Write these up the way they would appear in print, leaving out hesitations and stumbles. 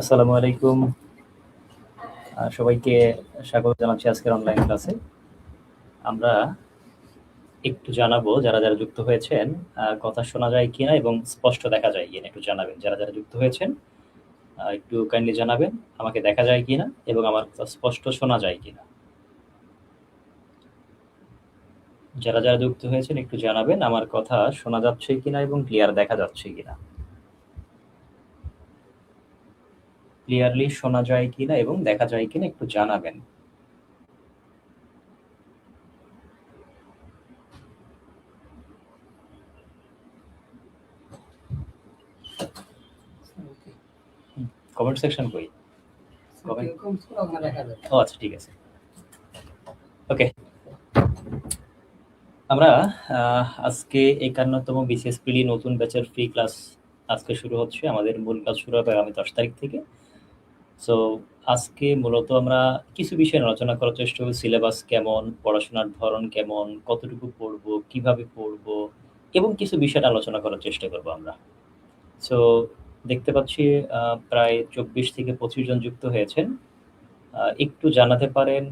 আসসালামু আলাইকুম। সবাইকে স্বাগত জানাচ্ছি আজকের অনলাইন ক্লাসে। আমরা একটু জানাবো যারা যুক্ত হয়েছেন, কথা শোনা যায় কিনা এবং স্পষ্ট দেখা যায় কিনা একটু জানাবেন। যারা যুক্ত হয়েছেন একটু কাইন্ডলি জানাবেন আমাকে দেখা যায় কিনা এবং আমার কথা স্পষ্ট শোনা যায় কিনা। যারা যুক্ত হয়েছেন একটু জানাবেন আমার কথা শোনা যাচ্ছে কিনা এবং ক্লিয়ার দেখা যাচ্ছে কিনা। ক্লিয়ারলি শোনা যায় কিনা এবং দেখা যায় কিনা একটু জানাবেন। কমেন্ট সেকশন কই? ও আচ্ছা, ঠিক আছে। ওকে, আমরা আজকে 51তম বিসিএস প্রিলি নতুন ব্যাচের ফ্রি ক্লাস আজকে শুরু হচ্ছে। আমাদের মূল ক্লাস শুরু হবে আগামী 10 তারিখ থেকে। সো আজকে মূলত আমরা কিছু বিষয় নিয়ে আলোচনা করার চেষ্টা করব। সিলেবাস কেমন, পড়াশোনার ধরন কেমন, কতটুকু পড়বো, কিভাবে পড়বো এবং কিছু বিষয় নিয়ে আলোচনা করার চেষ্টা করব আমরা। সো দেখতে পাচ্ছি প্রায় 24 থেকে 25 জন যুক্ত হয়েছেন। একটু জানাতে পারেন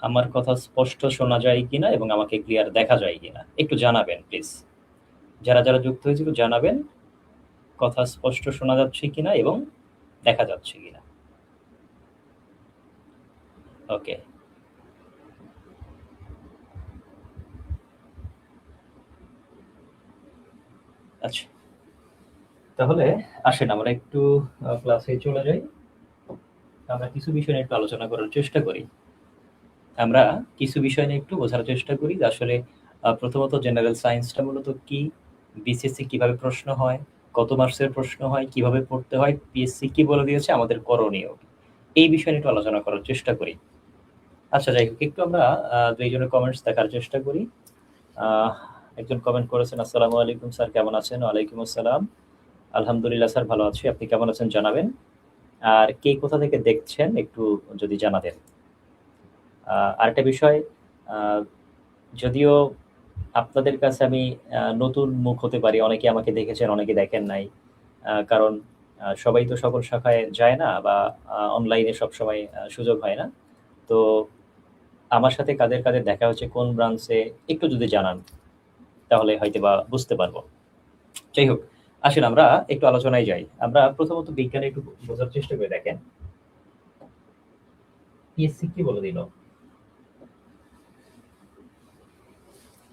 আমার কথা স্পষ্ট শোনা যায় কিনা এবং আমাকে ক্লিয়ার দেখা যায় কিনা একটু জানাবেন প্লিজ। যারা যুক্ত হয়েছে একটু জানাবেন কথা স্পষ্ট শোনা যাচ্ছে কিনা এবং দেখা যাচ্ছে কিনা। ওকে, আচ্ছা, তাহলে আসেন আমরা একটু ক্লাসে চলে যাই। আমরা কিছু বিষয় নিয়ে একটু আলোচনা করার চেষ্টা করি। আমরা কিছু বিষয় নিয়ে একটু বোঝার চেষ্টা করি যে আসলে প্রথমত জেনারেল সায়েন্সটা মূলত কি, বিসিএসসি কিভাবে প্রশ্ন হয়, কত মার্কসের প্রশ্ন হয়, কিভাবে পড়তে হয়, পিএসসি কি বলে দিয়েছে, আমাদের করণীয় এই বিষয় নিয়ে একটু আলোচনা করার চেষ্টা করি। আচ্ছা, যাই হোক, একটু আমরা দুইজনের কমেন্টস দেখার চেষ্টা করি। একজন কমেন্ট করেছেন, আসসালামু আলাইকুম স্যার, কেমন আছেন? ওয়ালাইকুম আসসালাম, আলহামদুলিল্লাহ স্যার, ভালো আছি। আপনি কেমন আছেন জানাবেন। আর কে কোথা থেকে দেখছেন একটু যদি জানাতেন। আরেকটা বিষয়, আহ, যদিও আপনাদের কাছে আমি নতুন মুখ হতে পারি, অনেকে আমাকে দেখেছেন অনেকে দেখেন নাই। কারণ সবাই তো সকল শাখায় যায় না বা অনলাইনে সবসময় সুযোগ হয় না। তো আমার সাথে কাদের কাদের দেখা হচ্ছে, কোন ব্রাঞ্চে একটু যদি জানান তাহলে হয়তো বা বুঝতে পারবো। যাই হোক, আসেন আমরা একটু আলোচনায় যাই। আমরা প্রথমত বিজ্ঞানে একটু বোঝার চেষ্টা করে দেখেন পিএসসি কি বলে দিল।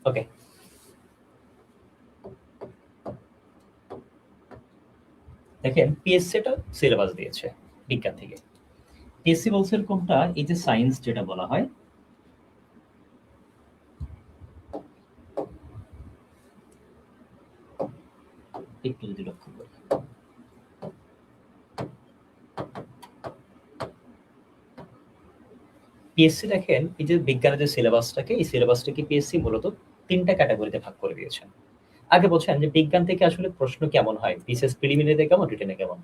ওকে, দেখেন পিএসসিটা সিলেবাস দিয়েছে বিজ্ঞান থেকে। পিএসসি বলছে কোনটা, এই যে সায়েন্স যেটা বলা হয়, একটু যদি লক্ষ্য করি, পিএসসি দেখেন এই যে বিজ্ঞানের যে সিলেবাসটাকে, এই সিলেবাসটাকে পিএসসি মূলত 3টা ক্যাটাগরিতে ভাগ করে দিয়েছেন। আগে বলছেন যে বিজ্ঞান থেকে আসলে প্রশ্ন কেমন হয়, বিসিএস প্রিলিমিনারিতে কেমন, রিটেনে কেমন।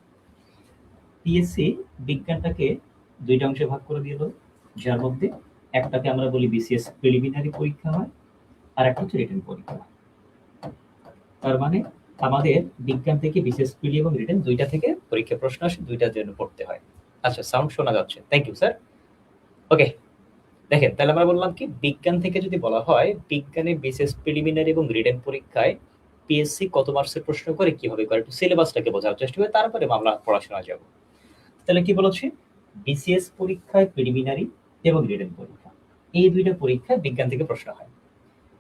পিএসসি বিজ্ঞানটাকে 2টা অংশে ভাগ করে দিল, যার মধ্যে একটাকে আমরা বলি বিসিএস প্রিলিমিনারি পরীক্ষা হয় আর একটা হচ্ছে রিটেন পরীক্ষা। তার মানে আমাদের বিজ্ঞান থেকে বিসিএস প্রিলি এবং রিটেন 2টা থেকে পরীক্ষা প্রশ্ন আসে, 2টার জন্য পড়তে হয়। আচ্ছা, সাউন্ড শোনা যাচ্ছে, থ্যাংক ইউ স্যার। ওকে, দেখেন তাহলে আমরা বললাম কি, বিজ্ঞান থেকে যদি বলা হয় বিজ্ঞানে বিসিএস প্রিলিমিনারি এবং রিটেন পরীক্ষায় পিএসসি কত মার্কসের প্রশ্ন করে, কিভাবে করে, একটু সিলেবাসটাকে বোঝার চেষ্টা করে তারপরে আমরা পড়াশোনা যাব। তাহলে কি বলেছি, বিসিএস পরীক্ষায় প্রিলিমিনারি এবং রিটেন পরীক্ষা, এই 2টা পরীক্ষায় বিজ্ঞান থেকে প্রশ্ন হয়।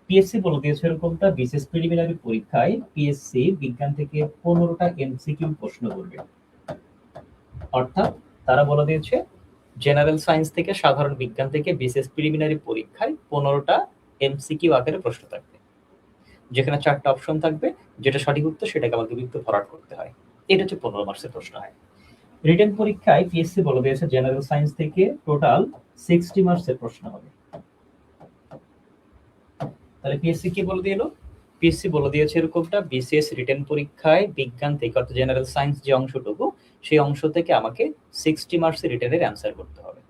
পিএসসি বলে দিয়েছে এরকমটা, বিসিএস প্রিলিমিনারি পরীক্ষায় পিএসসি বিজ্ঞান থেকে 15টা এমসিকিউ প্রশ্ন করবে। অর্থাৎ তারা বলে দিয়েছে জেনারেল সায়েন্স থেকে, সাধারণ বিজ্ঞান থেকে বিসিএস প্রিলিমিনারি পরীক্ষায় 15টা এমসিকিউ আকারে প্রশ্ন থাকবে, যেখানে 4টা অপশন থাকবে, যেটা সঠিক উত্তর সেটাকে আমাকে বিদ্যুৎ ফরওয়ার্ড করতে হয়। এটা হচ্ছে 15 মার্কসের প্রশ্ন হয়। রিটেন পরীক্ষায় পিএসসি বলে দিয়েছে জেনারেল সায়েন্স থেকে টোটাল 60 মার্কসের প্রশ্ন হবে। তাহলে পিএসসি কি বলে দিল, পিএসসি বলে দিয়েছে এরকমটা, বিসিএস রিটেন পরীক্ষায় বিজ্ঞান থেকে অর্থাৎ জেনারেল সায়েন্স যে অংশটুকু, সেই অংশ থেকে আমাকে 60 মার্কসের রিটেনের অ্যান্সার করতে হবে।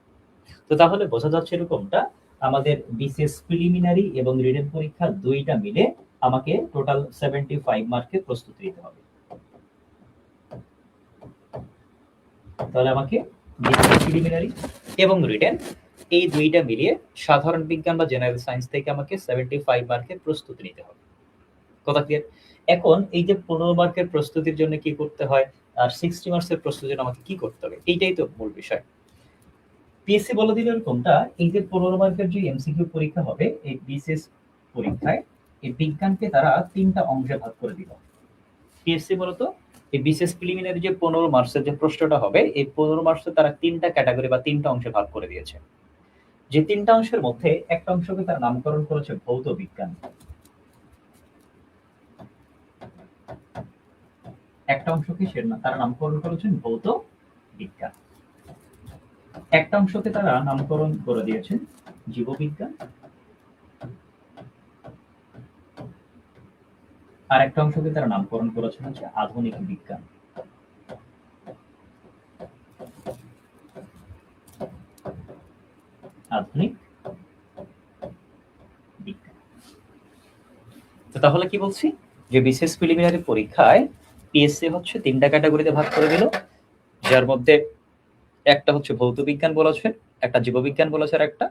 তো তাহলে বোঝা যাচ্ছে এরকমটা, আমাদের বিসিএস প্রিলিমিনারি এবং রিটেন পরীক্ষা 2টা মিলে আমাকে টোটাল 75 মার্কের প্রস্তুতি নিতে হবে। তাহলে আমাকে প্রিলিমিনারি এবং রিটেন এই দুইটা মিলিয়ে সাধারণ বিজ্ঞান বা জেনারেল সায়েন্স থেকে আমাকে 75 মার্কের প্রস্তুতি নিতে হবে। কথা ক্লিয়ার? এখন এই যে 15 মার্কের প্রস্তুতির জন্য কি করতে হয় আর 60 মার্কসের প্রস্তুতির জন্য আমাকে কি করতে হবে, এইটাই তো মূল বিষয়। পিএসসি বলে দিল কোনটা, এই যে 15 মার্কের যে এমসিকিউ পরীক্ষা হবে এই বিসিএস পরীক্ষায় এই বিজ্ঞানকে তারা 3টা অংশে ভাগ করে দিল। পিএসসি বলতো এই বিসিএস প্রিলিমিনারি যে 15 মার্কসের যে প্রশ্নটা হবে এই 15 মার্কসে তারা 3টা ক্যাটাগরি বা 3টা অংশে ভাগ করে দিয়েছে। যে 3টা অংশের মধ্যে একটা অংশকে তারা নামকরণ করেছে ভৌত বিজ্ঞান, একটা অংশকে তারা নামকরণ করেছেন ভৌত বিজ্ঞান, একটা অংশকে তারা নামকরণ করে দিয়েছেন জীববিজ্ঞান, আর একটা অংশকে তারা নামকরণ করেছেন হচ্ছে আধুনিক বিজ্ঞান। আধুনিক বিজ্ঞান। তো তাহলে কি বলছি যে বিসিএস প্রিলিমিনারি পরীক্ষায় পিএসসি হচ্ছে 3টা ক্যাটাগরিতে ভাগ করে দিল, যার মধ্যে একটা হচ্ছে ভৌত বিজ্ঞান বলেছে, একটা জীববিজ্ঞান বলেছে, আর একটা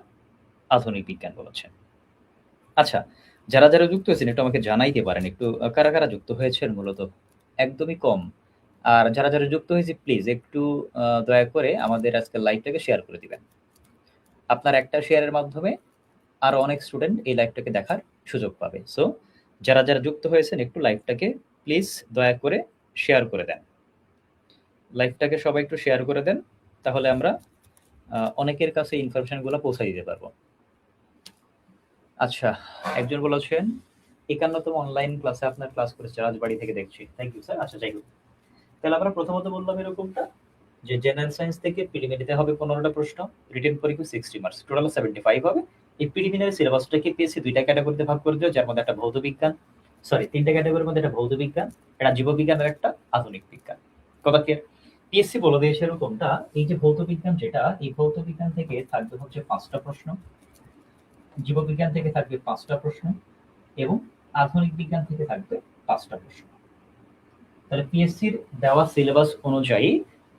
আধুনিক বিজ্ঞান বলেছে। আচ্ছা, যারা যারা যুক্ত হয়েছেন একটু আমাকে জানাইতে পারেন, একটু কারা কারা যুক্ত হয়েছেন? মূলত একদমই কম। আর যারা যারা যুক্ত হয়েছে প্লিজ একটু দয়া করে আমাদের আজকের লাইভটাকে শেয়ার করে দিবেন। আপনার একটা শেয়ারের মাধ্যমে আরো অনেক স্টুডেন্ট এই লাইভটাকে দেখার সুযোগ পাবে। সো যারা যারা যুক্ত হয়েছেন একটু লাইভটাকে প্লিজ দয়া করে শেয়ার করে দেন, লাইভটাকে সবাই একটু শেয়ার করে দেন, তাহলে আমরা অনেকের কাছে ইনফরমেশনগুলো পৌঁছে দিতে পারবো। আচ্ছা, একজন বলেছেন 51তম অনলাইন ক্লাসে আপনার ক্লাস করেছে, রাজবাড়ি থেকে দেখছি। Thank you sir. আচ্ছা, যাই হোক, তাহলে আমরা প্রথমত বললাম এরকমটা যে জেনারেল সায়েন্স থেকে প্রিলিমিনারিতে হবে 15টা প্রশ্ন, রিটেন পরীক্ষা 60 মার্কস, টোটাল 75 হবে। এই প্রিলিমিনারি সিলেবাসটাকে পিএসসি 2টা ক্যাটাগরিতে ভাগ করে দিও, যার মধ্যে একটা ভৌত বিজ্ঞান, সরি 3টা ক্যাটাগরির মধ্যে একটা ভৌত বিজ্ঞান, একটা জীববিজ্ঞান আর একটা আধুনিক বিজ্ঞান। কথা কি? পিএসসি বলে দিয়েছে এরকমটা, এই যে ভৌত বিজ্ঞান যেটা, এই ভৌত বিজ্ঞান থেকে থাকবে হচ্ছে 5টা প্রশ্ন, জীববিজ্ঞান থেকে থাকবে 5টা প্রশ্ন এবং আধুনিক বিজ্ঞান থেকে থাকবে 5টা প্রশ্ন। তাহলে পিএসসির দেওয়া সিলেবাস অনুযায়ী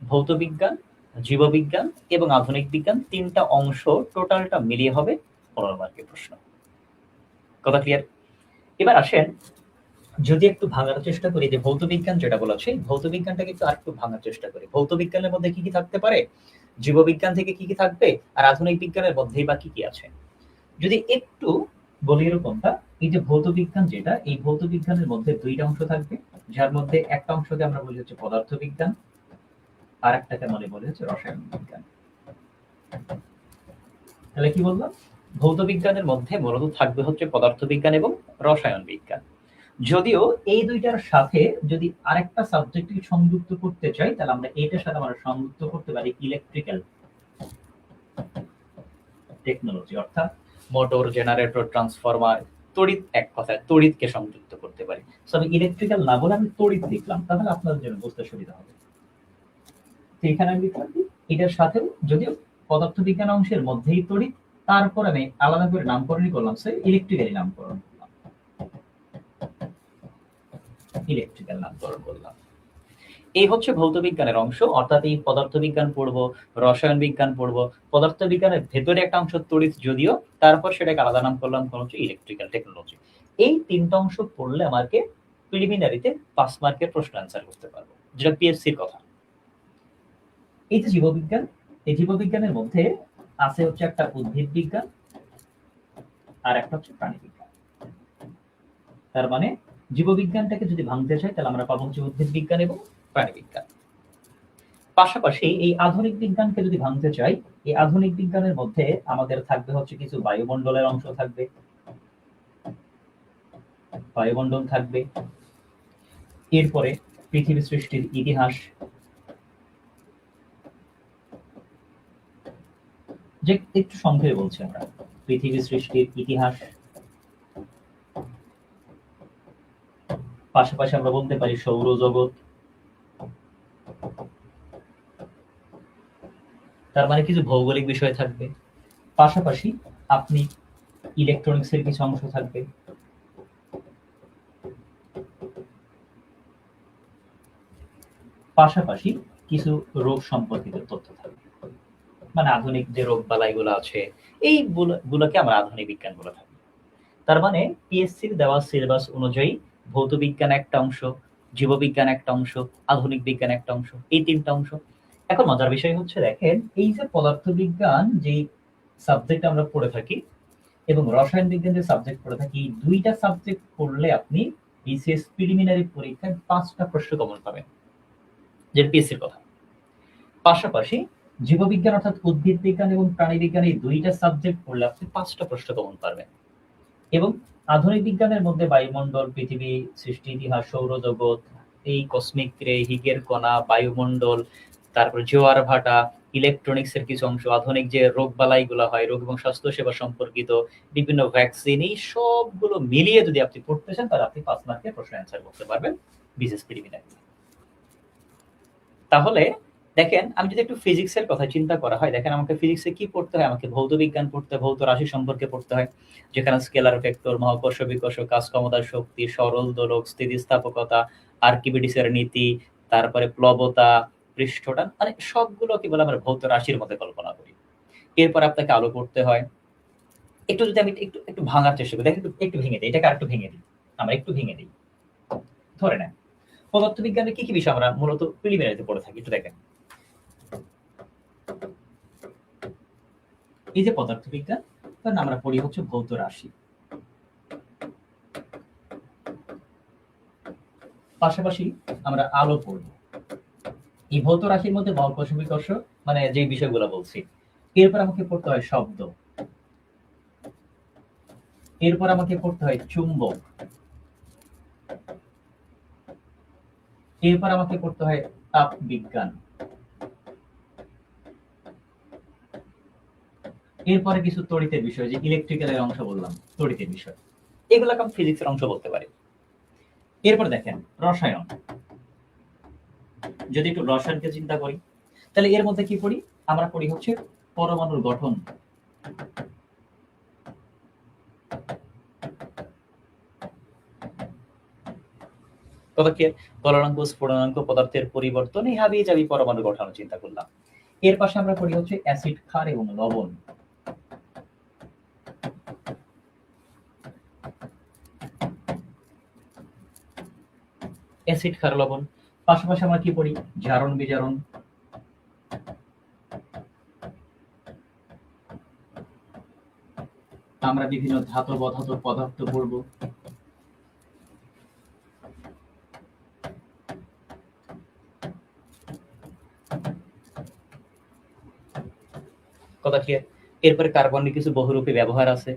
ভৌত বিজ্ঞান, জীববিজ্ঞান এবং আধুনিক বিজ্ঞান 3টা অংশ টোটালটা মিলিয়ে হবে 15 মার্কের প্রশ্ন। কথা ক্লিয়ার? এবার আসেন যদি একটু ভাঙার চেষ্টা করি যে ভৌত বিজ্ঞান যেটা বলেছে, ভৌত বিজ্ঞানটাকে একটু আরেকটু ভাঙার চেষ্টা করি। ভৌত বিজ্ঞানের মধ্যে কি কি থাকতে পারে, জীববিজ্ঞান থেকে কি কি থাকবে, আর আধুনিক বিজ্ঞানের মধ্যেই বা কি কি আছে। যদি একটু বলি এরকমটা, এই যে ভৌত বিজ্ঞান যেটা, এই ভৌত বিজ্ঞানের মধ্যে 2টা অংশ থাকবে, যার মধ্যে একটা অংশকে আমরা বলি হচ্ছে পদার্থ বিজ্ঞান, আর একটাকে বলি হচ্ছে রসায়ন বিজ্ঞান। তাহলে কি বললাম, ভৌত বিজ্ঞানের মধ্যে মূলত থাকবে হচ্ছে পদার্থ বিজ্ঞান এবং রসায়ন বিজ্ঞান। যদিও এই দুইটার সাথে যদি আরেকটা সাবজেক্টকে সংযুক্ত করতে চাই, তাহলে আমরা এইটার সাথে আমরা সংযুক্ত করতে পারি ইলেকট্রিক্যাল টেকনোলজি, অর্থাৎ মোটর, জেনারেটর, ট্রান্সফরমার, তড়িৎ, এক কথায় তড়িৎকে সংযুক্ত করতে পারি। আমি ইলেকট্রিক্যাল না বলে আমি তড়িৎ লিখলাম, তাহলে আপনাদের জন্য বুঝতে সুবিধা হবে। তো এখানে আমি লিখলাম এটার সাথেও, যদিও পদার্থ বিজ্ঞান অংশের মধ্যেই তড়িৎ, তারপর আমি আলাদা করে নামকরণই করলাম, সে ইলেকট্রিক্যালি নামকরণ করলাম, ইলেকট্রিক্যাল নামকরণ করলাম। এই হচ্ছে ভৌত বিজ্ঞানের অংশ, অর্থাৎ এই পদার্থ বিজ্ঞান পড়বো, রসায়ন বিজ্ঞান পড়বো, পদার্থ বিজ্ঞানের ভেতরে একটা অংশ তড়িৎ যদিও, তারপর সেটাকে আলাদা নাম করলাম কোন হচ্ছে ইলেকট্রিক্যাল টেকনোলজি। এই 3টা অংশ পড়লে আমাকে প্রিলিমিনারিতে 5 মার্কের প্রশ্ন অ্যান্সার করতে পারবো, যেটা পিএসসির কথা। এই যে জীববিজ্ঞান, এই জীববিজ্ঞানের মধ্যে আছে হচ্ছে একটা উদ্ভিদ বিজ্ঞান আর একটা হচ্ছে প্রাণী বিজ্ঞান। তার মানে জীববিজ্ঞানটাকে যদি ভাঙতে চাই তাহলে আমরা পাবো হচ্ছে উদ্ভিদ বিজ্ঞান এবং প্রাণী বিজ্ঞান। পাশাপাশি এই আধুনিক বিজ্ঞানকে যদি ভাঙতে চাই, এই আধুনিক বিজ্ঞানের মধ্যে আমাদের থাকবে হচ্ছে কিছু বায়ুমণ্ডলের অংশ থাকবে, বায়ুমণ্ডল থাকবে, এরপরে পৃথিবী সৃষ্টির ইতিহাস, যে একটু সংক্ষেপে বলছি আমরা, পৃথিবী সৃষ্টির ইতিহাস। পাশাপাশি আমরা বলতে পারি সৌরজগৎ। তার মানে কিছু ভৌগোলিক বিষয় থাকবে। পাশাপাশি আপনি ইলেকট্রনিক্সের কিছু অংশ থাকবে, পাশাপাশি কিছু রোগ সম্পর্কিত তথ্য থাকবে, মানে আধুনিক যে রোগ বালাইগুলো আছে এই গুলোকে আমরা আধুনিক বিজ্ঞান বলে থাকি। তার মানে পিএসসির দেওয়া সিলেবাস অনুযায়ী ভৌত বিজ্ঞান একটা অংশ, জীববিজ্ঞান একটা অংশ, আধুনিক বিজ্ঞান একটা অংশ, এই তিনটা অংশ। এখন মজার বিষয় হচ্ছে দেখেন, এই যে পদার্থবিজ্ঞান যে সাবজেক্ট আমরা পড়ে থাকি এবং রসায়ন বিজ্ঞান যে সাবজেক্ট পড়ে থাকি, এই দুইটা সাবজেক্ট পড়লে আপনি বিসিএস প্রিলিমিনারি পরীক্ষায় 5টা প্রশ্ন কমন পাবেন, যেটা পিএসসির কথা। পাশাপাশি জীববিজ্ঞান অর্থাৎ উদ্ভিদ বিজ্ঞান এবং প্রাণী বিজ্ঞান এই দুইটা সাবজেক্ট পড়লে আপনি 5টা প্রশ্ন কমন পারবেন। এবং আধুনিক বিজ্ঞানের মধ্যে বায়ুমণ্ডল, পৃথিবী, সৃষ্টি ইতিহাস, সৌরজগৎ, এই কসমিক রে, হিগের কণা, বায়ুমণ্ডল, তারপর জোয়ার ভাটা, ইলেকট্রনিক্স এর কিছু অংশ, আধুনিক যে রোগ বালাইগুলো হয়, রোগ এবং স্বাস্থ্য সেবা সম্পর্কিত বিভিন্ন ভ্যাকসিন, এই সবগুলো মিলিয়ে যদি আপনি পড়তে চান তাহলে আপনি 5 মার্কের প্রশ্ন অ্যান্সার করতে পারবেন বিসিএস প্রিলিমিনারি। তাহলে দেখেন, আমি যদি একটু ফিজিক্সের কথা চিন্তা করা হয়, দেখেন আমাকে ফিজিক্সে কি পড়তে হয়, আমাকে ভৌত বিজ্ঞান পড়তে হয়, ভৌত রাশি সম্পর্কে পড়তে হয়, যেখানে স্কেলার ভেক্টর, মহাকর্ষ বিকর্ষ, কাজ ক্ষমতার শক্তি, সরল দোলক, স্থিতিস্থাপকতা, আর্কিমিডিসের নীতি, তারপরে প্লবতা, পৃষ্ঠটান, মানে সবগুলো কি বলে আমরা ভৌত রাশির মধ্যে কল্পনা করি। এরপর আপনাকে আলো পড়তে হয়। একটু যদি আমি একটু একটু ভাঙার চেষ্টা করি, দেখেন একটু ভেঙে দিই, এটাকে আর একটু ভেঙে দিই, আমরা একটু ভেঙে দিই। ধরে নেন পদার্থবিজ্ঞানের কি কি বিষয় আমরা মূলত প্রিলিমিনারিতে পড়ে থাকি, একটু দেখেন। এই যে পদার্থবিজ্ঞান, তখন আমরা পড়ি হচ্ছে ভৌত রাশি, পাশাপাশি আমরা আলো পড়ব। এই ভৌত রাশির মধ্যে মহাকর্ষ বিকর্ষ, মানে যে বিষয়গুলো বলছি। এরপর আমাকে পড়তে হয় শব্দ, এরপর আমাকে পড়তে হয় চুম্বক, এরপর আমাকে পড়তে হয় তাপ বিজ্ঞান, এরপরে কিছু তড়িতের বিষয়, যে ইলেকট্রিক্যালের অংশ বললাম, তড়িতের বিষয়, এগুলোকে আমি ফিজিক্সের অংশ বলতে পারি। এরপর দেখেন রসায়ন, যদি একটু রসায়নকে চিন্তা করি, তাহলে এর মধ্যে কি পড়ি, আমরা পড়ি হচ্ছে পরমাণুর গঠন, কথা কি, গলনাঙ্ক, স্ফুটনাঙ্ক, পদার্থের পরিবর্তন, এই হাবি যাবি পরমাণু গঠন চিন্তা করলাম। এর পাশে আমরা পড়ি হচ্ছে অ্যাসিড, ক্ষার এবং লবণ। অ্যাসিড, ক্ষার, লবণ, পাশাপাশি আমরা কি পড়ি, জারণ বিজারণ, আমরা বিভিন্ন ধাতব অধাতব পদার্থ পড়ব। কথা ক্লিয়ার? এরপরে কার্বনের কিছু বহুরূপী ব্যবহার আছে।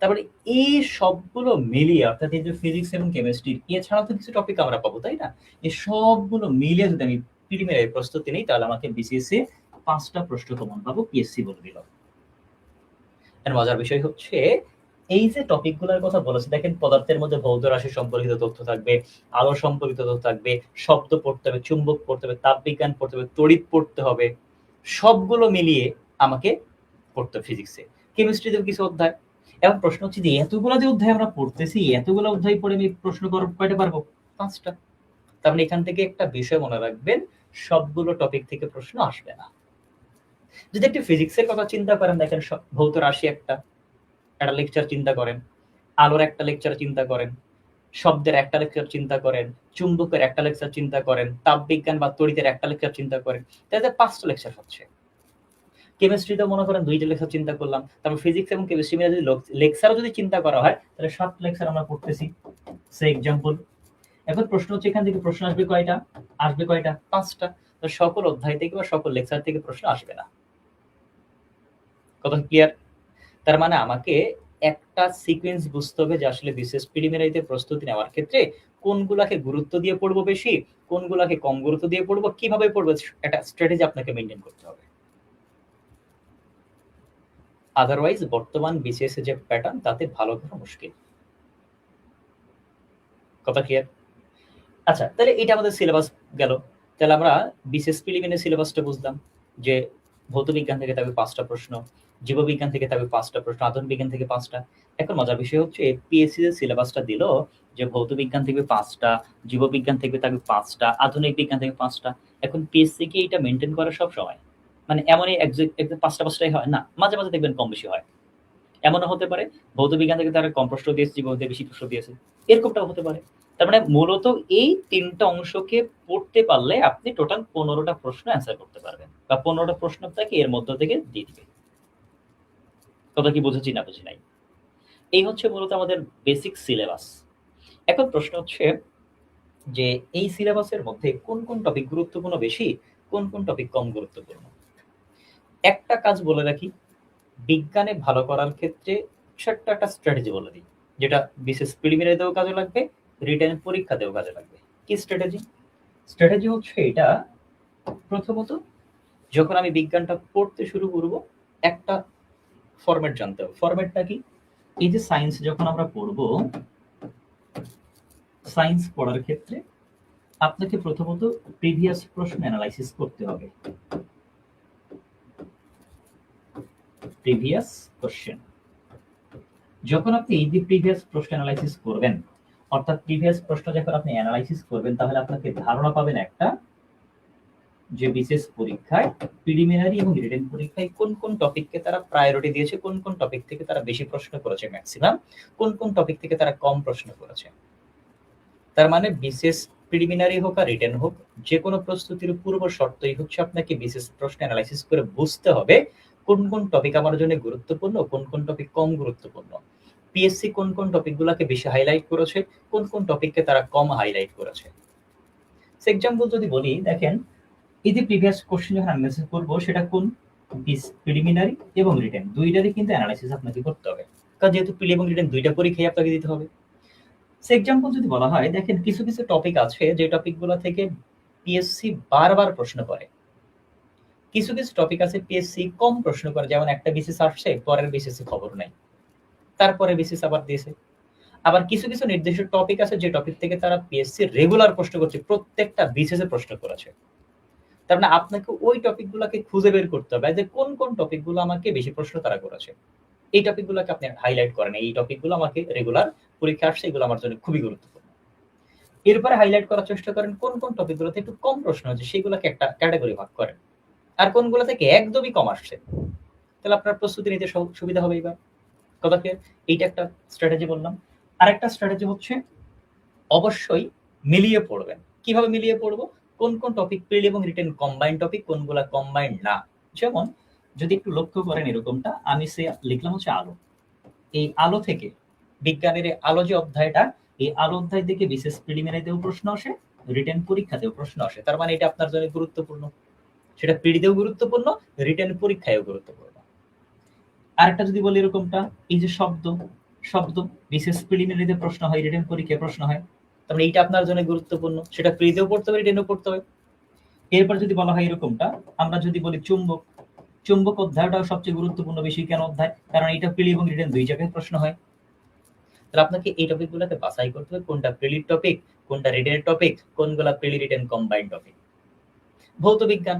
তারপরে এই সবগুলো মিলিয়ে, অর্থাৎ এই যে ফিজিক্স এবং কেমিস্ট্রি এছাড়াও তো কিছু টপিক আমরা পাবো, তাই না? এই সবগুলো মিলিয়ে যদি আমি প্রিলিমিনারি প্রস্তুতি নিই, তাহলে আমাকে বিসিএস এ 5টা প্রশ্ন কমন পাবো, পিএসসি বলে দিল। এর মজার বিষয় হচ্ছে, এই যে টপিকগুলোর কথা বলেছে, দেখেন পদার্থের মধ্যে ভৌত রাশি সম্পর্কিত তথ্য থাকবে, আলো সম্পর্কিত তথ্য থাকবে, শব্দ পড়তে হবে, চুম্বক পড়তে হবে, তাপবিজ্ঞান পড়তে হবে, তড়িৎ পড়তে হবে, সবগুলো মিলিয়ে আমাকে পড়তে ফিজিক্সে। কেমিস্ট্রিতেও কিছু অধ্যায়। এখন প্রশ্ন হচ্ছে যে এতগুলো যে অধ্যায় আমরা পড়তেছি, এতগুলো অধ্যায় পড়ে আমি প্রশ্ন কয়টা পারবো? 5টা। তার মানে এখান থেকে একটা বিষয় মনে রাখবেন, সবগুলো টপিক থেকে প্রশ্ন আসবে না। যদি একটু ফিজিক্সের কথা চিন্তা করেন, দেখেন ভৌত রাশি একটা লেকচার চিন্তা করেন, আলোর একটা লেকচার চিন্তা করেন, শব্দের একটা লেকচার চিন্তা করেন, চুম্বকের একটা লেকচার চিন্তা করেন, তাপবিজ্ঞান বা তড়িতের একটা লেকচার চিন্তা করেন, তাহলে 5টা লেকচার হচ্ছে। কেমিস্ট্রিতে মনে করেন 2টা লেকচার চিন্তা করলাম, তারপর ফিজিক্স এবং কেমিস্ট্রি মিলে যদি লেকচারও যদি চিন্তা করা হয়, তাহলে 7 লেকচার আমরা পড়তেছি, সে এক্সাম্পল। এখন প্রশ্ন হচ্ছে এখান থেকে প্রশ্ন আসবে কয়টা? আসবে কয়টা? 5টা। তো সকল অধ্যায় থেকে বা সকল লেকচার থেকে প্রশ্ন আসবে না। কথা ক্লিয়ার? তার মানে আমাকে একটা সিকোয়েন্স বুঝতে হবে যে আসলে বিসিএস প্রিলিমিনারিতে প্রস্তুতি নেওয়ার ক্ষেত্রে কোনগুলাকে গুরুত্ব দিয়ে পড়বো বেশি, কোনগুলাকে কম গুরুত্ব দিয়ে পড়বো, কিভাবে পড়বো, একটা স্ট্র্যাটেজি আপনাকে মেনটেন করতে হবে। আদারওয়াইজ বর্তমান বিসিএস এর যে প্যাটার্ন, তাতে ভালো করা মুশকিল। কথা ক্লিয়ার? আচ্ছা, তাহলে এটা আমাদের সিলেবাস গেল। তাহলে আমরা বিসিএস প্রিলিমিনারি সিলেবাসটা বুঝলাম, যে ভৌত বিজ্ঞান থেকে থাকবে 5টা প্রশ্ন, জীববিজ্ঞান থেকে থাকবে 5টা প্রশ্ন, আধুনিক বিজ্ঞান থেকে 5টা। এখন মজার বিষয় হচ্ছে পিএসসি যে সিলেবাসটা দিল, যে ভৌত বিজ্ঞান থেকে 5টা, জীববিজ্ঞান থেকে থাকবে 5টা, আধুনিক বিজ্ঞান থেকে 5টা, এখন পিএসসি কি এটা মেনটেন করে সব সময়? মানে এমনই একদম পাঁচটা পাঁচটাই হয় না, মাঝে মাঝে দেখবেন কম বেশি হয়। এমনও হতে পারে ভৌত বিজ্ঞান থেকে তারা কম প্রশ্ন দিয়েছে, জীবন থেকে বেশি প্রশ্ন দিয়েছে, এরকমটাও হতে পারে। তার মানে মূলত এই তিনটা অংশকে পড়তে পারলে আপনি টোটাল 15টা প্রশ্ন অ্যান্সার করতে পারবেন, বা 15টা প্রশ্ন আপনাকে এর মধ্য থেকে দিয়ে দিবে। কথা কি বুঝেছি না বুঝি নাই? এই হচ্ছে মূলত আমাদের বেসিক সিলেবাস। এখন প্রশ্ন হচ্ছে যে এই সিলেবাসের মধ্যে কোন কোন টপিক গুরুত্বপূর্ণ বেশি, কোন কোন টপিক কম গুরুত্বপূর্ণ। একটা কাজ বলে রাখি, বিজ্ঞানে ভালো করার ক্ষেত্রে ছোট্ট একটা স্ট্র্যাটেজি বলে দিই, যেটা বিশেষ প্রিলিমিনারিতেও কাজে লাগবে, রিটেন পরীক্ষাতেও কাজে লাগবে। কি স্ট্র্যাটেজি? স্ট্র্যাটেজি হচ্ছে এটা, প্রথমত যখন আমি বিজ্ঞানটা পড়তে শুরু করব, একটা ফরম্যাট জানতে হবে। ফরম্যাটটা কি? এই যে সায়েন্স যখন আমরা পড়বো, সায়েন্স পড়ার ক্ষেত্রে আপনাকে প্রথমত প্রিভিয়াস প্রশ্ন অ্যানালাইসিস করতে হবে। প্রিভিয়াস কোশ্চেন, যখন আপনি এই যে প্রিভিয়াস প্রশ্ন অ্যানালাইসিস করবেন, অর্থাৎ প্রিভিয়াস প্রশ্ন যখন আপনি অ্যানালাইসিস করবেন, তাহলে আপনাকে ধারণা পাবেন একটা, যে বিশেষ পরীক্ষায় প্রিলিমিনারি এবং রিটেন পরীক্ষায় কোন কোন টপিককে তারা প্রায়োরিটি দিয়েছে, কোন কোন টপিক থেকে তারা বেশি প্রশ্ন করেছে ম্যাক্সিমাম, কোন কোন টপিক থেকে তারা কম প্রশ্ন করেছে। তার মানে বিশেষ প্রিলিমিনারি হোক আর রিটেন হোক, যে কোনো প্রস্তুতির পূর্ব শর্তই হচ্ছে আপনাকে বিশেষ প্রশ্ন অ্যানালাইসিস করে বুঝতে হবে কোন কোন টপিক আমার জন্য গুরুত্বপূর্ণ, কোন কোন টপিক কম গুরুত্বপূর্ণ, পিএসসি কোন কোন টপিকগুলোকে বেশি হাইলাইট করেছে, কোন কোন টপিককে তারা কম হাইলাইট করেছে। এক্সাম্পল যদি বলি, দেখেন এই যে প্রিভিয়াস কোশ্চেন যখন অ্যানালাইসিস করব, সেটা কোন প্রিলিমিনারি এবং রিটেন দুইটারই কিন্তু অ্যানালাইসিস আপনাকে করতে হবে, কারণ যেহেতু প্রিলি এবং রিটেন দুইটা পরীক্ষায় আপনাকে দিতে হবে। এক্সাম্পল যদি বলা হয়, দেখেন কিছু কিছু টপিক আছে যে টপিকগুলো থেকে পিএসসি বারবার প্রশ্ন করে, কিছু কিছু টপিক আছে পিএসসি কম প্রশ্ন করে, যেমন একটা বিসিএস আসছে, পরের বিসিএস খবর নাই, তারপরে বিসিএস আবার দিয়েছে। আবার কিছু কিছু নির্দিষ্ট টপিক আছে যে টপিক থেকে তারা পিএসসি রেগুলার প্রশ্ন করছে, প্রত্যেকটা বিসিএস এ প্রশ্ন করেছে। তার মানে আপনাকে ওই টপিকগুলোকে খুঁজে বের করতে হবে যে কোন কোন টপিকগুলো আমাকে বেশি প্রশ্ন তারা করেছে, এই টপিকগুলোকে আপনি হাইলাইট করেন, এই টপিকগুলো আমাকে রেগুলার পরীক্ষা আসছে, এগুলো আমার জন্য খুবই গুরুত্বপূর্ণ। এরপরে হাইলাইট করার চেষ্টা করেন কোন কোন টপিকগুলোতে একটু কম প্রশ্ন হচ্ছে, সেগুলোকে একটা ক্যাটাগরি ভাগ করেন, আর কোনগুলো থেকে একদমই কম আসছে, তাহলে আপনার প্রস্তুতি নিতে সুবিধা হবে। এবার কথাকে এইটা একটা স্ট্র্যাটেজি বললাম। আরেকটা স্ট্র্যাটেজি হচ্ছে অবশ্যই মিলিয়ে পড়বেন। কিভাবে মিলিয়ে পড়বো? কোন কোন টপিক প্রিলি এবং রিটেন কম্বাইন্ড টপিক, কোনগুলা কম্বাইন্ড না। যেমন যদি একটু লক্ষ্য করেন এরকমটা, আমি সে লিখলাম হচ্ছে আলো, এই আলো থেকে বিজ্ঞানের আলো যে অধ্যায়টা, এই আলো অধ্যায় থেকে বিশেষ প্রিলিমিনারিতেও প্রশ্ন আসে, রিটেন পরীক্ষাতেও প্রশ্ন আসে। তার মানে এটা আপনার জন্য গুরুত্বপূর্ণ, সেটা প্রিলিতেও গুরুত্বপূর্ণ, রিটেন পরীক্ষায়ও গুরুত্বপূর্ণ। আরেকটা যদি বলি এরকমটা, এই যে শব্দ, শব্দ বিশেষ প্রিলিমিনারিতে প্রশ্ন হয়, রিটেন পরীক্ষায় প্রশ্ন হয়, তার মানে এইটা আপনার জন্য গুরুত্বপূর্ণ, সেটা প্রিলিতেও পড়তে হবে, রিটেনেও পড়তে হবে। এরপর যদি বলা হয় এরকমটা, আমরা যদি বলি চুম্বক, চুম্বক অধ্যায়টাও সবচেয়ে গুরুত্বপূর্ণ বেশি কেন অধ্যায়, কারণ এটা প্রিলি এবং রিটেন দুই জায়গায় প্রশ্ন হয়। তাহলে আপনাকে এই টপিকগুলোকে বাছাই করতে হবে, কোনটা প্রিলির টপিক, কোনটা রিটেনের টপিক, কোনগুলা প্রিলি রিটেন কম্বাইন্ড টপিক। ভৌত বিজ্ঞান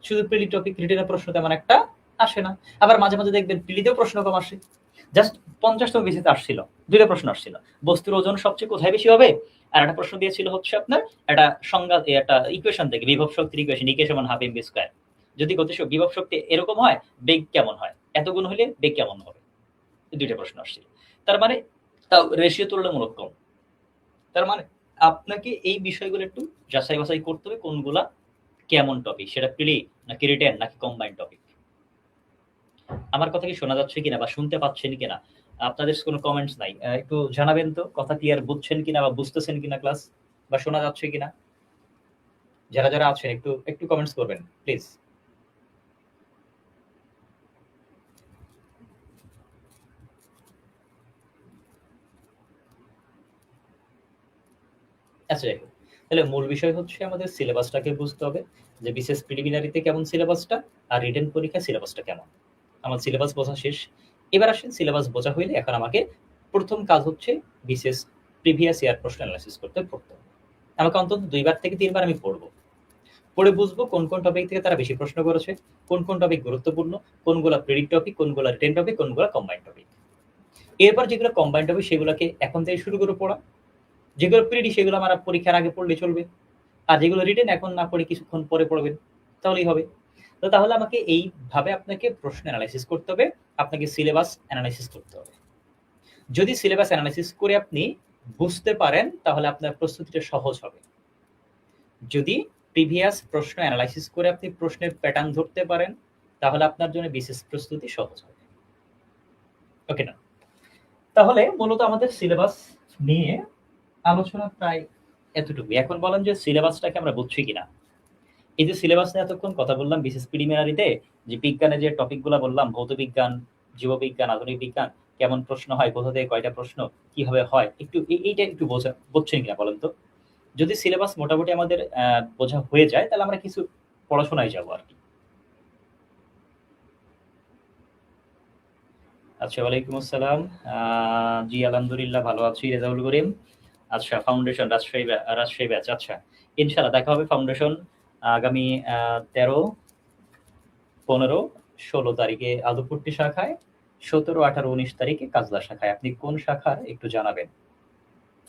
শুধু প্রিলি টপিক, রিটেনের প্রশ্ন তেমন একটা আসে না। আবার মাঝে মাঝে দেখবেন প্রিলিতেও প্রশ্ন কম আসে, জাস্ট 50তম বিসিতে আসছিল, দুইটা প্রশ্ন আসছিল, বস্তুর ওজন সবচেয়ে কোথায় বেশি হবে, আর একটা প্রশ্ন দিয়েছিল হচ্ছে আপনার একটা সংজ্ঞা, একটা ইকুয়েশন থেকে, বিভব শক্তির ইকুয়েশন, ইকে সমান হাফ এমভি স্কয়ার, যদি গতিশক্তি বিভব শক্তি এরকম হয়, বেগ কেমন হয়, এত গুণ হলে বেগ কেমন হবে, দুইটা প্রশ্ন আসছিল। তার মানে তাও রেশিও তুলনামূলক কম। তার মানে আপনাকে এই বিষয়গুলো একটু যাচাই বাছাই করতে হবে, কোনগুলা কেমন টপিক, সেটা প্রিলি নাকি রিটেন নাকি কম্বাইন্ড টপিক। আমার কথা কি শোনা যাচ্ছে কিনা বা শুনতে পাচ্ছেন কিনা? আপনাদের কোনো কমেন্টস নাই, একটু জানাবেন তো কথা ক্লিয়ার বুঝছেন কিনা বা বুঝতেছেন কিনা ক্লাস, বা শোনা যাচ্ছে কিনা। যারা যারা আছেন একটু একটু কমেন্টস করবেন প্লিজ। আচ্ছা, তাহলে মূল বিষয় হচ্ছে আমাদের সিলেবাসটাকে বুঝতে হবে, যে বিশেষ প্রিলিমিনারিতে কেমন সিলেবাসটা, আর রিটেন পরীক্ষা সিলেবাসটা কেমন। আমার সিলেবাস বোঝা শেষ। এবার আসেন সিলেবাস বোঝা হইলে এখন আমাকে প্রথম কাজ হচ্ছে বিশেষ প্রিভিয়াস ইয়ার প্রশ্ন অ্যানালাইসিস পড়তে হবে। আমাকে অন্তত 2 বার থেকে 3 বার আমি পড়বো, পড়ে বুঝবো কোন কোন টপিক থেকে তারা বেশি প্রশ্ন করেছে, কোন কোন টপিক গুরুত্বপূর্ণ, কোনগুলা প্রিলিট টপিক, কোনগুলা রিটেন টপিক, কোনগুলা কম্বাইন্ড টপিক। এরপর যেগুলো কম্বাইন্ড টপিক সেগুলোকে এখন থেকে শুরু করে পড়া, যেগুলো প্রিলি সেগুলো আমার পরীক্ষার আগে পড়লে চলবে, আর যেগুলো রিটেন এখন না পড়ে কিছুক্ষণ পরে পড়বেন, তাহলেই হবে। তো তাহলে আমাকে এইভাবে আপনাকে প্রশ্ন এনালাইসিস করতে হবে, আপনাকে সিলেবাস এনালাইসিস করতে হবে। যদি সিলেবাস এনালাইসিস করে আপনি বুঝতে পারেন তাহলে আপনার প্রস্তুতিটা সহজ হবে। যদি প্রিভিয়াস প্রশ্ন এনালাইসিস করে আপনি প্রশ্নের প্যাটার্ন ধরতে পারেন তাহলে আপনার জন্য বিশেষ প্রস্তুতি সহজ হবে। ওকে না? তাহলে মূলত আমাদের সিলেবাস নিয়ে আলোচনা প্রায় এতটুকুই। এখন বলেন যে সিলেবাসটাকে আমরা বুঝছি কিনা? এই যে সিলেবাস নিয়ে এতক্ষণ কথা বললাম বিশেষ প্রিলিমিনারিতে, যে বিজ্ঞানে যে টপিকগুলো বললাম, ভৌত বিজ্ঞান, জীববিজ্ঞান, আধুনিক বিজ্ঞান, কেমন প্রশ্ন হয়, কোথা থেকে কয়টা প্রশ্ন, কিভাবে হয়, একটু এইটা একটু বুঝছেন কিনা বলেন তো? যদি সিলেবাস মোটামুটি আমাদের বোঝা হয়ে যায় তাহলে আমরা কিছু পড়াশোনায় যাবো আর কি। আচ্ছা, ওয়ালাইকুম আসসালাম। জি আলহামদুলিল্লাহ ভালো আছি, রেজাউল করিম। আচ্ছা, ফাউন্ডেশন রাজশাহী ব্যাচ। আচ্ছা, ইনশাল্লাহ দেখা হবে ফাউন্ডেশন আগামী 13, 15, 16 তারিখে আলুপট্টি শাখায়, 17, 18, 19 তারিখে কাজলা শাখায়। আপনি কোন শাখার একটু জানাবেন।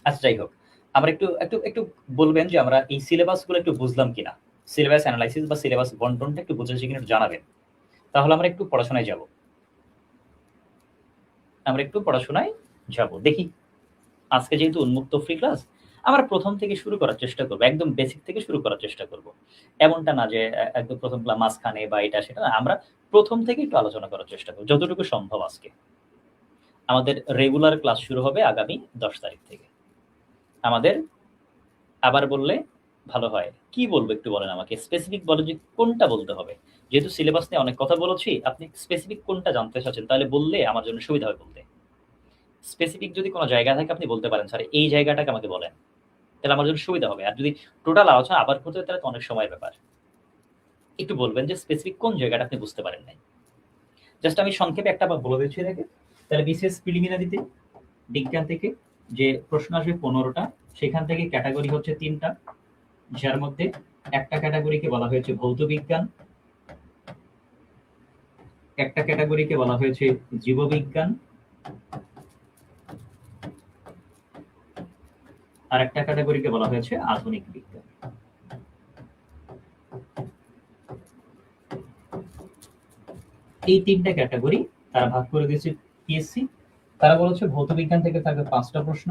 আচ্ছা, যাই হোক, আমরা একটু একটু একটু বলবেন যে আমরা এই সিলেবাসগুলো একটু বুঝলাম কিনা, সিলেবাস অ্যানালাইসিস বা সিলেবাস বন্টনটা একটু বুঝেছি কিনা একটু জানাবেন, তাহলে আমরা একটু পড়াশোনায় যাব। আমরা একটু পড়াশোনায় যাব। দেখি, আজকে যেহেতু উন্মুক্ত ফ্রি ক্লাস, আমরা প্রথম থেকে শুরু করার চেষ্টা করব, একদম বেসিক থেকে শুরু করার চেষ্টা করব। এমনটা না যে একদম প্রথম ক্লাস মাঝখানে বা এটা সেটা না, আমরা প্রথম থেকে একটু আলোচনা করার চেষ্টা করব যতটুকু সম্ভব। আজকে আমাদের রেগুলার ক্লাস শুরু হবে আগামী 10 তারিখ থেকে। আমাদের আবার বললে ভালো হয়, কি বলবো একটু বলেন আমাকে, স্পেসিফিক বলেন যে কোনটা বলতে হবে। যেহেতু সিলেবাস নিয়ে অনেক কথা বলেছি, আপনি স্পেসিফিক কোনটা জানতে চাচ্ছেন তাহলে বললে আমার জন্য সুবিধা হবে বলতে। স্পেসিফিক যদি কোনো জায়গা থাকে আপনি বলতে পারেন, স্যার এই জায়গাটাকে আমাকে বলেন, তাহলে আমার জন্য সুবিধা হবে। আর যদি টোটাল আলোচনা আবার করতে হয় তাহলে তো অনেক সময়ের ব্যাপার। একটু বলবেন যে স্পেসিফিক কোন জায়গাটা আপনি বুঝতে পারেন নাই। জাস্ট আমি সংক্ষেপে একটা বলে দিচ্ছি দেখে, তাহলে বিসিএস প্রিলিমিনারিতে বিজ্ঞান থেকে যে প্রশ্ন আসবে 15টা, সেখান থেকে ক্যাটাগরি হচ্ছে 3টা, যার মধ্যে একটা ক্যাটাগরিকে বলা হয়েছে ভৌত বিজ্ঞান, একটা ক্যাটাগরিকে বলা হয়েছে জীববিজ্ঞান, আর একটা ক্যাটাগরিকে বলা হয়েছে আধুনিক বিজ্ঞান। এই 3টা ক্যাটাগরি তারা ভাগ করে দিয়েছে পিএসসি। তারা বলেছে ভৌত বিজ্ঞান থেকে থাকবে 5টা প্রশ্ন,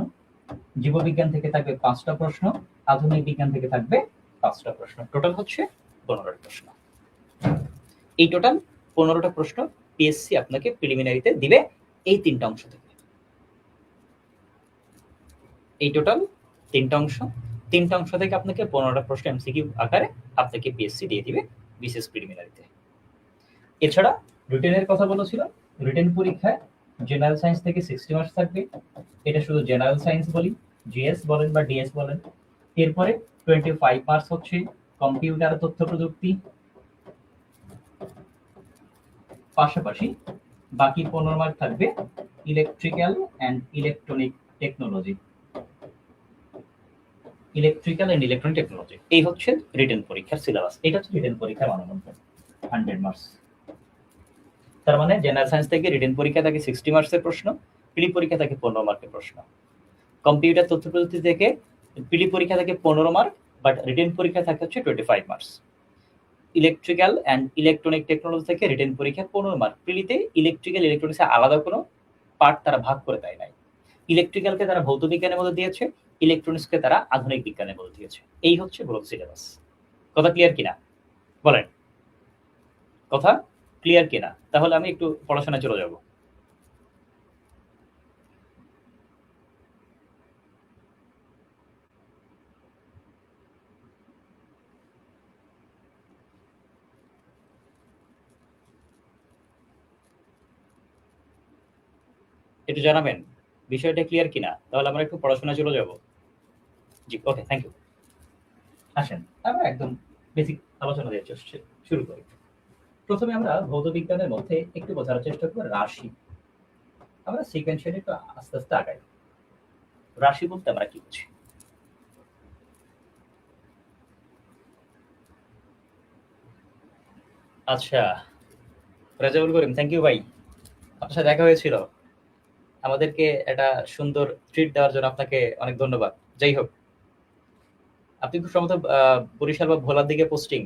জীববিজ্ঞান থেকে থাকবে 5টা প্রশ্ন, আধুনিক বিজ্ঞান থেকে থাকবে 5টা প্রশ্ন। টোটাল হচ্ছে 15টা প্রশ্ন। এই টোটাল 15টা প্রশ্ন পিএসসি আপনাকে প্রিলিমিনারিতে দিবে এই 3টা অংশ থেকে। এই টোটাল 3টা অংশ, 3টা অংশ থেকে আপনাকে 15টা প্রশ্ন এমসিকিউ আকারে আপনাকে পিএসসি দিয়ে দিবে বিসিএস প্রিলিমিনারিতে। এছাড়া রিটেনের কথা বলেছিল, রিটেন পরীক্ষায় জেনারেল সায়েন্স থেকে 60 মার্কস থাকবে। এটা শুধু জেনারেল সায়েন্স বলি, জিএস বলেন বা ডিএস বলেন। এরপরে 25 মার্কস হচ্ছে কম্পিউটার তথ্য প্রযুক্তি, পাশাপাশি বাকি 15 মার্ক থাকবে electrical and electronic technology. Electrical and electronic technology, এই হচ্ছে রিটেন পরীক্ষার সিলেবাস। এটা হচ্ছে রিটেন পরীক্ষার মানদণ্ড, 100 মার্কস। তার মানে জেনারেল সায়েন্স থেকে রিটেন পরীক্ষা থাকে 60 মার্কসের প্রশ্ন, প্রি পরীক্ষা থাকে 15 মার্কের প্রশ্ন। কম্পিউটার তথ্য প্রযুক্তি থেকে প্রি পরীক্ষা থাকে 15 মার্ক, বাট রিটেন পরীক্ষা থাকে হচ্ছে 25 marks. Electrical and electronic technology থেকে রিটেন পরীক্ষা 15 মার্ক। প্রিলিতে ইলেকট্রিক্যাল ইলেকট্রনিক্সে আলাদা কোনো পার্ট তারা ভাগ করে দেয় নাই। ইলেকট্রিক্যালকে তারা ভৌত বিজ্ঞানের মধ্যে দিয়েছে, ইলেকট্রনিক্সকে তারা আধুনিক বিজ্ঞানের মধ্যে দিয়েছে। এই হচ্ছে ব্রড সিলেবাস। কথা ক্লিয়ার কিনা বলেন? কথা ক্লিয়ার কিনা? তাহলে আমি একটু পড়াশোনায় চলে যাব। একটু জানাবেন বিষয়টা ক্লিয়ার কিনা, তাহলে আমরা একটু পড়াশোনায় চলে যাব। জি, ওকে, থ্যাংক ইউ। আসেন আমরা একদম বেসিক আলোচনা দিয়ে শুরু করি। প্রথমে আমরা ভৌত বিজ্ঞানের মধ্যে একটু বোঝার চেষ্টা করব রাশি। আমরা সিকোয়েন্সিয়ালি একটু আস্তে আস্তে আগাই। রাশি বলতে আমরা কি বুঝি? আচ্ছা, রেজাউল করিম, থ্যাংক ইউ ভাই, আপনার সাথে দেখা হয়েছিল, আমাদেরকে একটা সুন্দর ট্রিট দেওয়ার জন্য আপনাকে অনেক ধন্যবাদ। যাই হোক, আপনি খুব সম্ভবত বরিশাল বা ভোলার দিকে পোস্টিং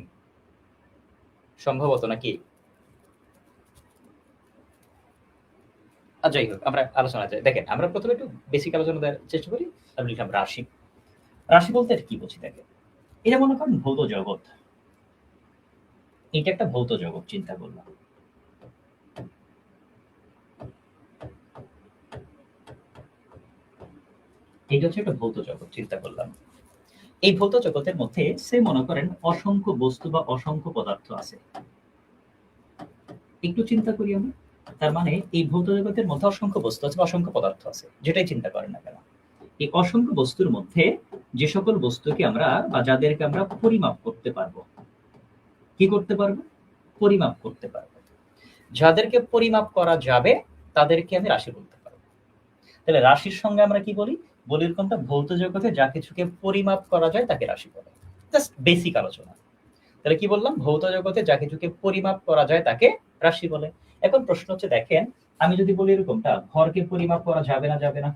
সম্ভবত, নাকি? যাই হোক, আমরা আলোচনা যাই। দেখেন, আমরা প্রথমে একটু বেসিক আলোচনা দেওয়ার চেষ্টা করি। আমি লিখলাম রাশি। রাশি বলতে এটা কি বুঝি দেখেন। এটা মনে করেন ভৌত জগৎ। এটা একটা ভৌত জগৎ চিন্তা করলাম। এটা হচ্ছে একটা ভৌত জগৎ চিন্তা করলাম। এই ভৌত জগতের মধ্যে সে মনে করেন অসংখ্য বস্তু বা অসংখ্য পদার্থ আছে। একটু চিন্তা করি আমরা। তার মানে এই ভৌত জগতের মধ্যে অসংখ্য বস্তু আছে বা অসংখ্য পদার্থ আছে, যেটাই চিন্তা করেন না কেন। এই অসংখ্য বস্তুর মধ্যে যে সকল বস্তুকে আমরা বা যাদেরকে আমরা পরিমাপ করতে পারবো, কি করতে পারবো? পরিমাপ করতে পারবো। যাদেরকে পরিমাপ করা যাবে তাদেরকে আমি রাশি বলতে পারবো। তাহলে রাশির সঙ্গে আমরা কি বলি? বলি এরকমটা ভৌত জগতে যা কিছুকে পরিমাপ করা যায় তাকে রাশি বলে। জাস্ট বেসিক আলোচনা। তাহলে কি বললাম? ভৌত জগতে যা কিছুকে পরিমাপ করা যায় তাকে রাশি বলে। এখন প্রশ্ন হচ্ছে, দেখেন, আমি যদি বলি এরকমটা ভরকে পরিমাপ করা যাবে না, যাবে না?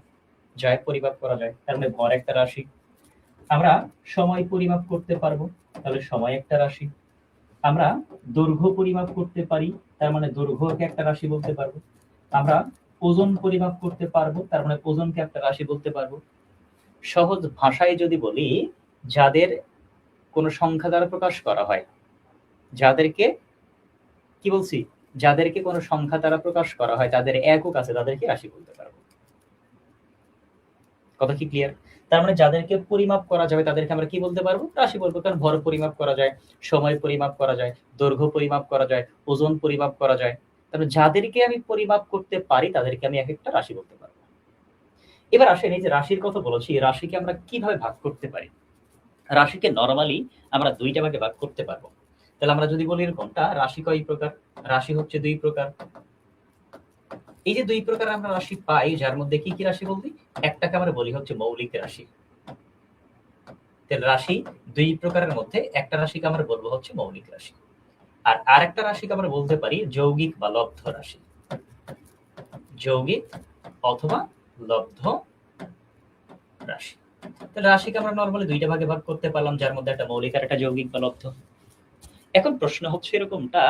যায়, পরিমাপ করা যায়, তার মানে ভর একটা রাশি। আমরা সময় পরিমাপ করতে পারবো, তাহলে সময় একটা রাশি। আমরা দৈর্ঘ্য পরিমাপ করতে পারি, তার মানে দৈর্ঘ্যকে একটা রাশি বলতে পারবো। আমরা ওজন পরিমাপ করতে পারবো, তার মানে ওজনকে একটা রাশি বলতে পারবো। সহজ ভাষায় যদি বলি, যাদের কোনো সংখ্যা দ্বারা প্রকাশ করা হয়, যাদেরকে কি বলছি, যাদেরকে কোনো সংখ্যা দ্বারা প্রকাশ করা হয়, তাদের একক আছে, তাদেরকে রাশি বলতে পারবো। কথা কি ক্লিয়ার? তার মানে যাদেরকে পরিমাপ করা যাবে তাদেরকে আমরা কি বলতে পারবো? রাশি বলবো। কারণ ভর পরিমাপ করা যায়, সময় পরিমাপ করা যায়, দৈর্ঘ্য পরিমাপ করা যায়, ওজন পরিমাপ করা যায়। তাহলে যাদেরকে আমি পরিমাপ করতে পারি তাদেরকে আমি এক একটা রাশি বলতে পারবো। এবার আসেন, এই যে রাশির কথা বলেছি, রাশিকে আমরা কিভাবে ভাগ করতে পারি? রাশিকে নরমালি আমরা দুইটা ভাগে ভাগ করতে পারবো। তাহলে আমরা যদি বলি এরকমটা, রাশি কয় প্রকার? রাশি হচ্ছে দুই প্রকার। এই যে দুই প্রকার আমরা রাশি পাই, যার মধ্যে কি কি রাশি বলছি? একটাকে আমরা বলি হচ্ছে মৌলিক রাশি। তাহলে রাশি দুই প্রকারের মধ্যে একটা রাশিকে আমরা বলবো হচ্ছে মৌলিক রাশি, আর আরেকটা রাশিকে আমরা বলতে পারি যৌগিক বা লব্ধ রাশি। যৌগিক অথবা লব্ধ রাশি। তাহলে রাশিকে আমরা নরমালি দুইটা ভাগে ভাগ করতে পারলাম, যার মধ্যে একটা মৌলিক আর একটা যৌগিক বা লব্ধ। এখন প্রশ্ন হচ্ছে এরকমটা,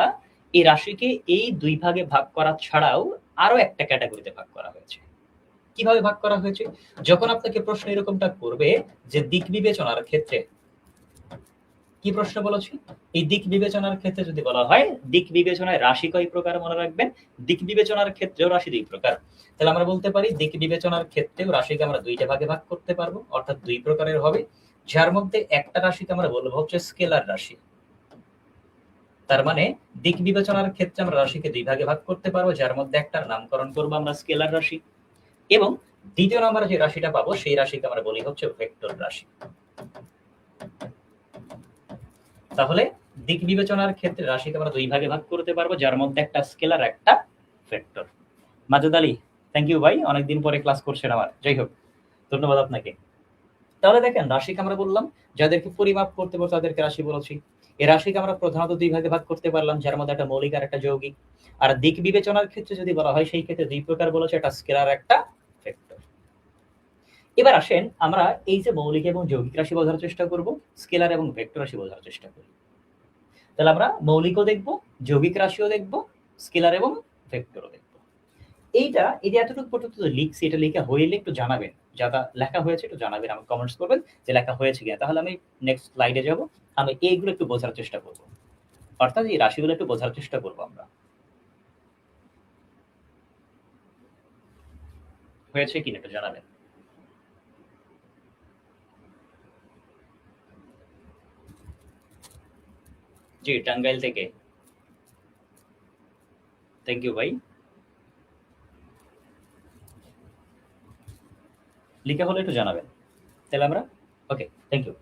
এই রাশিকে এই দুই ভাগে ভাগ করা ছাড়াও আরো একটা ক্যাটাগরিতে ভাগ করা হয়েছে। কিভাবে ভাগ করা হয়েছে? যখন আপনাকে প্রশ্ন এরকমটা করবে যে দিক বিবেচনার ক্ষেত্রে, কি প্রশ্ন বলেছি? এই দিক বিবেচনার ক্ষেত্রে যদি বলা হয় দিক বিবেচনায় রাশি কয় প্রকার, মনে রাখবেন দিক বিবেচনার ক্ষেত্রেও রাশি দুই প্রকার। তাহলে আমরা বলতে পারি দিক বিবেচনার ক্ষেত্রেও রাশিকে আমরা দুইটা ভাগে ভাগ করতে পারবো, অর্থাৎ দুই প্রকারের হবে। যার মধ্যে একটা রাশিকে আমরা বলবো হচ্ছে স্কেলার রাশি। তার মানে দিক বিবেচনার ক্ষেত্রে আমরা রাশিকে দুই ভাগে ভাগ করতে পারবো, যার মধ্যে একটার নামকরণ করবো আমরা স্কেলার রাশি, এবং দ্বিতীয় নম্বরে যে রাশিটা পাবো সেই রাশিকে আমরা বলি হচ্ছে ভেক্টর রাশি। তাহলে দিক বিবেচনার ক্ষেত্রে রাশিকে আমরা দুই ভাগে ভাগ করতে পারবো, যার মধ্যে একটা স্কেলার একটা vector. Majed Ali, thank you ভাই, অনেকদিন পরে ক্লাস করছেন আমার। যাই হোক, ধন্যবাদ আপনাকে। তাহলে দেখেন, রাশিকে আমরা বললাম যাদেরকে পরিমাপ করতে পারবো তাদেরকে রাশি বলেছি। এই রাশিকে আমরা প্রধানত দুই ভাগে ভাগ করতে পারলাম, যার মধ্যে একটা মৌলিক আর একটা যৌগিক। আর দিক বিবেচনার ক্ষেত্রে যদি বলা হয় সেই ক্ষেত্রে দুই প্রকার বলেছে, একটা স্কেলার একটা ভেক্টর। এবার আসেন আমরা এই যে মৌলিক এবং যৌগিক রাশি বোঝার চেষ্টা করব, স্কেলার এবং ভেক্টর রাশি বোঝার চেষ্টা করি। তাহলে আমরা মৌলিকও দেখবো, যৌগিক রাশিও দেখবো, স্কেলার এবং ভেক্টরও দেখবো। এইটা এই যে এতটুকু পর্যন্ত লিখছি, এটা লেখা হইলে একটু জানাবেন, যারা লেখা হয়েছে একটু জানাবেন, আমাকে কমেন্টস করবেন যে লেখা হয়েছে কিনা। তাহলে আমি নেক্সট স্লাইডে যাব, আমি এইগুলো একটু বোঝার চেষ্টা করব, অর্থাৎ এই রাশিগুলো একটু বোঝার চেষ্টা করবো আমরা। হয়েছে কিনা একটু জানাবেন। জি, টাঙ্গাইল থেকে, থ্যাংক ইউ ভাই। লেখা হলে একটু জানাবেন, তাহলে আমরা ওকে, থ্যাংক ইউ।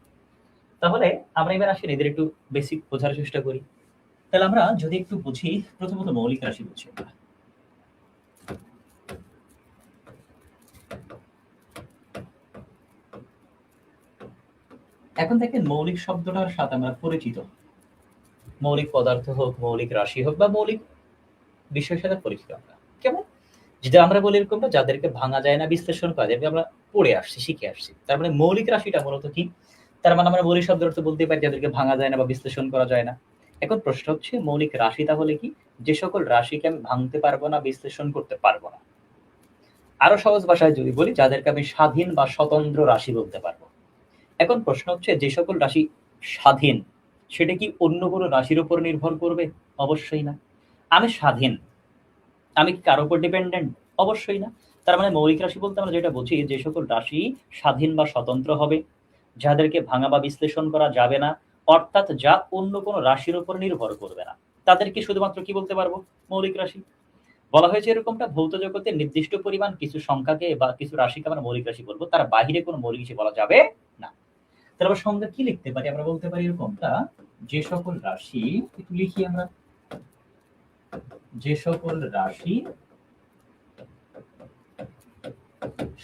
তাহলে আমরা এবার আসি এদের একটু বেসিক বোঝার চেষ্টা করি। তাহলে আমরা যদি একটু বুঝি, প্রথমত মৌলিক রাশি বুঝি আমরা। এখন দেখেন, মৌলিক শব্দটার সাথে আমরা পরিচিত, মৌলিক পদার্থ হোক, মৌলিক রাশি হোক, বা মৌলিক বিষয়ের সাথে পরিচিত আমরা। কেমন? যদি আমরা বলি এরকমটা, যাদেরকে ভাঙা যায় না, বিশ্লেষণ করা যায়, আমরা পড়ে আসছি, শিখে আসছি। তার মানে মৌলিক রাশিটা মূলত কি? তার মানে আমরা মৌলিক শব্দের অর্থ বলতে পারি যাদেরকে ভাঙা যায় না বা বিশ্লেষণ করা যায় না। এখন প্রশ্ন হচ্ছে মৌলিক রাশি তাহলে কি? যে সকল রাশিকে আমি ভাঙতে পারবো না, বিশ্লেষণ করতে পারবো না। আরো সহজ ভাষায় যদি বলি, যাদেরকে আমি স্বাধীন বা স্বতন্ত্র রাশি বলতে পারবো। এখন প্রশ্ন হচ্ছে যে সকল রাশি স্বাধীন, সেটা কি অন্য কোনো রাশির উপর নির্ভর করবে? অবশ্যই না। আমি স্বাধীন, আমি কি কারো উপর ডিপেন্ডেন্ট? অবশ্যই না। তার মানে মৌলিক রাশি বলতে আমরা যেটা বুঝি, যে সকল রাশি স্বাধীন বা স্বতন্ত্র হবে, যাদেরকে ভাঙা বা বিশ্লেষণ করা যাবে না, অর্থাৎ যা অন্য কোনো রাশির উপর নির্ভর করবে না, তাদেরকে শুধুমাত্র কি বলতে পারবো? মৌলিক রাশি। বলা হয়েছে এরকমটা, ভৌত জগতের নির্দিষ্ট পরিমাণ কিছু সংখ্যাকে বা কিছু রাশিকে আমরা মৌলিক রাশি বলবো, তার বাহিরে কোনো মৌলিক রাশি বলা যাবে না। তাহলে আমরা সংজ্ঞা কি লিখতে পারি? আমরা বলতে পারি এরকমটা, যে সকল রাশি, একটু লিখি আমরা, যে সকল রাশি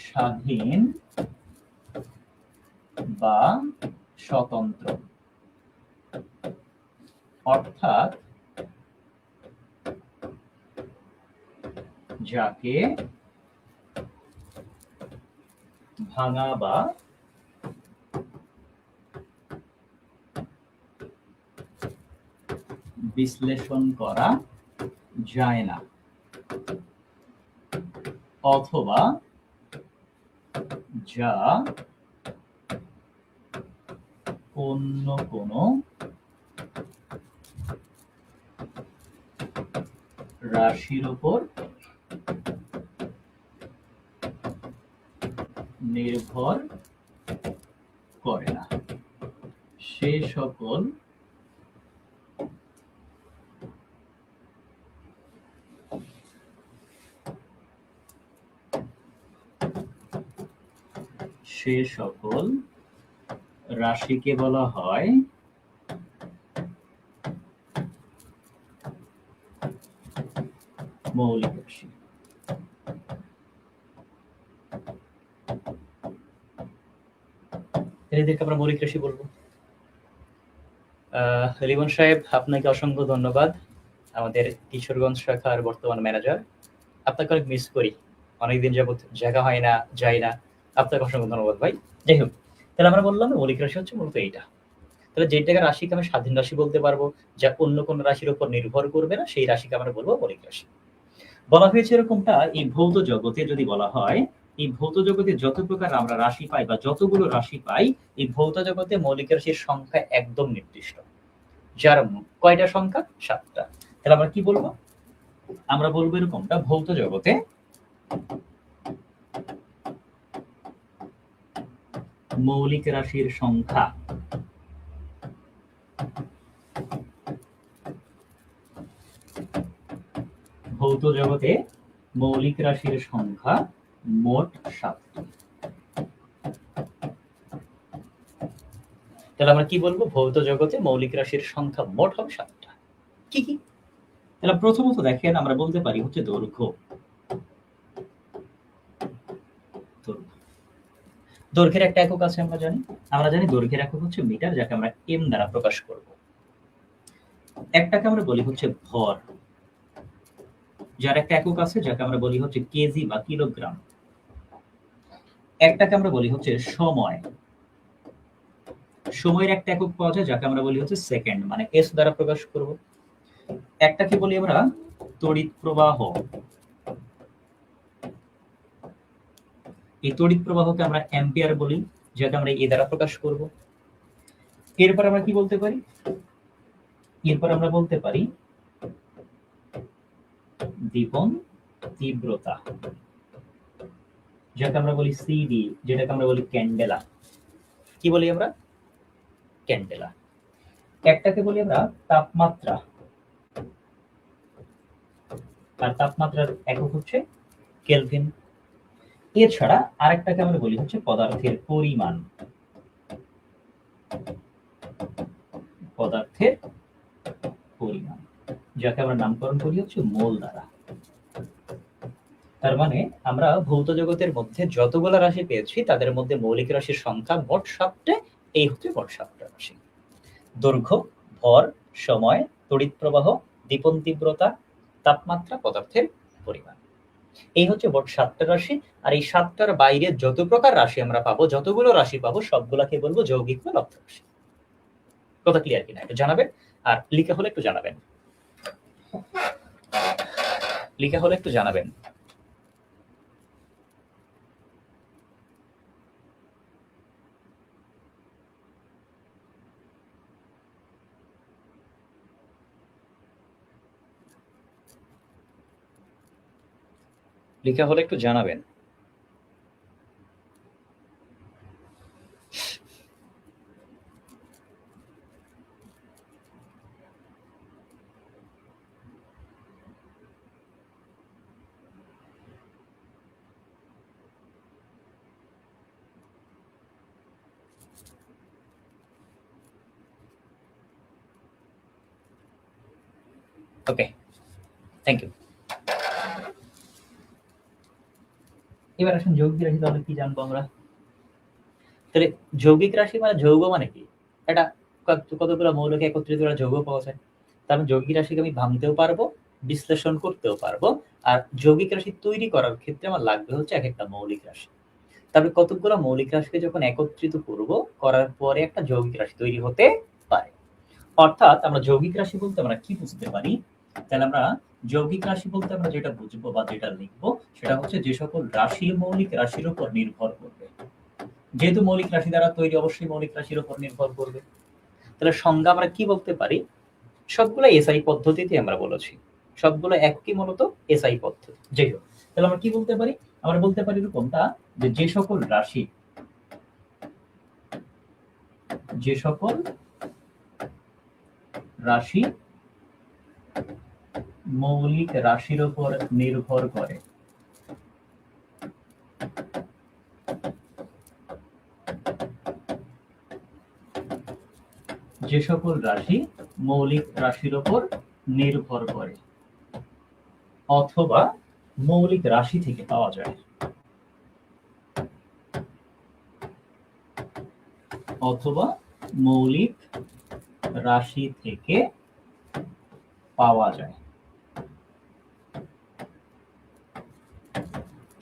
স্বাধীন বা স্বতন্ত্র, অর্থাৎ যাকে ভাঙা বা বিশ্লেষণ করা যায় না, অথবা যা অন্য কোনো রাশির উপর নির্ভর করে না, সে সকল রাশিকে বলা হয় মৌলিক রাশি। এদেরকে আমরা মৌলিক রাশি বলবো। রিবন সাহেব, আপনাকে অসংখ্য ধন্যবাদ, আমাদের কিশোরগঞ্জ শাখার বর্তমান ম্যানেজার। আপনাকে অনেক মিস করি, অনেকদিন যাবত জায়গা হয় না, যাই না। আপনাকে অসংখ্য ধন্যবাদ ভাই। যাই হোক, তাহলে আমরা বললাম মৌলিক রাশি হচ্ছে মূলত এইটা। তাহলে যেটাকে রাশিকে আমি স্বাধীন রাশি বলতে পারবো, যা অন্য কোনো রাশির উপর নির্ভর করবে না, সেই রাশিকে আমরা বলবো মৌলিক রাশি। বলা হয়েছে এরকমটা, এই ভৌত জগতে যদি বলা হয়, এই ভৌত জগতে যত প্রকার আমরা রাশি পাই বা যতগুলো রাশি পাই, এই ভৌত জগতে মৌলিক রাশির সংখ্যা একদম নির্দিষ্ট, যার কয়টা সংখ্যা? 7টা। তাহলে আমরা কি বলবো? আমরা বলবো এরকমটা, ভৌত জগতে মৌলিক রাশির সংখ্যা ভৌত জগতে মৌলিক রাশির সংখ্যা মোট 7টি। তাহলে আমরা কি বলবো? ভৌত জগতে মৌলিক রাশির সংখ্যা মোট হবে 7টা। কি কি? তাহলে প্রথমত দেখেন, আমরা বলতে পারি হচ্ছে দৈর্ঘ্য। দৈর্ঘ্যের একটা একক আছে, আমরা জানি দৈর্ঘ্যের একক হচ্ছে মিটার, যাকে আমরা এম দ্বারা প্রকাশ করব। একটাকে আমরা বলি হচ্ছে ভর, যার একটা একক আছে, যাকে আমরা বলি হচ্ছে কেজি বা কিলোগ্রাম। একটাকে আমরা বলি হচ্ছে সময়, সময়ের একটা একক পাওয়া যায়, যাকে আমরা বলি হচ্ছে সেকেন্ড, মানে এস দ্বারা প্রকাশ করব। একটাকে বলি আমরা তড়িৎ প্রবাহ, এই তড়িৎ প্রবাহকে আমরা অ্যাম্পিয়ার বলি, যাকে আমরা এ দ্বারা প্রকাশ করব। এরপর আমরা কি বলতে পারি? এরপর আমরা বলতে পারি দীপন তীব্রতা, যাকে আমরা বলি সিডি, যেটাকে আমরা বলি ক্যান্ডেলা। কি বলি আমরা? ক্যান্ডেলা। একটাকে বলি আমরা তাপমাত্রা, আর তাপমাত্রার একক হচ্ছে কেলভিন। এছাড়া আরেকটাকে আমরা বলি হচ্ছে পদার্থের পরিমাণ, পদার্থের পরিমাণ, যাকে আমরা নামকরণ করি হচ্ছে মোল দ্বারা। তার মানে আমরা ভৌত জগতের মধ্যে যতগুলো রাশি পেয়েছি, তাদের মধ্যে মৌলিক রাশির সংখ্যা মোট 7টা। এই হচ্ছে মোট 7টা রাশি: দৈর্ঘ্য, ভর, সময়, তড়িৎ প্রবাহ, দীপন তীব্রতা, তাপমাত্রা, পদার্থের পরিমাণ। এই হচ্ছে মোট 7টা রাশি। আর এই 7টার বাইরে যত প্রকার রাশি আমরা পাবো, যতগুলো রাশি পাবো, সবগুলাকে বলবো যৌগিক বা লব্ধ রাশি। কথা ক্লিয়ার কিনা একটু জানাবেন। আর লিখা হলে একটু জানাবেন, লিখা হলে একটু জানাবেন। লিখা হলে একটু জানাবেন। ওকে, থ্যাংক ইউ। এবার আসুন যৌগিক রাশি তাহলে কি জানবো আমরা। তাহলে যৌগিক রাশি মানে যৌগ মানে কি? এটা কতগুলো মৌলকে একত্রিত করা যৌগ পাওয়া যায়। তার মানে যৌগিক রাশিকে আমি ভাঙতেও পারবো, বিশ্লেষণ করতেও পারবো। আর যৌগিক রাশি তৈরি করার ক্ষেত্রে আমার লাগবে হচ্ছে এক একটা মৌলিক রাশি। তারপরে কতগুলো মৌলিক রাশিকে যখন একত্রিত করব, করার পরে একটা যৌগিক রাশি তৈরি হতে পারে। অর্থাৎ আমরা যৌগিক রাশি বলতে আমরা কি বুঝতে পারি? তাহলে আমরা যৌগিক রাশি বলতে আমরা যেটা বুঝবো বা যেটা লিখবো সেটা হচ্ছে যে সকল রাশি মৌলিক রাশির উপর নির্ভর করবে। যেহেতু মৌলিক রাশি দ্বারা তৈরি, অবশ্যই মৌলিক রাশির উপর নির্ভর করবে। তাহলে সংজ্ঞা আমরা কি বলতে পারি? সবগুলো এসআই পদ্ধতিতে আমরা বলেছি, সবগুলো একই মূলত এসআই পদ্ধতি। যাই হোক, তাহলে আমরা কি বলতে পারি? আমরা বলতে পারি এরকমটা যে যে সকল রাশি, যে সকল রাশি মৌলিক রাশির উপর নির্ভর করে, যে সকল রাশি মৌলিক রাশির উপর নির্ভর করে অথবা মৌলিক রাশি থেকে পাওয়া যায়, অথবা মৌলিক রাশি থেকে পাওয়া যায়,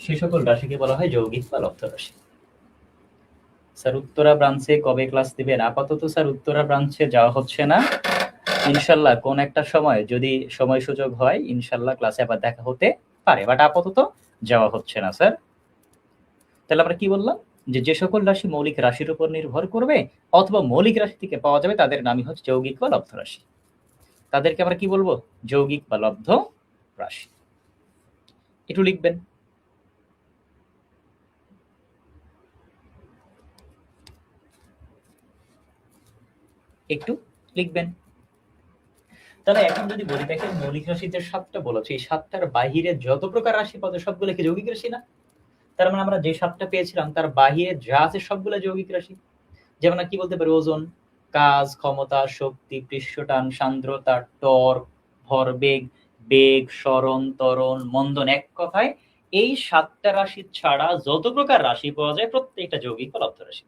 সে সকল রাশিকে বলা হয় যৌগিক বা লব্ধ রাশি। স্যার উত্তরা ব্রাঞ্চে কবে ক্লাস দিবেন? আপাতত স্যার উত্তরা ব্রাঞ্চে যাওয়া হচ্ছে না। ইনশাল্লাহ কোন একটা সময় যদি সময় সুযোগ হয় ইনশাল্লাহ ক্লাসে আবার দেখা হতে পারে, বাট আপাতত যাওয়া হচ্ছে না স্যার। তাহলে আমরা কি বললাম? যে যে সকল রাশি মৌলিক রাশির উপর নির্ভর করবে অথবা মৌলিক রাশি থেকে পাওয়া যাবে তাদের নামই হচ্ছে যৌগিক বা লব্ধ রাশি। তাদেরকে আমরা কি বলবো? যৌগিক বা লব্ধ রাশি। একটু লিখবেন। একটু লিখবেন। তাহলে এখন যদি বলি দেখেন মৌলিক রাশিতে 7টা বলেছে, এই 7টার বাহিরে যত প্রকার রাশি পাওয়া যায় সবগুলো কি যৌগিক রাশি না? তার মানে আমরা যে 7টা পেয়েছিলাম তার বাহিরে যা আছে সবগুলো যৌগিক রাশি। যেমন কি বলতে পারি? ওজন, কাজ, ক্ষমতা, শক্তি, পৃষ্ঠটান, সান্দ্রতা, টর্ক, ভরবেগ, বেগ, সরণ, ত্বরণ, মন্দন, এক কথায় এই 7টা রাশি ছাড়া যত প্রকার রাশি পাওয়া যায় প্রত্যেকটা যৌগিক বা লব্ধ রাশি।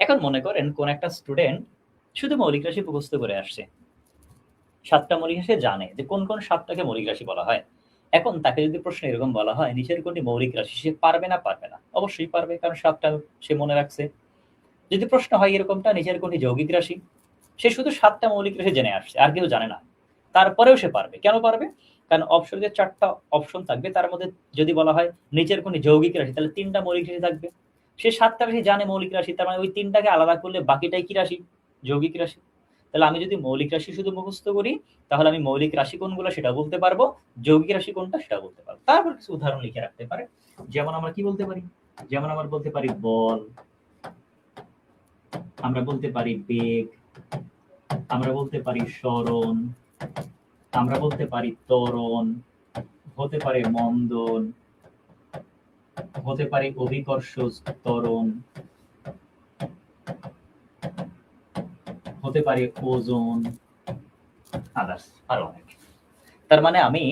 এখন মনে করেন কোন একটা স্টুডেন্ট শুধু মৌলিক রাশি মুখস্থ করে আসছে, 7টা মৌলিক রাশি জানে যে কোন কোন 7টাকে মৌলিক রাশি বলা হয়। এখন তাকে যদি প্রশ্ন এরকম বলা হয় নিচের কোনটি মৌলিক রাশি, সে পারবে না পারবে না? অবশ্যই পারবে, কারণ 7টা সে মনে রাখছে। যদি প্রশ্ন হয় এরকমটা নিচের কোনটি যৌগিক রাশি, সে শুধু 7টা মৌলিক রাশি জেনে আসছে, আর কেউ জানে না, তারপরেও সে পারবে। কেন পারবে? কারণ অপশনে 4টা অপশন থাকবে, তার মধ্যে যদি বলা হয় নিচের কোনটি যৌগিক রাশি, তাহলে 3টা মৌলিক রাশি থাকবে। সে 7টা রাশি জানে মৌলিক রাশি, তার মানে ওই 3টাকে আলাদা করলে বাকিটাই কি রাশি? যৌগিক রাশি। তাহলে আমি যদি মৌলিক রাশি শুধু মুখস্থ করি তাহলে আমি মৌলিক রাশি কোনগুলো সেটা বলতে পারবো, যৌগিক রাশি কোনটা সেটা বলতে পারবো। তারপর কিছু উদাহরণ লিখে রাখতে পারে। যেমন আমরা কি বলতে পারি? যেমন আমরা বলতে পারি বল, আমরা বলতে পারি বেগ, আমরা বলতে পারি সরণ, আমরা বলতে পারি ত্বরণ, হতে পারে মন্দন, হতে পারে অভিকর্ষ ত্বরণ, হতে পারে ওজন, আদার্স আরো অনেক। তার মানে আমি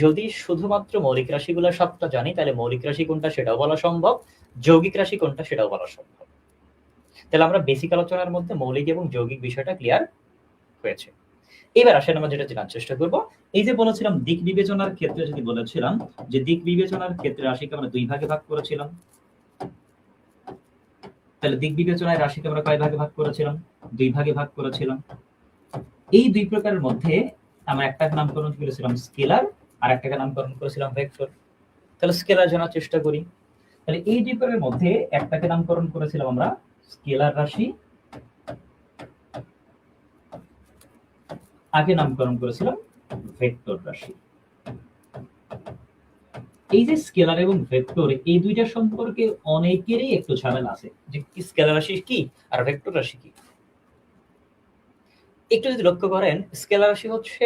যদি শুধুমাত্র মৌলিক রাশিগুলো 7টা জানি তাহলে মৌলিক রাশি কোনটা সেটাও বলা সম্ভব, যৌগিক রাশি কোনটা সেটাও বলা সম্ভব। তাহলে আমরা বেসিক আলোচনার মধ্যে মৌলিক এবং যৌগিক বিষয়টা ক্লিয়ার হয়েছে। এবার আসেন আমরা যেটা জানার চেষ্টা করব, এই যে বলেছিলাম দিক বিবেচনার ক্ষেত্রে, যদি বলেছিলাম যে দিক বিবেচনার ক্ষেত্রে রাশিকে আমরা দুই ভাগে ভাগ করেছিলাম, তাহলে দিক বিবেচনায় রাশিকে আমরা কয় ভাগে ভাগ করেছিলাম? দুই ভাগে ভাগ করেছিলাম। এই দুই প্রকারের মধ্যে আমরা একটাকে নামকরণ করেছিলাম স্কেলার, আর একটাকে নামকরণ করেছিলাম ভেক্টর। তাহলে স্কেলার জানার চেষ্টা করি। তাহলে এই দুই প্রকারের মধ্যে একটাকে নামকরণ করেছিলাম আমরা স্কেলার রাশি, আগে নামকরণ করেছিলাম ভেক্টর রাশি। এই যে স্কেলার এবং ভেক্টর, এই দুইটা সম্পর্কে অনেকেরই একটু ঝামেলা আছে যে স্কেলার রাশি কি আর ভেক্টর রাশি কি। একটু যদি লক্ষ্য করেন, স্কেলার রাশি হচ্ছে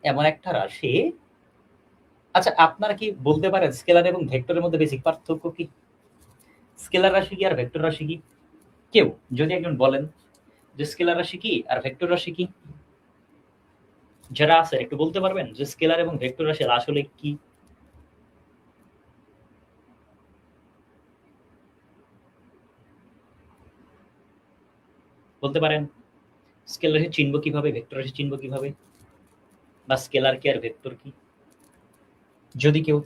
এমন একটা রাশি, আচ্ছা আপনারা কি বলতে পারেন স্কেলার এবং ভেক্টরের মধ্যে বেসিক পার্থক্য কি? স্কেলার রাশি কি আর ভেক্টর রাশি কি? কেউ যদি একজন বলেন যে স্কেলার রাশি কি আর ভেক্টর রাশি কি, যারা আছে একটু বলতে পারবেন যে স্কেলার এবং ভেক্টর রাশি আসলে কি? বলতে পারেন স্কেলার রাশি চিনব কিভাবে, ভেক্টর রাশি চিনব কিভাবে, বা স্কেলার কি আর ভেক্টর কি? যদি কেউ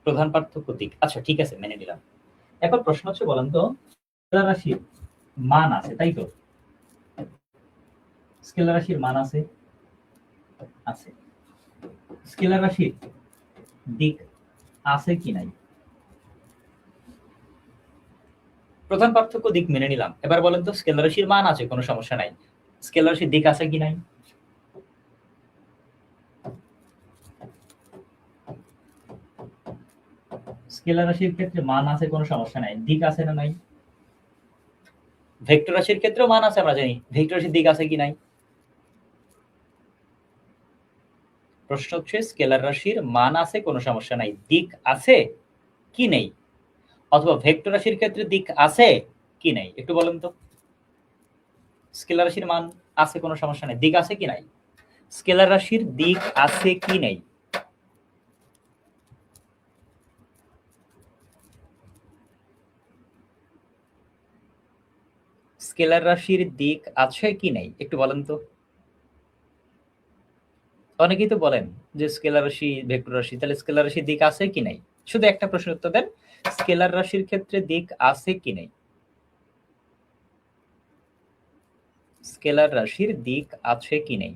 প্রধান পার্থক্য দিক, আচ্ছা ঠিক আছে মেনে নিলাম। এখন প্রশ্ন হচ্ছে বলেন তো, স্কেলার রাশির মান আছে তাই তো? স্কেলার রাশির মান আছে, আছে। স্কেলার রাশির দিক আছে কি নাই? প্রধান পার্থক্য দিক মেনে নিলাম। এবার বলেন তো স্কেলার রাশির মান আছে, কোনো সমস্যা নাই, স্কেলার রাশির দিক আছে কি নাই? স্কেলার রাশির ক্ষেত্রে মান আছে, কোনো সমস্যা নাই, দিক আছে না নাই? ভেক্টর রাশির ক্ষেত্রেও মান আছে, আমরা জানি, ভেক্টর রাশির দিক আছে কি নাই? প্রশ্ন হচ্ছে স্কেলার রাশির মান আছে, কোনো সমস্যা নাই, দিক আছে কি নেই? অথবা ভেক্টর রাশির ক্ষেত্রে দিক আছে কি নাই? একটু বলেন তো। স্কেলার রাশির মান আছে, কোনো সমস্যা নাই, দিক আছে কি নাই? স্কেলার রাশির দিক আছে কি নেই? স্কেলার রাশির দিক আছে কি নেই একটু বলেন তো। অনেকেই তো বলেন যে স্কেলার রাশি ভেক্টর রাশি, তাহলে স্কেলার রাশির দিক আছে কি নাই? শুধু একটা প্রশ্নের উত্তর দেন, স্কেলার রাশির ক্ষেত্রে দিক আছে কি নেই? স্কেলার রাশির দিক আছে কি নেই?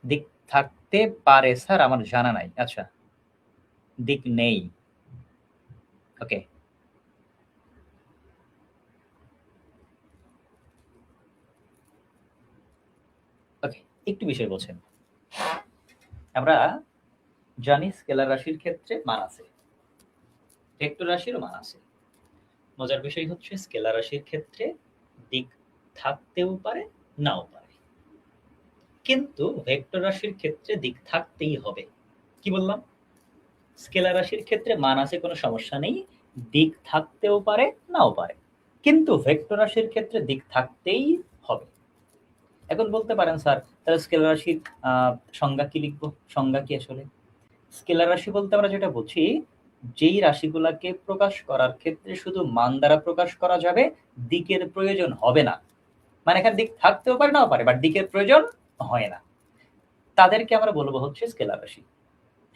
দিক থাকতে পারে স্যার, আমার জানা নাই। আচ্ছা, দিক নেই, ওকে। ওকে, একটু বিষয় বলছেন। আমরা জানি স্কেলার রাশির ক্ষেত্রে মান আছে, ভেক্টর রাশিরও মান আছে। মজার বিষয় হচ্ছে স্কেলার রাশির ক্ষেত্রে দিক থাকতেও পারে, নাও পারে, কিন্তু ভেক্টর রাশির ক্ষেত্রে দিক থাকতেই হবে। কি বললাম? স্কেলার রাশির ক্ষেত্রে মান আছে, কোনো সমস্যা নেই, দিক থাকতেও পারে, নাও পারে, কিন্তু ভেক্টর রাশির ক্ষেত্রে দিক থাকতেই হবে। এখন বলতে পারেন স্যার তাহলে স্কেলার রাশির সংজ্ঞা কি লিখবো? সংজ্ঞা কি আসলে? স্কেলার রাশি বলতে আমরা যেটা বুঝি, যেই রাশিগুলাকে প্রকাশ করার ক্ষেত্রে শুধু মান দ্বারা প্রকাশ করা যাবে, দিকের প্রয়োজন হবে না। মানে এখানে দিক থাকতেও পারে, নাও পারে, বাট দিকের প্রয়োজন হয় না, তাদেরকে আমরা বলবো হচ্ছে স্কেলার রাশি।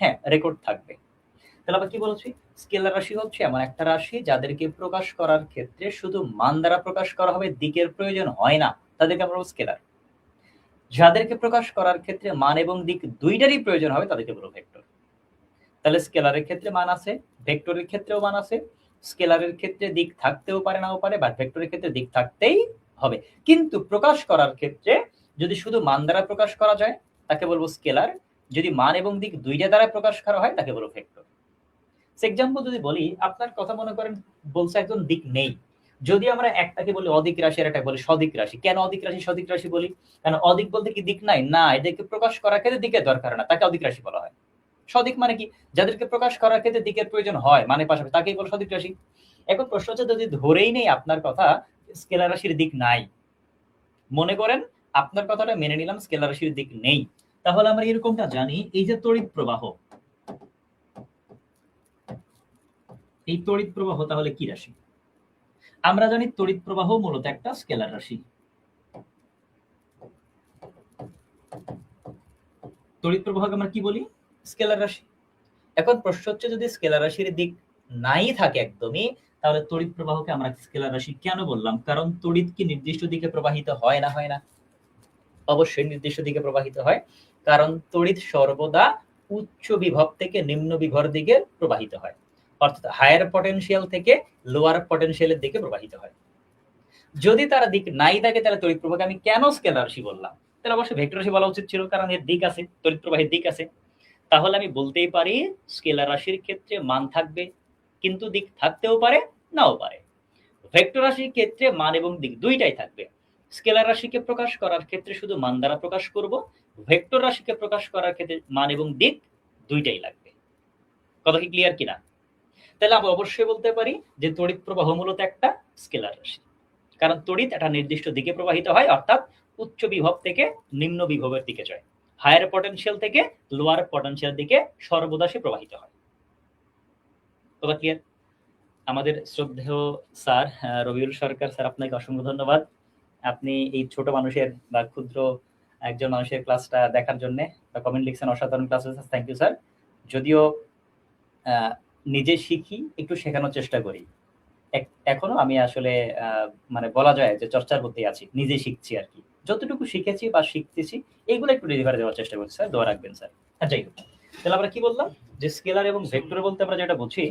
হ্যাঁ, রেকর্ড থাকবে। তাহলে আমরা কি বলছি? স্কেলার রাশি হচ্ছে এমন একটা রাশি যাদেরকে প্রকাশ করার ক্ষেত্রে শুধু মান দ্বারা প্রকাশ করা হবে, দিকের প্রয়োজন হয় না, তাদেরকে আমরা বলবো স্কেলার। যাদেরকে প্রকাশ করার ক্ষেত্রে মান এবং দিক দুইটারই প্রয়োজন হবে, তাদেরকে বলবো ভেক্টর। তাহলে স্কেলারের ক্ষেত্রে মান আছে, ভেক্টরের ক্ষেত্রেও মান আছে। স্কেলারের ক্ষেত্রে দিক থাকতেও পারে, নাও পারে, বাট ভেক্টরের ক্ষেত্রে দিক থাকতেই হবে। কিন্তু প্রকাশ করার ক্ষেত্রে যদি শুধু মান দ্বারা প্রকাশ করা যায়, তাকে বলবো স্কেলার। যদি মান এবং দিক দুইটা দ্বারা প্রকাশ করা হয়, তাকে বলবো ভেক্টর। এক্সাম্পল যদি বলি, আপনার কথা মনে করেন বলছে একজন দিক নেই, যদি আমরা একটাকে বলি অদিক রাশি আর একটা বলি সদিক রাশি। কেন অদিক রাশি সদিক রাশি বলি? কারণ অদিক বলতে কি দিক নাই? না, এদেরকে প্রকাশ করার ক্ষেত্রে দিকের দরকার না, তাকে অদিক রাশি বলা হয়। সদিক মানে কি? যাদেরকে প্রকাশ করার ক্ষেত্রে দিকের প্রয়োজন হয়, মানে পাশাপাশি, তাকেই বলে সদিক রাশি। এখন প্রশ্ন হচ্ছে, যদি ধরেই নেই আপনার কথা স্কেলার রাশির দিক নাই, মনে করেন আপনার কথাটা মেনে নিলাম স্কেলার রাশির দিক নেই, তাহলে আমরা এরকমটা জানি, এই যে তড়িৎ প্রবাহ, এই তড়িৎ প্রবাহ তাহলে কি রাশি? আমরা জানি তড়িৎ প্রবাহ মূলত একটা স্কেলার রাশি। তড়িৎ প্রবাহকে আমরা কি বলি? স্কেলার রাশি। এখন প্রশ্ন হচ্ছে, যদি স্কেলার রাশির দিক নাই থাকে একদমই, তাহলে তড়িৎ প্রবাহকে আমরা স্কেলার রাশি কেন বললাম? কারণ তড়িৎ কি নির্দিষ্ট দিকে প্রবাহিত হয় না হয় না? অবশ্যই নির্দিষ্ট দিকে প্রবাহিত হয়, কারণ তড়িৎ সর্বদা উচ্চ বিভব থেকে নিম্ন বিভবের দিকে প্রবাহিত হয়, অর্থাৎ হায়ার পটেনশিয়াল থেকে লোয়ার পটেনশিয়ালের দিকে প্রবাহিত হয়। যদি তার দিক নাই থাকে, তাহলে তড়িৎ প্রবাহকে আমি কেন স্কেলার রাশি বললাম? তাহলে অবশ্যই ভেক্টর রাশি বলা উচিত ছিল, কারণ এর দিক আছে, তড়িৎ প্রবাহের দিক আছে। তাহলে আমি বলতেই পারি স্কেলার রাশির ক্ষেত্রে মান থাকবে, কিন্তু দিক থাকতেও পারে, নাও পারে। ভেক্টর রাশির ক্ষেত্রে মান এবং দিক দুইটাই থাকবে। স্কেলার রাশিকে প্রকাশ করার ক্ষেত্রে শুধু মান দ্বারা প্রকাশ করব, ভেক্টর রাশিকে প্রকাশ করার ক্ষেত্রে মান এবং দিক দুইটাই লাগবে। কথা কি ক্লিয়ার কিনা? তাহলে আমরা অবশ্যই বলতে পারি যে তড়িৎ প্রবাহ মূলত একটা স্কেলার রাশি, কারণ তড়িৎ একটা নির্দিষ্ট দিকে প্রবাহিত হয়, অর্থাৎ উচ্চ বিভব থেকে নিম্ন বিভবের দিকে যায়, হায়ার পটেনশিয়াল থেকে লোয়ার পটেনশিয়াল দিকে সর্বদা সে প্রবাহিত হয়। কথা ক্লিয়ার? আমাদের শ্রদ্ধেয় স্যার রবিউল সরকার স্যার, আপনাকে অসংখ্য ধন্যবাদ। আপনি এই ছোট মানুষের বা ক্ষুদ্র একজন মানুষের ক্লাসটা দেখার জন্য বা কমেন্ট লিখছেন, অসাধারণ ক্লাস হয়েছে, থ্যাংক ইউ স্যার। যদিও নিজে শিখি, একটু শেখানোর চেষ্টা করি, এখনো আমি আসলে মানে বলা যায় যে চর্চার মধ্যেই আছি, নিজে শিখছি আর কি। যতটুকু শিখেছি বা শিখতেছি এইগুলো একটু ডেলিভারি দেওয়ার চেষ্টা করছি স্যার, দোয়া রাখবেন স্যার। যাই হোক, তাহলে আমরা কি বললাম যে স্কেলার এবং ভেক্টর বলতে আমরা যেটা বুঝি,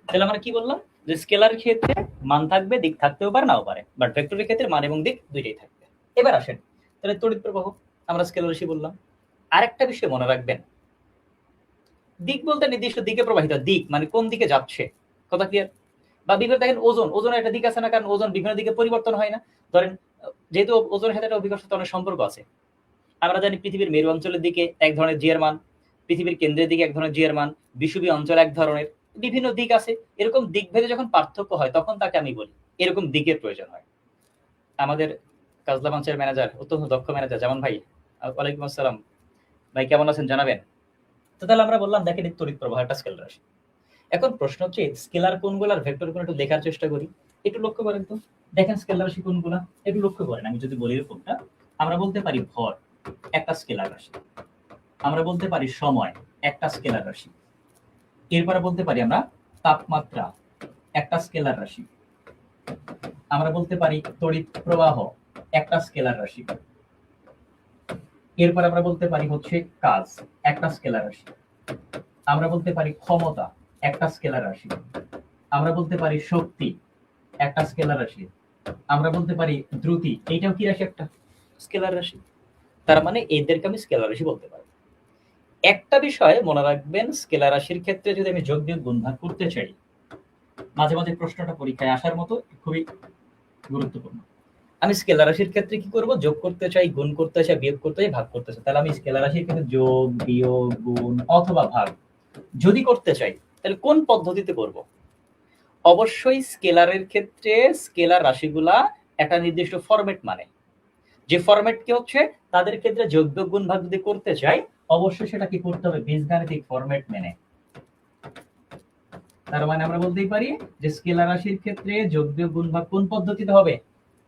তাহলে আমরা কি বললাম যে স্কেলার ক্ষেত্রে মান থাকবে, দিক থাকতেও পারে, নাও পারে, বাট ভেক্টরের ক্ষেত্রে মান এবং দিক দুইটাই থাকবে। এবার আসেন, তাহলে তড়িৎ প্রবাহ আমরা স্কেলার রাশি বললাম। আরেকটা বিষয় মনে রাখবেন, দিক বলতে নির্দিষ্ট দিকে প্রবাহিত, দিক মানে কোন দিকে যাচ্ছে। কথা ক্লিয়ার? বা বিভিন্ন দেখেন ওজনের একটা দিক আছে না, কারণ ওজন বিভিন্ন দিকে পরিবর্তন হয় না। ধরেন যেহেতু ওজনের সাথে একটা অভিকর্ষের সাথে অনেক সম্পর্ক আছে, আমরা জানি পৃথিবীর মেরু অঞ্চলের দিকে এক ধরনের জি এর মান, পৃথিবীর কেন্দ্রের দিকে এক ধরনের জি এর মান, বিষুবীয় অঞ্চল এক ধরনের, বিভিন্ন দিক আছে। এরকম দিক ভেদে যখন পার্থক্য হয়, তখন তাকে আমি বলি এরকম দিকের প্রয়োজন হয়। আমাদের কাজলা মঞ্চের ম্যানেজার, অত্যন্ত দক্ষ ম্যানেজার যেমন ভাই, ওয়ালাইকুম আসসালাম ভাই, কেমন আছেন জানাবেন। তো তাহলে আমরা বললাম দেখেন তড়িৎ প্রবাহ একটা স্কেলার রাশি। এখন প্রশ্ন হচ্ছে স্কেলার কোনগুলো আর ভেক্টর কোন, একটু দেখার চেষ্টা করি। একটু লক্ষ্য করেন তো, দেখেন স্কেলার রাশি কোনগুলা, একটু লক্ষ্য করেন। আমি যদি বলি এরকমটা, আমরা বলতে পারি ভর একটা স্কেলার রাশি, আমরা বলতে পারি সময় একটা স্কেলার রাশি, এরপরে বলতে পারি আমরা তাপমাত্রা একটা স্কেলার রাশি, আমরা বলতে পারি তড়িৎ প্রবাহ একটা স্কেলার রাশি, এরপর আমরা বলতে পারি হচ্ছে কাজ একটা স্কেলার রাশি, আমরা বলতে পারি ক্ষমতা একটা স্কেলার রাশি, আমরা বলতে পারি শক্তি একটা স্কেলার রাশি, আমরা বলতে পারি দ্রুতি, এইটাও কি রাশি? একটা স্কেলার রাশি। তার মানে এদেরকে আমি স্কেলার রাশি বলতে পারি। একটা বিষয় মনে রাখবেন, স্কেলার রাশির ক্ষেত্রে যদি আমি যোগ বিয়োগ গুণ ভাগ করতে চাই, মাঝে মাঝে প্রশ্নটা পরীক্ষায় আসার মতো, খুবই গুরুত্বপূর্ণ। আমি স্কেলার রাশির ক্ষেত্রে কি করব? যোগ করতে চাই, গুণ করতে চাই, বিয়োগ করতে চাই, ভাগ করতে চাই, তাহলে আমি স্কেলার রাশির ক্ষেত্রে যোগ বিয়োগ গুণ অথবা ভাগ যদি করতে চাই, তাহলে কোন পদ্ধতিতে করব? অবশ্যই স্কেলারের ক্ষেত্রে স্কেলার রাশিগুলা একটা নির্দিষ্ট ফরম্যাট, মানে যে ফরম্যাট কি হচ্ছে, তাদের ক্ষেত্রে যোগ বিয়োগ গুণ ভাগ যদি করতে চাই, অবশ্যই সেটা কি করতে হবে? বীজগাণিতিক ফরম্যাট মেনে। তার মানে আমরা বলতেই পারি যে স্কেলার রাশির ক্ষেত্রে যোগ বিয়োগ গুণ ভাগ কোন পদ্ধতিতে হবে?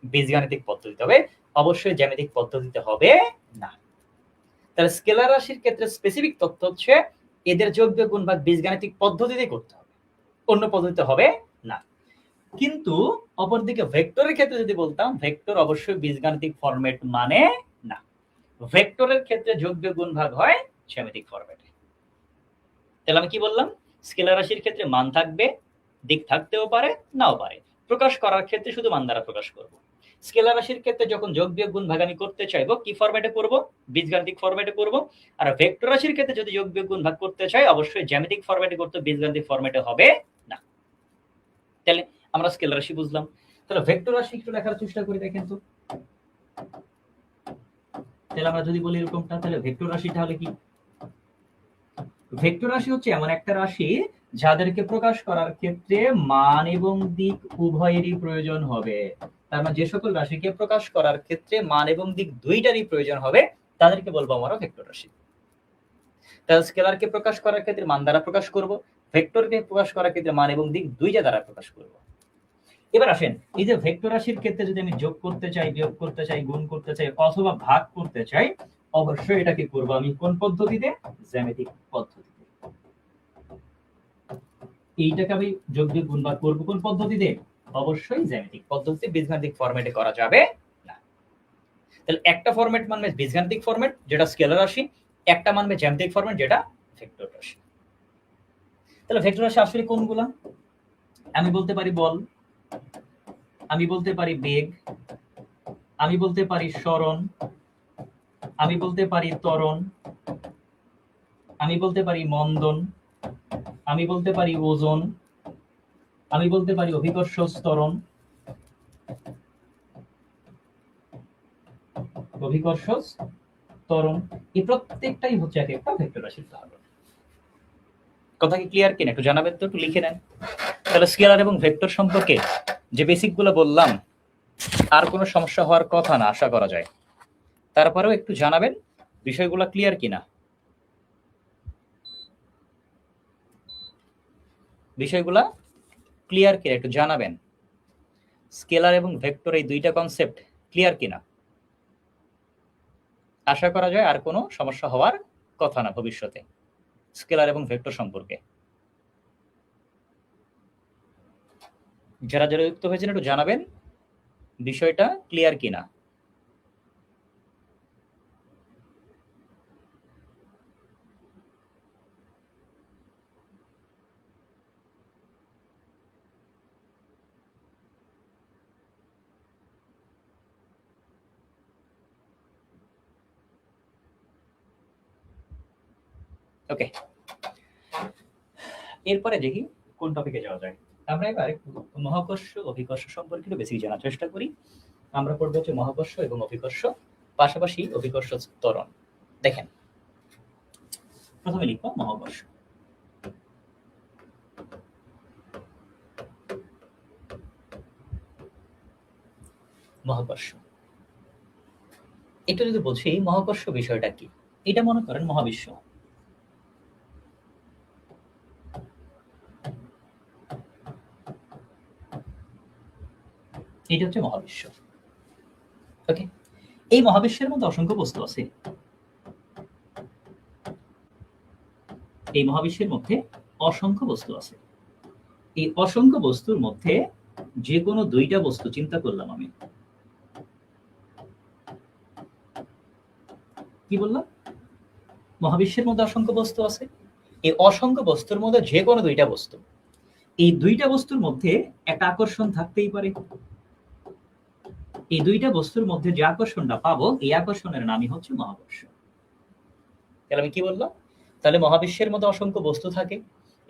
বীজগাণিতিক পদ্ধতিতে হবে, অবশ্যই জ্যামিতিক পদ্ধতিতে হবে না। তাহলে স্কেলার রাশির ক্ষেত্রে স্পেসিফিক তথ্য হচ্ছে এদের যোগ বিয়োগ গুণ ভাগ বীজগাণিতিক পদ্ধতিতে করতে হবে, অন্য পদ্ধতিতে হবে না। কিন্তু অপরদিকে ভেক্টরের ক্ষেত্রে যদি বলতাম, ভেক্টর অবশ্যই বীজগাণিতিক ফরম্যাট মানে না। ভেক্টরের ক্ষেত্রে যোগ বিয়োগ গুণ ভাগ হয় জ্যামিতিক ফরম্যাটে। তাহলে আমি কি বললাম? স্কেলার রাশির ক্ষেত্রে মান থাকবে, দিক থাকতেও পারে, নাও পারে। প্রকাশ করার ক্ষেত্রে শুধু মান দ্বারা প্রকাশ করব। স্কেলার রাশির ক্ষেত্রে যখন যোগ বিয়োগ গুণ ভাগ আমি করতে চাইবো, কি ফরম্যাটে করব? বীজগাণিতিক ফরম্যাটে করব। আর ভেক্টর রাশির ক্ষেত্রে যদি যোগ বিয়োগ গুণ ভাগ করতে চাই, অবশ্যই জ্যামিতিক ফরম্যাটে করতে, বীজগাণিতিক ফরম্যাটে হবে না। তাহলে আমরা স্কেলার রাশি বুঝলাম। তাহলে ভেক্টর রাশি একটু লেখার চেষ্টা করি, দেখেন তো। তাহলে আমরা যদি বলি এরকমটা, তাহলে ভেক্টর রাশি তাহলে কি? ভেক্টর রাশি হচ্ছে এমন একটা রাশি যাদেরকে প্রকাশ করার ক্ষেত্রে মান এবং দিক উভয়েরই প্রয়োজন হবে। তার মানে যে সকল রাশিকে প্রকাশ করার ক্ষেত্রে মান এবং দিক দুইটারই প্রয়োজন হবে তাদেরকে বলবো আমরা ভেক্টর রাশি। তাহলে স্কেলারকে প্রকাশ করার ক্ষেত্রে মান দ্বারা প্রকাশ করব, ভেক্টরকে প্রকাশ করার ক্ষেত্রে মান এবং দিক দুইটা দ্বারা প্রকাশ করব। এবার আসেন, এই যে ভেক্টর রাশির ক্ষেত্রে যদি আমি যোগ করতে চাই, বিয়োগ করতে চাই, গুণ করতে চাই অথবা ভাগ করতে চাই, অবশ্যই এটাকে করব আমি কোন পদ্ধতিতে? জ্যামিতিক পদ্ধতিতে। এইটাকে আমি যোগ বিয়োগ গুণ ভাগ করব কোন পদ্ধতিতে? অবশ্যই জ্যামিতিক পদ্ধতিতে, বীজগাণিতিক ফরম্যাটে করা যাবে না। তাহলে একটা ফরম্যাট মানবে বীজগাণিতিক ফরম্যাট যেটা স্কেলার রাশি, একটা মানবে জ্যামিতিক ফরম্যাট যেটা ভেক্টর রাশি। তাহলে ভেক্টর রাশি আসলে কোনগুলা? আমি বলতে পারি বল, আমি বলতে পারি বেগ, আমি বলতে পারি সরণ, আমি বলতে পারি ত্বরণ, আমি বলতে পারি মন্দন, আমি বলতে পারি ওজন, আমি বলতে পারি অভিকর্ষ ত্বরণ, অভিকর্ষ ত্বরণ। এই প্রত্যেকটাই হচ্ছে এক একটা ভেক্টর রাশির ধারণা। কথা কি ক্লিয়ার কিনা একটু জানাবেন তো, একটু লিখে নেন। তাহলে স্কেলার এবং ভেক্টর সম্পর্কে যে বেসিক গুলো বললাম, আর কোনো সমস্যা হওয়ার কথা না আশা করা যায়। তারপরেও একটু জানাবেন বিষয়গুলো ক্লিয়ার কিনা, বিষয়গুলা ক্লিয়ার কিনা একটু জানাবেন। স্কেলার এবং ভেক্টর এই দুইটা কনসেপ্ট ক্লিয়ার কিনা, আশা করা যায় আর কোনো সমস্যা হওয়ার কথা না ভবিষ্যতে স্কেলার এবং ভেক্টর সম্পর্কে। যারা যারা যুক্ত হয়েছেন একটু জানাবেন বিষয়টা ক্লিয়ার কিনা। ওকে, এরপরে দেখি কোন টপিকে যাওয়া যায়। আমরা এবার মহাকর্ষ অভিকর্ষ সম্পর্কে একটু বেশি জানার চেষ্টা করি। আমরা পড়বো হচ্ছে মহাকর্ষ এবং অভিকর্ষ, পাশাপাশি অভিকর্ষ ত্বরণ। দেখেন, প্রথমে লিখবো মহাকর্ষ। মহাকর্ষ একটু যদি বলছি মহাকর্ষ বিষয়টা কি, এটা মনে করেন মহাবিশ্ব। এটা হচ্ছে মহাবিশ্ব। ওকে, এই মহাবিশ্বের মধ্যে অসংখ্য বস্তু আছে। এই মহাবিশ্বের মধ্যে অসংখ্য বস্তু আছে। এই অসংখ্য বস্তুর মধ্যে যে কোনো দুইটা বস্তু চিন্তা করলাম আমি, কি বললাম? মহাবিশ্বের মধ্যে অসংখ্য বস্তু আছে। এই অসংখ্য বস্তুর মধ্যে যে কোনো দুইটা বস্তু, এই দুইটা বস্তুর মধ্যে একটা আকর্ষণ থাকতেই পারে। এই দুইটা বস্তুর মধ্যে যে আকর্ষণটা পাবো, এই আকর্ষণের নামই হচ্ছে মহাকর্ষ। তাহলে আমি কি বললাম? তাহলে মহাবিশ্বের মধ্যে অসংখ্য বস্তু থাকে,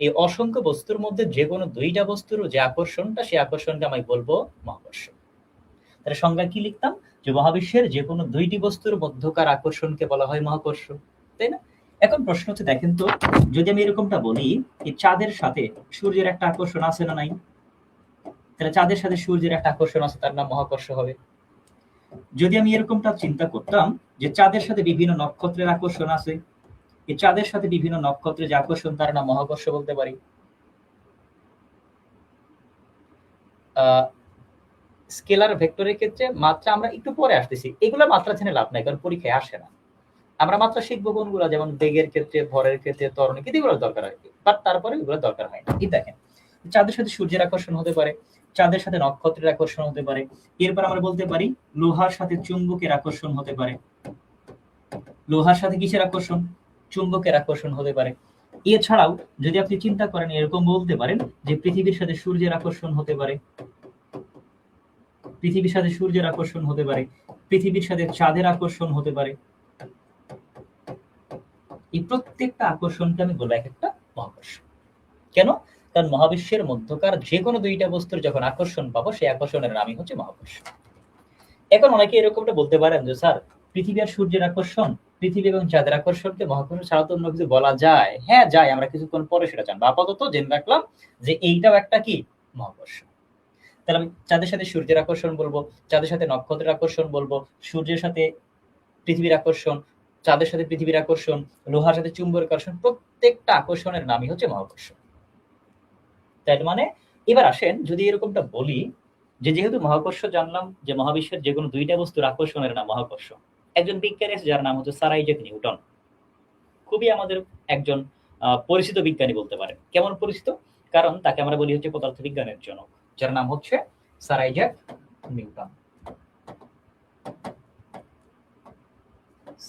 এই অসংখ্য বস্তুর মধ্যে যে কোনো দুইটা বস্তুর যে আকর্ষণটা, সেই আকর্ষণটা আমি বলবো মহাকর্ষ। তাহলে সংজ্ঞা কি লিখতাম? যে মহাবিশ্বের যে কোনো দুইটি বস্তুর মধ্যকার আকর্ষণকে বলা হয় মহাকর্ষ, তাই না? এখন প্রশ্ন হচ্ছে, দেখেন তো, যদি আমি এরকমটা বলি এই চাঁদের সাথে সূর্যের একটা আকর্ষণ আছে না নাই? তাহলে চাঁদের সাথে সূর্যের একটা আকর্ষণ আছে, তার নাম মহাকর্ষ হবে। যদি আমি এরকমটা চিন্তা করতাম যে চাঁদের সাথে বিভিন্ন নক্ষত্রের আকর্ষণ আছে, এই চাঁদের সাথে বিভিন্ন নক্ষত্রের যে আকর্ষণ, তার নাম মহাকর্ষ বলতে পারি। স্কেলার ভেক্টরের ক্ষেত্রে মাত্রা আমরা একটু পরে আসতেছি, এগুলো মাত্রা জেনে লাভ নাই, কারণ পরীক্ষায় আসে না। আমরা মাত্রা শিখবো কোনগুলো, যেমন বেগের ক্ষেত্রে, ভরের ক্ষেত্রে, ত্বরণের ক্ষেত্রে, এগুলো দরকার হয়, বাট তারপরে এগুলো দরকার হয় না। এই দেখেন, চাঁদের সাথে সূর্যের আকর্ষণ হতে পারে, চাঁদের সাথে নক্ষত্রের আকর্ষণ হতে পারে। এরপর আমরা বলতে পারি লোহার সাথে চুম্বকের আকর্ষণ হতে পারে। লোহার সাথে কিসের আকর্ষণ? চুম্বকের আকর্ষণ হতে পারে। এছাড়াও যদি আপনি চিন্তা করেন, এরকম বলতে পারেন যে পৃথিবীর সাথে সূর্যের আকর্ষণ হতে পারে, পৃথিবীর সাথে সূর্যের আকর্ষণ হতে পারে, পৃথিবীর সাথে চাঁদের আকর্ষণ হতে পারে। এই প্রত্যেকটা আকর্ষণকে আমি বলবো এক একটা মহাকর্ষ। কেন? কারণ মহাবিশ্বের মধ্যকার যে কোনো দুইটা বস্তুর যখন আকর্ষণ পাবো, সেই আকর্ষণের নামই হচ্ছে মহাকর্ষ। এখন অনেকে এরকমটা বলতে পারেন যে স্যার, পৃথিবী আর সূর্যের আকর্ষণ, পৃথিবী এবং চাঁদের আকর্ষণকে মহাকর্ষ ছাড়া তো অন্য কিছু বলা যায়? হ্যাঁ যায়, আমরা কিছুক্ষণ পরে সেটা জানবো। আপাতত জেনে রাখলাম যে এইটাও একটা কি মহাকর্ষ। তাহলে আমি চাঁদের সাথে সূর্যের আকর্ষণ বলবো, চাঁদের সাথে নক্ষত্রের আকর্ষণ বলবো, সূর্যের সাথে পৃথিবীর আকর্ষণ, চাঁদের সাথে পৃথিবীর আকর্ষণ, লোহার সাথে চুম্বকের আকর্ষণ, প্রত্যেকটা আকর্ষণের নামই হচ্ছে মহাকর্ষ। তাই মানে এবার আসেন যদি এরকমটা বলি যে যেহেতু মহাকর্ষ জানলাম যে মহাবিশ্বের যে কোনো দুইটা বস্তুর আকর্ষণের নাম মহাকর্ষ, একজন বিজ্ঞানী আছে যার নাম হচ্ছে স্যার আইজ্যাক নিউটন, খুবই আমাদের একজন পরিচিত বিজ্ঞানী বলতে পারেন। কেমন পরিচিত? কারণ তাকে আমরা বলি হচ্ছে পদার্থবিজ্ঞানের জনক, যার নাম হচ্ছে sir Isaac Newton.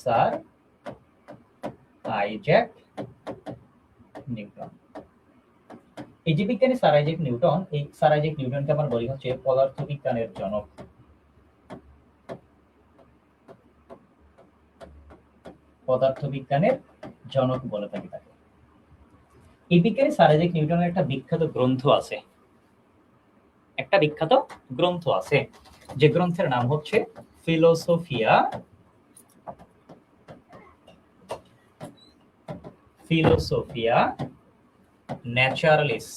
Sir Isaac Newton, এই যে বিজ্ঞানী স্যার আইজ্যাক নিউটন, এই স্যার আইজ্যাক নিউটনকে আমরা বলি হচ্ছে পদার্থবিজ্ঞানের জনক। পদার্থবিজ্ঞানের জনক বলে থাকি তাকে। এই বিজ্ঞানী স্যার আইজ্যাক নিউটনের একটা বিখ্যাত গ্রন্থ আছে, একটা বিখ্যাত গ্রন্থ আছে যে গ্রন্থের নাম হচ্ছে Philosophiae Philosophiae Naturalis.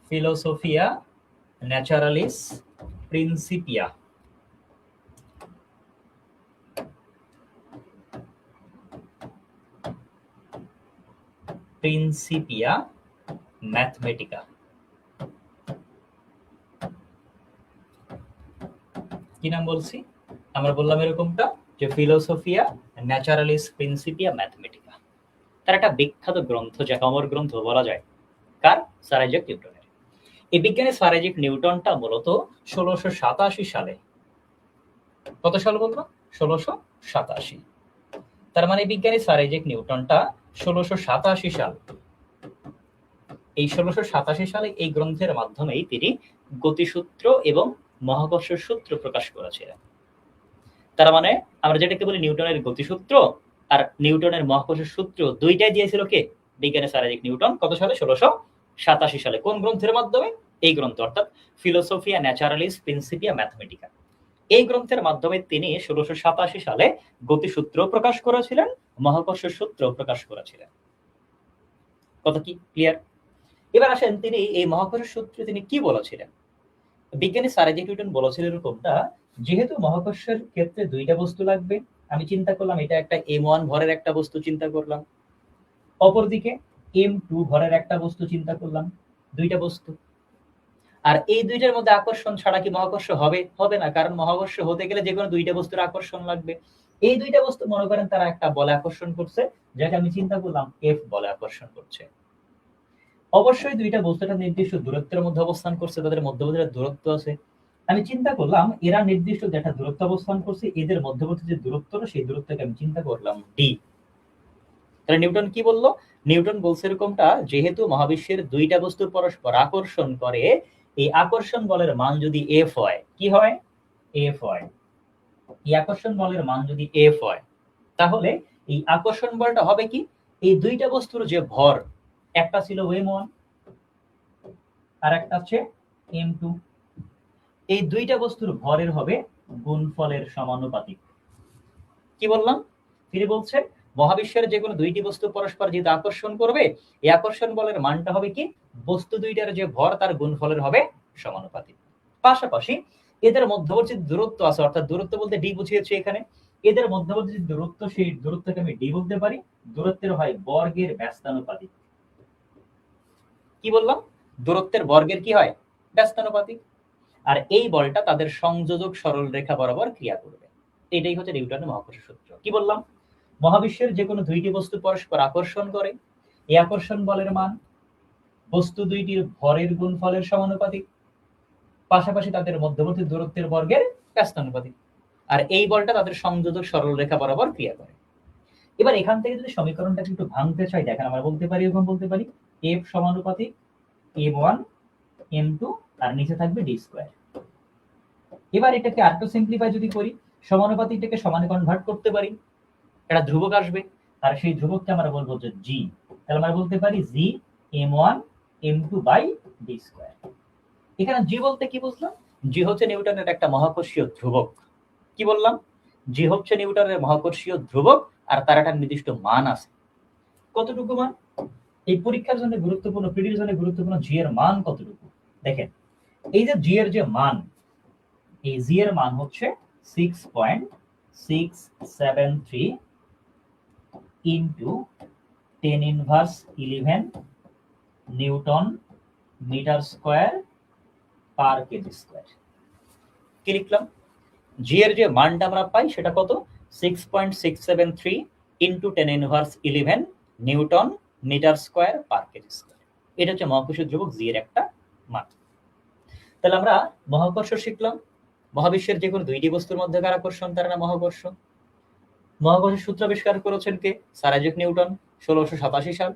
Philosophiae Naturalis Principia. Principia Mathematica. কি নাম বলছি? আমরা বললাম এরকমটা যে ফিলোসোফিয়া ন্যাচারালিস প্রিন্সিপিয়া ম্যাথমেটিকা। তার একটা বিখ্যাত গ্রন্থ, যে অমর গ্রন্থ বলা যায়, কার? স্যার আইজ্যাক নিউটনের। এই বিজ্ঞানী স্যার আইজ্যাক নিউটনটা মূলত 1687 সালে, কত সাল বললাম? 1687। তার মানে বিজ্ঞানী স্যার আইজ্যাক নিউটনটা 1687 সাল, এই 1687 সালে এই গ্রন্থের মাধ্যমেই তিনি গতিসূত্র এবং মহাকর্ষ সূত্র প্রকাশ করেছিলেন। তার মানে আমরা যেটাকে বলি নিউটনের গতিসূত্র আর নিউটনের মহাকর্ষ সূত্র, দুইটাই দিয়েছিল কে? বিজ্ঞানী স্যার আইজ্যাক নিউটন। কত সালে? 1687 সালে। কোন গ্রন্থের মাধ্যমে? এই গ্রন্থ, অর্থাৎ ফিলোসোফিয়া ন্যাচারালিস প্রিন্সিপিয়া ম্যাথমেটিকা। এই গ্রন্থের মাধ্যমে তিনি 1687 সালে গতিসূত্র প্রকাশ করেছিলেন, মহাকর্ষ সূত্র প্রকাশ করেছিলেন। কথা কি ক্লিয়ার? এবার আসেন তিনি এই মহাকর্ষ সূত্রে তিনি কি বলেছিলেন। বিজ্ঞানী স্যার আইজ্যাক নিউটন বলেছিলেন এরকমটা, যেহেতু মহাকর্ষের ক্ষেত্রে দুইটা বস্তু লাগবে, আমি চিন্তা করলাম এটা একটা m1 ভরের একটা বস্তু চিন্তা করলাম, অপরদিকে m2 ভরের একটা বস্তু চিন্তা করলাম, দুইটা বস্তু। আর এই দুইটার মধ্যে আকর্ষণ ছাড়া কি মহাকর্ষ হবে? হবে না, কারণ মহাকর্ষ হতে গেলে যে কোনো দুইটা বস্তুর আকর্ষণ লাগবে। এই দুইটা বস্তু মনে করেন তারা একটা বলে আকর্ষণ করছে, যেটা আমি চিন্তা করলাম F বলে আকর্ষণ করছে। অবশ্যই দুইটা বস্তুটা নির্দিষ্ট দূরত্বের মধ্যে অবস্থান করছে, তাদের মধ্যবর্তী দূরত্ব আছে। আমি চিন্তা করলাম এরা নির্দিষ্ট যেটা দূরত্ব অবস্থান করছে, এদের মধ্যবর্তী যে দূরত্বটা, সেই দূরত্বকে আমি চিন্তা করলাম d। তাহলে নিউটন কি বললো? নিউটন বলছে এরকমটা, যেহেতু মহাবিশ্বের দুইটা বস্তু পরস্পর আকর্ষণ করে, এই আকর্ষণ বলের মান যদি F হয়, কি হয়? F হয়। এই আকর্ষণ বলের মান যদি F হয়, তাহলে এই আকর্ষণ বলটা হবে কি? এই দুইটা বস্তুর যে ভর, একটা ছিল m1 আর একটা হচ্ছে m2, এই দুইটা বস্তুর ভরের হবে গুণফলের সমানুপাতিক। কি বললাম? তিনি বলছেন মহাবিশ্বের যে কোনো দুইটি বস্তু পরস্পর যেহেতু আকর্ষণ করবে, এই আকর্ষণ বলের মানটা হবে কি? বস্তু দুইটার যে ভর তার গুণফলের হবে সমানুপাতিক। পাশাপাশি এদের মধ্যবর্তী দূরত্ব আছে, অর্থাৎ দূরত্ব বলতে d বুঝিয়েছে এখানে। এদের মধ্যবর্তী যে দূরত্ব, সেই দূরত্বকে আমি d বলতে পারি, দূরত্বের হয় বর্গের ব্যস্তানুপাতিক। কি বললাম? দূরত্বের বর্গের কি হয়? ব্যস্তানুপাতিক। আর এই বলটা তাদের সংযোজক সরল রেখা বরাবর ক্রিয়া করবে। এটাই হচ্ছে নিউটনের মহাকর্ষ সূত্র। কি বললাম? মহাবিশ্বের যে কোনো দুইটি বস্তু পরস্পর আকর্ষণ করে, এই আকর্ষণ বলের মান বস্তু দুইটির ভরের গুণফলের সমানুপাতিক, পাশাপাশি তাদের মধ্যবর্তী দূরত্বের বর্গের ব্যস্তানুপাতিক। আর এই বলটা তাদের সংযোজক সরল রেখা বরাবর ক্রিয়া করে। এবার এখান থেকে যদি সমীকরণটাকে একটু ভাঙতে চাই, দেখেন আমরা বলতে পারি, এরকম বলতে পারি F সমানুপাতিক m1 m2 আর নিচে থাকবে d স্কয়ার। এবার এটাকে আরেকটু সিম্পলিফাই যদি করি, সমানুপাতিকটাকে সমানে কনভার্ট করতে পারি, একটা ধ্রুবক আসবে, আর সেই ধ্রুবককে আমরা বলবো যে g। তাহলে আমরা বলতে পারি g m1 m2 by d square. এখানে g বলতে কি বুঝলাম? g হচ্ছে নিউটনের একটা মহাকর্ষীয় ধ্রুবক। কি বললাম? g হচ্ছে নিউটনের মহাকর্ষীয় ধ্রুবক, আর তার একটা নির্দিষ্ট মান আছে। কতটুকু মান? এই পরীক্ষার জন্য গুরুত্বপূর্ণ, পিডির জন্য গুরুত্বপূর্ণ g এর মান কতটুকু। দেখেন এই যে জি এর যে মান, এই জি এর মান হচ্ছে 6.673 into 10^11 newton metre square per kg square. কি লিখলাম? জি এর যে মানটা আমরা পাই সেটা কত? 6.673 into 10^11 newton metre square per kg square. এটা হচ্ছে মহাকর্ষীয় ধ্রুবক জি এর একটা মান। তাহলে আমরা মহাকর্ষ শিখলাম। মহাবিশ্বের যে কোনো দুইটি বস্তুর মধ্যকার আকর্ষণ তার নাম মহাকর্ষ। মহাকর্ষের সূত্র আবিষ্কার করেছেন কে? স্যার আইজ্যাক নিউটন 1687 সাল।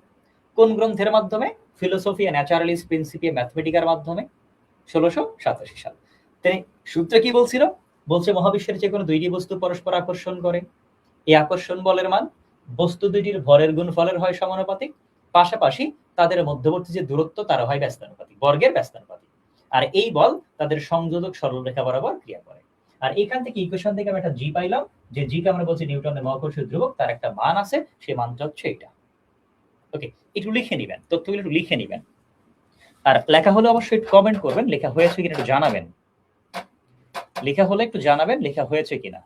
কোন গ্রন্থের মাধ্যমে? ফিলোসফি এ ন্যাচারালিস প্রিন্সিপি ম্যাথমেটিকার মাধ্যমে 1687 সাল। তিনি সূত্রে কি বলছিল? বলছে মহাবিশ্বের যে কোনো দুইটি বস্তু পরস্পর আকর্ষণ করে। এই আকর্ষণ বলের মান বস্তু দুইটির ভরের গুণফলের হয় সমানুপাতিক, পাশাপাশি তাদের মধ্যবর্তী যে দূরত্ব তার হয় ব্যস্তানুপাতিক, বর্গের ব্যস্তানুপাতিক। আর এই বল তাদের সংযোজক সরলরেখা বরাবর ক্রিয়া করে। আর এখান থেকে ইকুয়েশন থেকে আমি একটা জি পাইলাম, যে জিকে আমরা বলছি নিউটনের মহাকর্ষীয় ধ্রুবক, তার একটা মান আছে, সেই মানটা হচ্ছে এটা। ওকে, একটু লিখে নিবেন, তথ্যগুলো একটু লিখে নিবেন। আর লেখা হলে অবশ্যই কমেন্ট করবেন, লেখা হয়েছে কিনা একটু জানাবেন। লেখা হলে একটু জানাবেন লেখা হয়েছে কিনা।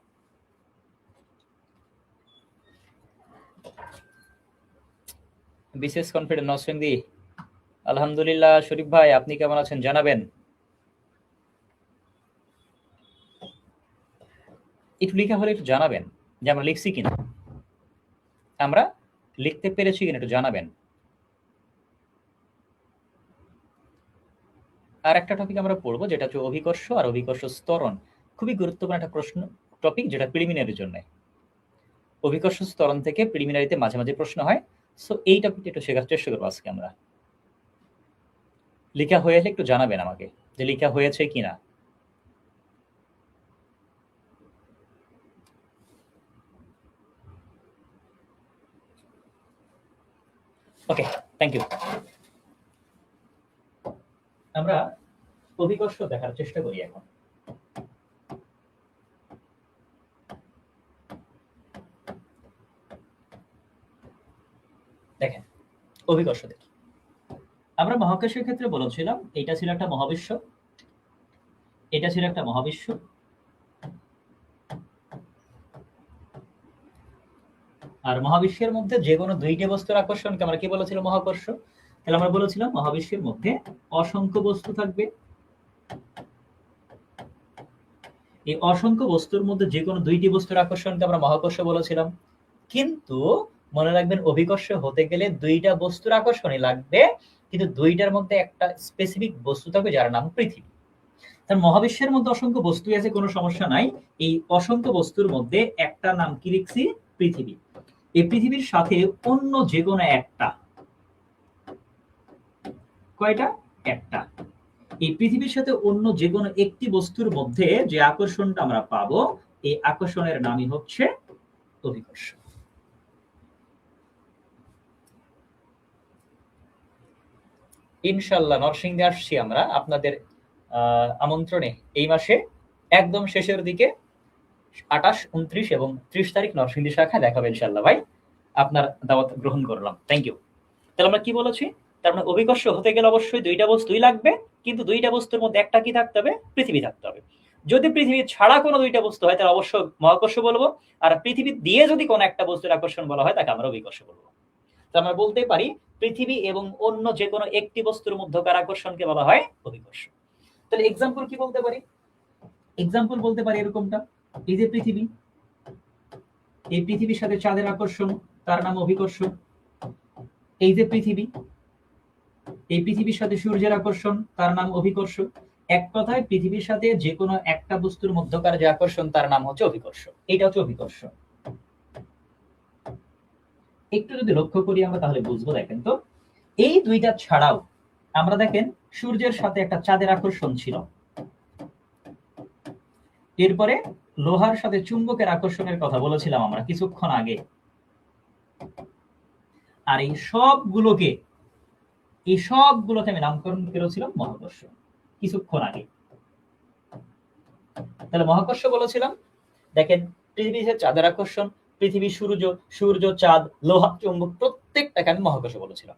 বিশেষ কনফিডেন্ট নরসিংদী, আলহামদুলিল্লাহ। শরীফ ভাই আপনি কেমন আছেন জানাবেন। একটু লেখা হলে একটু জানাবেন যে আমরা লিখছি কিনা, আমরা লিখতে পেরেছি কিনা একটু জানাবেন। আর একটা টপিক আমরা পড়বো যেটা হচ্ছে অভিকর্ষ আর অভিকর্ষ স্তরণ। খুবই গুরুত্বপূর্ণ একটা প্রশ্ন টপিক, যেটা প্রিলিমিনারির জন্য। অভিকর্ষ স্তরণ থেকে প্রিলিমিনারিতে মাঝে মাঝে প্রশ্ন হয়। সো এই টপিকটা একটু শেখার চেষ্টা করবো আজকে আমরা। লেখা হয়েছে একটু জানাবেন আমাকে যে লেখা হয়েছে কিনা। ওকে, থ্যাংক ইউ। আমরা অভিকর্ষ দেখার চেষ্টা করি এখন। দেখেন অভিকর্ষ দেখি। আমরা মহাকাশের ক্ষেত্রে বলেছিলাম এটা ছিল একটা মহাবিশ্ব, এটা ছিল একটা মহাবিশ্ব, আর মহাবিশ্বের মধ্যে যে কোনো দুইটি বস্তুর আকর্ষণকে আমরা কি বলেছিলাম? মহাকর্ষ। তাহলে আমরা বলেছিলাম মহাবিশ্বের মধ্যে অসংখ্য বস্তু থাকবে। এই অসংখ্য বস্তুর মধ্যে যে কোনো দুইটি বস্তুর আকর্ষণকে আমরা মহাকর্ষ বলেছিলাম। কিন্তু মনে রাখবেন অভিকর্ষ হতে গেলে দুইটা বস্তুর আকর্ষণই লাগবে, কিন্তু দুইটার মধ্যে একটা স্পেসিফিক বস্তু থাকবে যার নাম পৃথিবী। তার মহাবিশ্বের মধ্যে অসংখ্য বস্তু আছে, কোনো সমস্যা নাই। এই অসংখ্য বস্তুর মধ্যে একটা নাম কি লিখছি? পৃথিবী। এই পৃথিবীর সাথে অন্য যে কোনো একটা, কয়টা? একটা। এই পৃথিবীর সাথে অন্য যে কোনো একটি বস্তুর মধ্যে যে আকর্ষণটা আমরা পাবো, এই আকর্ষণের নামই হচ্ছে অভিকর্ষ। ইনশাল্লাহ নরসিংদী আসছি আমরা আপনাদের আমন্ত্রণে এই মাসে একদম শেষের দিকে 28, 29 এবং 30 তারিখ নরসিংদী শাখায় দেখাবে ইনশাল্লাহ। ভাই আপনার দাওয়াত গ্রহণ করলাম, থ্যাংক ইউ। তাহলে আমরা কি বলেছি? তার মানে অভিকর্ষ হতে গেলে অবশ্যই দুইটা বস্তুই লাগবে, কিন্তু দুইটা বস্তুর মধ্যে একটা কি থাকতে হবে? পৃথিবী থাকতে হবে। যদি পৃথিবী ছাড়া কোনো দুইটা বস্তু হয় তাহলে অবশ্যই মহাকর্ষ বলবো, আর পৃথিবী দিয়ে যদি কোনো একটা বস্তুর আকর্ষণ বলা হয় তাকে আমরা অভিকর্ষ বলবো। তো আমরা বলতে পারি পৃথিবী এবং অন্য যে কোনো একটি বস্তুর মধ্যকার আকর্ষণকে বলা হয় অভিকর্ষ। তাহলে এক্সাম্পল কি বলতে পারি? এক্সাম্পল বলতে পারি এরকমটা, এই যে পৃথিবী, এই পৃথিবীর সাথে চাঁদের আকর্ষণ তার নাম অভিকর্ষ। এই যে পৃথিবী, এই পৃথিবীর সাথে সূর্যের আকর্ষণ তার নাম অভিকর্ষ। এক কথায় পৃথিবীর সাথে যে কোনো একটা বস্তুর মধ্যকার যে আকর্ষণ তার নাম হচ্ছে অভিকর্ষ। এটা হচ্ছে অভিকর্ষ। একটু যদি লক্ষ্য করি আমরা তাহলে বুঝবো। দেখেন তো, এই দুইটা ছাড়াও আমরা দেখেন সূর্যের সাথে একটা চাঁদের আকর্ষণ ছিল, এরপরে লোহার সাথে চুম্বকের আকর্ষণের কথা বলেছিলাম আমরা কিছুক্ষণ আগে। আর এই সবগুলোকে আমি নামকরণ করেছিলাম মহাকর্ষ কিছুক্ষণ আগে। তাহলে মহাকর্ষ বলেছিলাম, দেখেন পৃথিবীর চাঁদের আকর্ষণ, পৃথিবী, সূর্য, চাঁদ, লোহা, চুম্বক, প্রত্যেকটাকে আমি মহাকর্ষ বলেছিলাম।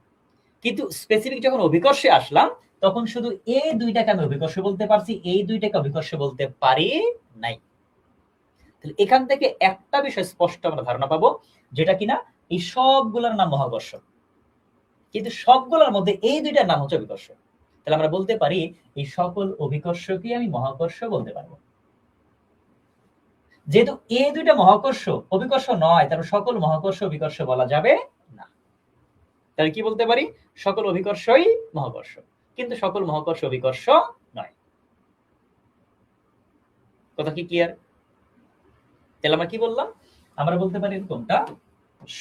কিন্তু স্পেসিফিক যখন অভিকর্ষে আসলাম তখন শুধু এই দুইটাকে আমি অভিকর্ষ বলতে পারছি, এই দুইটাকে অভিকর্ষ বলতে পারি নাই। তাহলে এখান থেকে একটা বিষয় স্পষ্ট আমরা ধারণা পাবো, যেটা কিনা এই সবগুলোর নাম মহাকর্ষ, কিন্তু সবগুলোর মধ্যে এই দুইটার নাম হচ্ছে অভিকর্ষ। তাহলে আমরা বলতে পারি এই সকল অভিকর্ষকে আমি মহাকর্ষ বলতে পারবো। যেহেতু এই দুইটা মহাকর্ষ অভিকর্ষ নয়, তাহলে সকল মহাকর্ষ অভিকর্ষ বলা যাবে না। তাহলে কি বলতে পারি? সকল অভিকর্ষই মহাকর্ষ, কিন্তু সকল মহাকর্ষ অভিকর্ষ নয়। কথা কি ক্লিয়ার? তাহলে আমরা কি বললাম? আমরা বলতে পারি এরকমটা,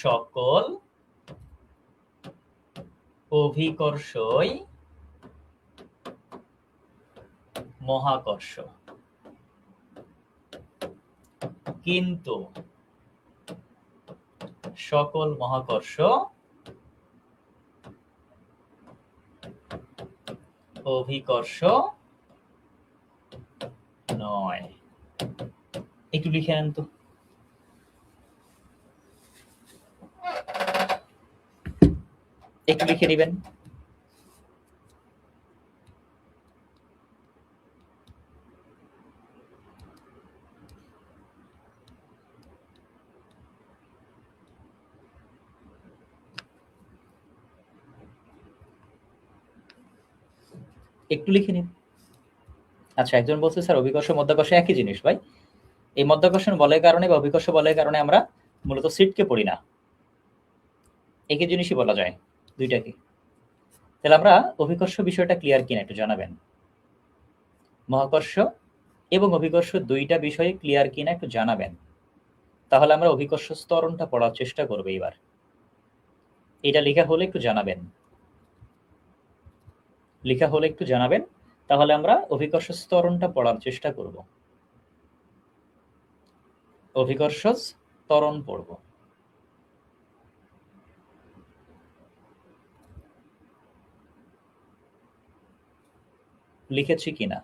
সকল অভিকর্ষই মহাকর্ষ, কিন্তু সকল মহাকর্ষ অভিকর্ষ নয়। একটু লিখে নেন তো। একটু লিখে দিবেন। একটু লিখে নিন। আচ্ছা, একজন বলছে স্যার অভিকর্ষ মধ্যাকর্ষ একই জিনিস। ভাই, এই মধ্যাকর্ষণ বলের কারণে বা অভিকর্ষ বলের কারণে আমরা মূলত সিটকে পড়ি না, একই জিনিসই বলা যায় দুইটাকে। তাহলে আমরা অভিকর্ষ বিষয়টা ক্লিয়ার কিনা একটু জানাবেন। মহাকর্ষ এবং অভিকর্ষ দুইটা বিষয়ে ক্লিয়ার কিনা একটু জানাবেন। তাহলে আমরা অভিকর্ষ স্তরণটা পড়ার চেষ্টা করবো। এবার এটা লেখা হলে একটু জানাবেন, লেখা হলে একটু জানাবেন, তাহলে আমরা অভিকর্ষ স্তরণটা পড়ার চেষ্টা করব। অভিকর্ষ ত্বরণ পড়ব। লিখেছি কিনা?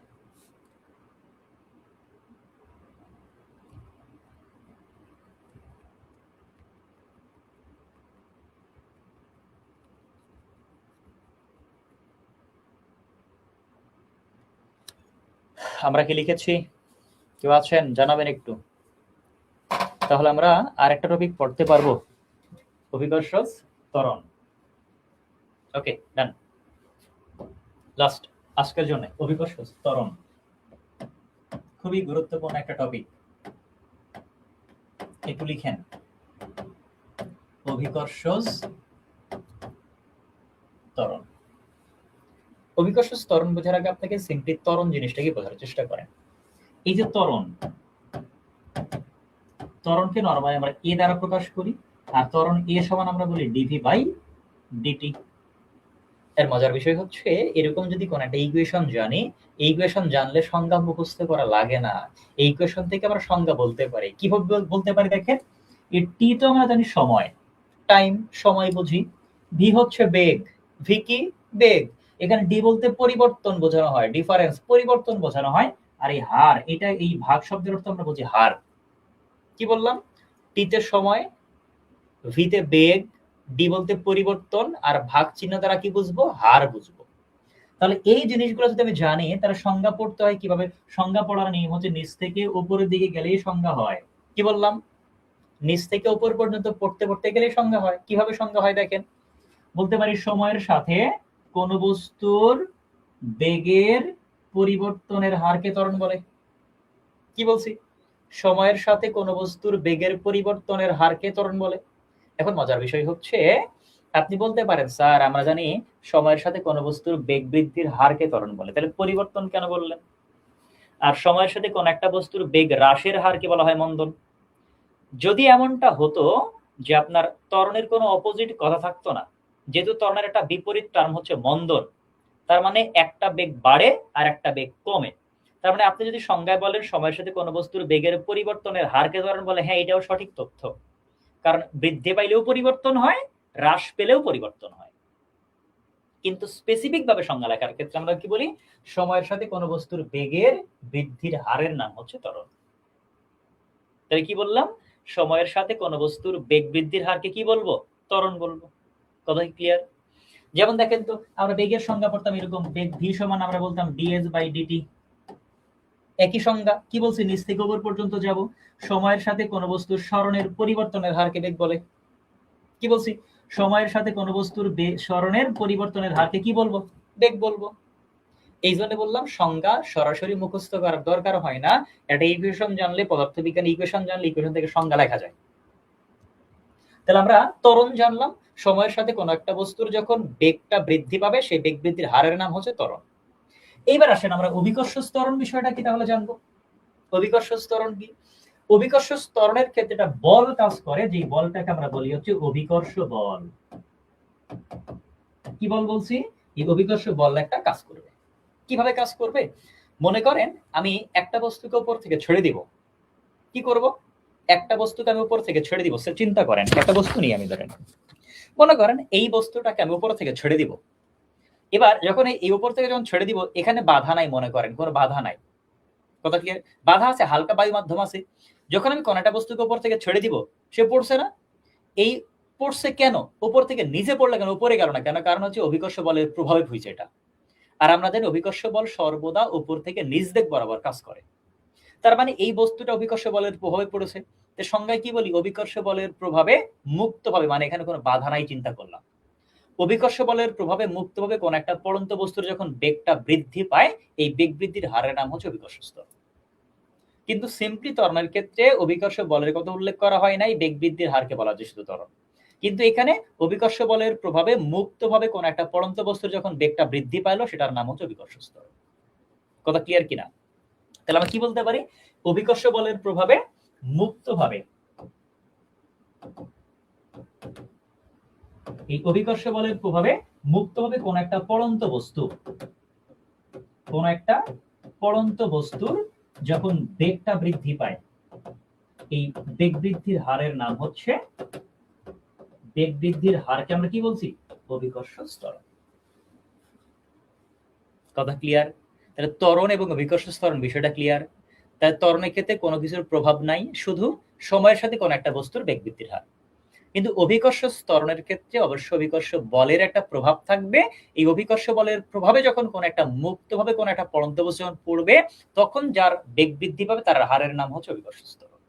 আমরা কি লিখেছি? কেউ আছেন? জানাবেন একটু। তাহলে আমরা আরেকটা টপিক পড়তে পারবো, অভিকর্ষ ত্বরণ। ওকে, ডান। লাস্ট আজকের জন্য অভিকর্ষ ত্বরণ, খুবই গুরুত্বপূর্ণ একটা টপিক। একটু লিখেন, অভিকর্ষ ত্বরণ। অভিকর্ষ ত্বরণ বোঝার আগে আপনাকে সিম্পলি ত্বরণ জিনিসটাকে বোঝার চেষ্টা করেন। এই যে ত্বরণ, ত্বরণকে নরমালি আমরা এ দ্বারা প্রকাশ করি, আর ত্বরণ এ সমান আমরা বলি ডিভি বাই ডিটি। এর মজার বিষয় হচ্ছে, এরকম যদি কোন একটা ইকুয়েশন জানি, এই ইকুয়েশন জানলে সংজ্ঞা মুখস্থ করা লাগে না। এই ইকুয়েশন থেকে আমরা সংজ্ঞা বলতে পারি। কিভাবে বলতে পারি দেখেন, এই টি তো আমরা জানি সময়, টাইম, সময় বুঝি। ভি হচ্ছে বেগ, ভি কি? বেগ। এখানে ডি বলতে পরিবর্তন বোঝানো হয়, ডিফারেন্স, পরিবর্তন বোঝানো হয়। আর এই হার, এটা এই ভাগ শব্দের অর্থ আমরা বুঝি হার। কি বললাম? টিতে সময়, ভিতে বেগ, ডি বলতে পরিবর্তন, আর ভাগ চিহ্ন দ্বারা কি বুঝবো? হার বুঝবো। তাহলে এই জিনিসগুলো যদি আমি জানি, তাহলে সংজ্ঞা পড়তে হয় কিভাবে? সংজ্ঞা পড়ার নিয়ম হচ্ছে নিচ থেকে উপরের দিকে গেলেই সংজ্ঞা হয়। কি বললাম? নিচ থেকে উপর পর্যন্ত পড়তে পড়তে গেলেই সংজ্ঞা হয়। কিভাবে সংজ্ঞা হয় দেখেন, বলতে পারি সময়ের সাথে কোন বস্তুর বেগের পরিবর্তনের হারকে ত্বরণ বলে। কি বলছি? সময়ের সাথে কোন বস্তুর বেগের পরিবর্তনের হারকে ত্বরণ বলে। এখন মজার বিষয় হচ্ছে, আপনি বলতে পারেন স্যার আমরা জানি সময়ের সাথে কোন বস্তুর বেগ বৃদ্ধির হারকে ত্বরণ বলে, তাহলে পরিবর্তন কেন বললেন? আর সময়ের সাথে কোন একটা বস্তুর বেগ হ্রাসের হারকে বলা হয় মন্দন। যদি এমনটা হতো যে আপনার ত্বরণের কোনো অপোজিট কথা থাকতো না, যেহেতু ত্বরণের একটা বিপরীত টার্ম হচ্ছে মন্দন, তার মানে একটা বেগ বাড়ে আর একটা বেগ কমে। তার মানে আপনি যদি সংজ্ঞায় বলেন সময়ের সাথে কোনো বস্তুর বেগের পরিবর্তনের হারকে ত্বরণ বলে, হ্যাঁ এটাও সঠিক তথ্য। কারণ বৃদ্ধি পাইলেও পরিবর্তন হয়, হ্রাস পেলেও পরিবর্তন হয়। কিন্তু স্পেসিফিক ভাবে সংজ্ঞা লেখার ক্ষেত্রে আমরা কি বলি? সময়ের সাথে কোনো বস্তুর বেগের বৃদ্ধির হারের নাম হচ্ছে ত্বরণ। তাই কি বললাম? সময়ের সাথে কোনো বস্তুর বেগ বৃদ্ধির হারকে কি বলবো? ত্বরণ বলবো। কথা কি ক্লিয়ার? যেমন দেখেন তো, আমরা বেগের সংজ্ঞা পড়তাম এরকম, বেগ ভি সমান আমরা বলতাম ডিএস বাই ডিটি। একই সংজ্ঞা কি বলছি, নিচ থেকে উপর পর্যন্ত যাব, সময়ের সাথে কোন বস্তুর সরণের পরিবর্তনের হারকে বেগ বলে। কি বলছি, সময়ের সাথে কোন বস্তুর সরণের পরিবর্তনের হারকে কি বলবো, বেগ বলবো। এই জন্য বললাম সংজ্ঞা সরাসরি মুখস্থ করার দরকার হয় না, একটা ইকুয়েশন জানলে, পদার্থবিজ্ঞান ইকুয়েশন জানলে ইকুয়েশন থেকে সংজ্ঞা লেখা যায়। তাহলে আমরা ত্বরণ জানলাম, সময়ের সাথে কোন একটা বস্তুর যখন বেগটা বৃদ্ধি পাবে সেই বেগ বৃদ্ধির হারের নাম হচ্ছে ত্বরণ। এইবার আসেন আমরা অভিকর্ষ ত্বরণ বিষয়টা কি তাহলে জানবো। অভিকর্ষ ত্বরণ কি, অভিকর্ষ ত্বরণের ক্ষেত্রে একটা বল কাজ করে, যে বলটাকে আমরা বলি হচ্ছে অভিকর্ষ বল। কি বল বলছি, এই অভিকর্ষ বল একটা কাজ করবে। কিভাবে কাজ করবে, মনে করেন আমি একটা বস্তুকে উপর থেকে ছেড়ে দিব। কি করব, একটা বস্তুকে আমি উপর থেকে ছেড়ে দিব, সে চিন্তা করেন একটা বস্তু নিয়ে আমি ধরেন, মনে করেন এই বস্তুটাকে আমি উপর থেকে ছেড়ে দিব। এবার যখন এই উপর থেকে যখন ছেড়ে দিব, এখানে বাধা নাই, মনে করেন কোনো বাধা নাই, কথা ক্লিয়ার, বাধা আছে, হালকা বায়ু মাধ্যম আছে। যখন আমি কোন একটা বস্তুকে উপর থেকে ছেড়ে দিব, সে পড়ছে না, এই পড়ছে কেন, উপর থেকে নিচে পড়লে কেন, উপরে গেল না কেন, কারণ হচ্ছে অভিকর্ষ বলের প্রভাবে হয়েছে এটা। আর আমরা জানি অভিকর্ষ বল সর্বদা উপর থেকে নিচ দিক বরাবর কাজ করে। তার মানে এই বস্তুটা অভিকর্ষ বলের প্রভাবে পড়েছে। সংজ্ঞায় কি বলি, অভিকর্ষ বলের প্রভাবে মুক্তভাবে, মানে এখানে কোনো বাধা নাই, চিন্তা করলাম অভিকর্ষ বলের প্রভাবে মুক্তভাবে কোন একটা পড়ন্ত বস্তুর যখন বেগটা বৃদ্ধি পায়, এই বেগ বৃদ্ধির হারের নাম হচ্ছে অভিকর্ষ ত্বরণ। কিন্তু সিম্পলি ত্বরণের ক্ষেত্রে অভিকর্ষ বলের কথা উল্লেখ করা হয় নাই, বেগ বৃদ্ধির হারকে বলা হচ্ছে শুধু ত্বরণ। কিন্তু এখানে অভিকর্ষ বলের প্রভাবে মুক্তভাবে কোন একটা পড়ন্ত বস্তুর যখন বেগটা বৃদ্ধি পাইলো, সেটার নাম হচ্ছে অভিকর্ষ ত্বরণ। কথা ক্লিয়ার কিনা, তাহলে আমরা কি বলতে পারি, অভিকর্ষ বলের প্রভাবে মুক্তভাবে, এই অভিকর্ষ বলের প্রভাবে মুক্তভাবে কোন একটা পড়ন্ত বস্তু, কোন একটা পড়ন্ত বস্তুর যখন বেগটা বৃদ্ধি পায়, এই বেগ বৃদ্ধির হারের নাম হচ্ছে, বেগ বৃদ্ধির হারকে আমরা কি বলছি, অভিকর্ষ ত্বরণ। কথা ক্লিয়ার, তাহলে ত্বরণ এবং অভিকর্ষ ত্বরণ বিষয়টা ক্লিয়ার। তাই ত্বরণের ক্ষেত্রে কোনো কিছুর প্রভাব নাই, শুধু সময়ের সাথে কোন একটা বস্তুর বেগ বৃদ্ধির হার। কিন্তু অভিকর্ষ ত্বরণের ক্ষেত্রে অবশ্যই অভিকর্ষ বলের একটা প্রভাব থাকবে। এই অভিকর্ষ বলের প্রভাবে যখন কোন একটা মুক্তভাবে কোন একটা পড়ন্ত বস্তু যখন পড়বে, তখন যার বেগ বৃদ্ধি পাবে তার হারের নাম হচ্ছে অভিকর্ষ ত্বরণ।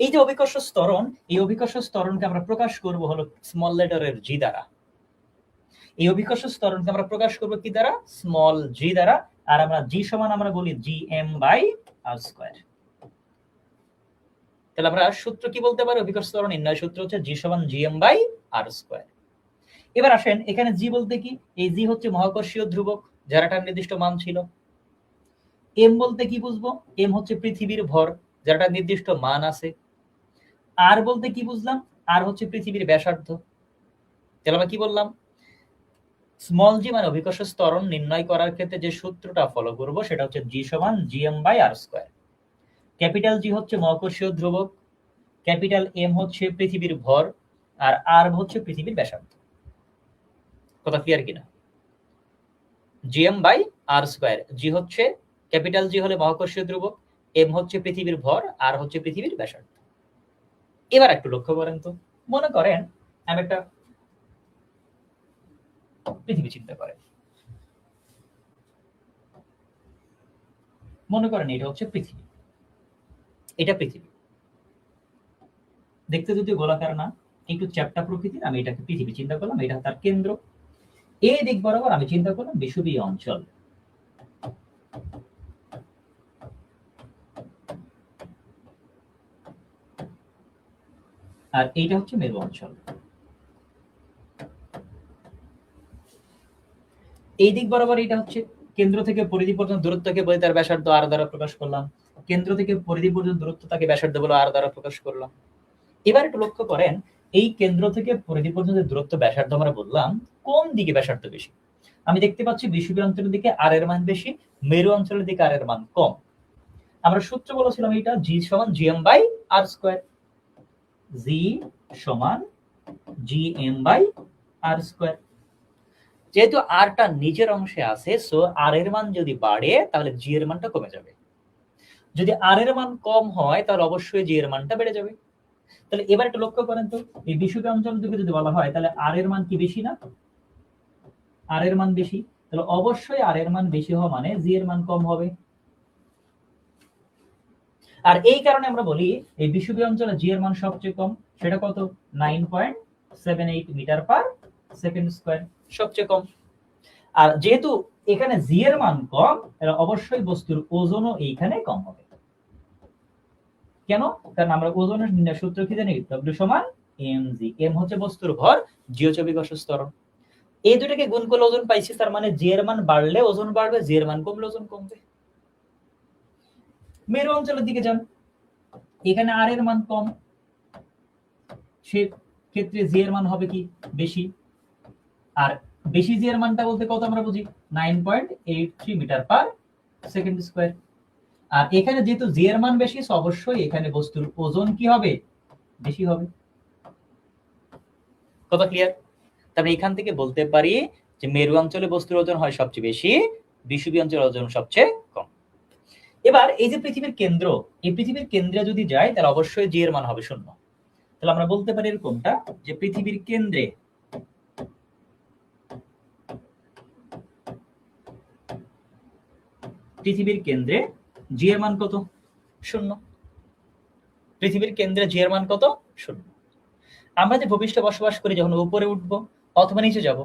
এই যে অভিকর্ষ ত্বরণ, এই অভিকর্ষ ত্বরণকে আমরা প্রকাশ করব হলো স্মল লেটারের জি দ্বারা। এই অভিকর্ষ ত্বরণকে আমরা প্রকাশ করব কি দ্বারা, স্মল জি দ্বারা। আর আমরা জি সমান আমরা বলি G M by R square. তাহলে আমরা সূত্র কি বলতে পারি, অভিকর্ষ ত্বরণ নির্ণয় সূত্র হচ্ছে জি সমান G M by R square. এবার আসেন এখানে জি বলতে কি, এই জি হচ্ছে মহাকর্ষীয় ধ্রুবক, যার একটা নির্দিষ্ট মান ছিল। এম বলতে কি বুঝবো, এম হচ্ছে পৃথিবীর ভর, যার একটা নির্দিষ্ট মান আছে। আর বলতে কি বুঝলাম, আর হচ্ছে পৃথিবীর ব্যাসার্ধ। তাহলে আমরা কি বললাম, স্মল জি মানে অভিকর্ষ ত্বরণ নির্ণয় করার ক্ষেত্রে যে সূত্রটা ফলো করব সেটা হচ্ছে জি সমান G M by R square. Capital G হচ্ছে মহাকর্ষীয় ধ্রুবক, ক্যাপিটাল এম হচ্ছে পৃথিবীর ভর, আর আর হচ্ছে পৃথিবীর ব্যাসার্ধ। কথা ক্লিয়ার কিনা, G M by R square, G হচ্ছে ক্যাপিটাল জি হলে মহাকর্ষীয় ধ্রুবক, এম হচ্ছে পৃথিবীর ভর, আর হচ্ছে পৃথিবীর ব্যাসার্ধ। এবার একটু লক্ষ্য করেন তো, মনে করেন আমি একটা পৃথিবী চিন্তা করেন, মনে করেন এটা হচ্ছে পৃথিবী, এটা পৃথিবী, দেখতে যদি গোলাকার না, একটু চ্যাপ্টা প্রকৃতির, আমি এটাকে পৃথিবী চিন্তা করলাম, এটা তার কেন্দ্র। এই দিক বরাবর আমি চিন্তা করলাম বিষুবীয় অঞ্চল, আর এইটা হচ্ছে মেরু অঞ্চল। এই দিক বরাবর এটা হচ্ছে কেন্দ্র থেকে পরিধি পর্যন্ত দূরত্বকে বলে তার ব্যাসার্ধ আর দ্বারা প্রকাশ করলাম, কেন্দ্র থেকে পরিধি পর্যন্ত দূরত্ব তাকে ব্যাসার্ধ বলে আর দ্বারা প্রকাশ করলাম। এবার একটু লক্ষ্য করেন, এই কেন্দ্র থেকে পরিধি পর্যন্ত দূরত্ব ব্যাসার্ধ আমরা বললাম, কোন দিকে ব্যাসার্ধ বেশি? আমি দেখতে পাচ্ছি বিষুবী অঞ্চলের দিকে আর এর মান বেশি, মেরু অঞ্চলের দিকে আর এর মান কম। আমরা সূত্র বলেছিলাম এটা জি সমান G M by R square, G সমান G M by R square. যেহেতু আরটা নিচের অংশে আছে, সো আর এর মান যদি বাড়ে তাহলে জি এর মানটা কমে যাবে, যদি আর এর মান কম হয় তাহলে অবশ্যই জি এর মানটা বেড়ে যাবে। তাহলে এবার একটু লক্ষ্য করেন তো, এই বিষুবী অঞ্চল থেকে যদি বলা হয় তাহলে আর এর মান কি বেশি না? আর এর মান বেশি, তাহলে অবশ্যই আর এর মান বেশি হওয়া মানে জি এর মান কম হবে। আর এই কারণে আমরা বলি এই বিষুবীয় অঞ্চলে জি এর মান সবচেয়ে কম। সেটা কত? 9.78 মিটার পার সেকেন্ড স্কয়ার, সবচেয়ে কম। আর যেহেতু এখানে জি এর মান কম, তাহলে অবশ্যই বস্তুর ওজনও এইখানে কম হবে। কেন? কারণ আমরা ওজনের নির্ণয় সূত্র কি জানি? W সমান mg। m হচ্ছে বস্তুর ভর, g হচ্ছে বিকর্ষণ ত্বরণ। এই দুটোকে গুণ করলে ওজন পাইছি, তার মানে জি এর মান বাড়লে ওজন বাড়বে, জি এর মান কমলে ওজন কমবে। মেরু অঞ্চলের দিকে যান, এখানে আর এর মান কম, সে ক্ষেত্রে জি এর মান হবে কি? বেশি। আর বেশি জি এর মানটা বলতে কত আমরা বুঝি? 9.83 মিটার পার সেকেন্ড স্কয়ার। আর এখানে যেহেতু জি এর মান বেশি, অবশ্যই এখানে বস্তুর ওজন কি হবে? বেশি হবে। কথা ক্লিয়ার? তবে এখান থেকে বলতে পারি যে মেরু অঞ্চলে বস্তুর ওজন হয় সবচেয়ে বেশি, বিষুবীয় অঞ্চলের ওজন সবচেয়ে কম। এবার এই যে পৃথিবীর কেন্দ্র, এই পৃথিবীর কেন্দ্রে যদি যায় তাহলে অবশ্যই জি এর মান হবে 0। তাহলে আমরা বলতে পারি এরকমটা যে পৃথিবীর কেন্দ্রে জি এর মান কত? 0। পৃথিবীর কেন্দ্রে জি এর মান কত? 0। আমরা যে ভূপৃষ্ঠে বসবাস করি, যখন উপরে উঠবো অথবা নিচে যাব,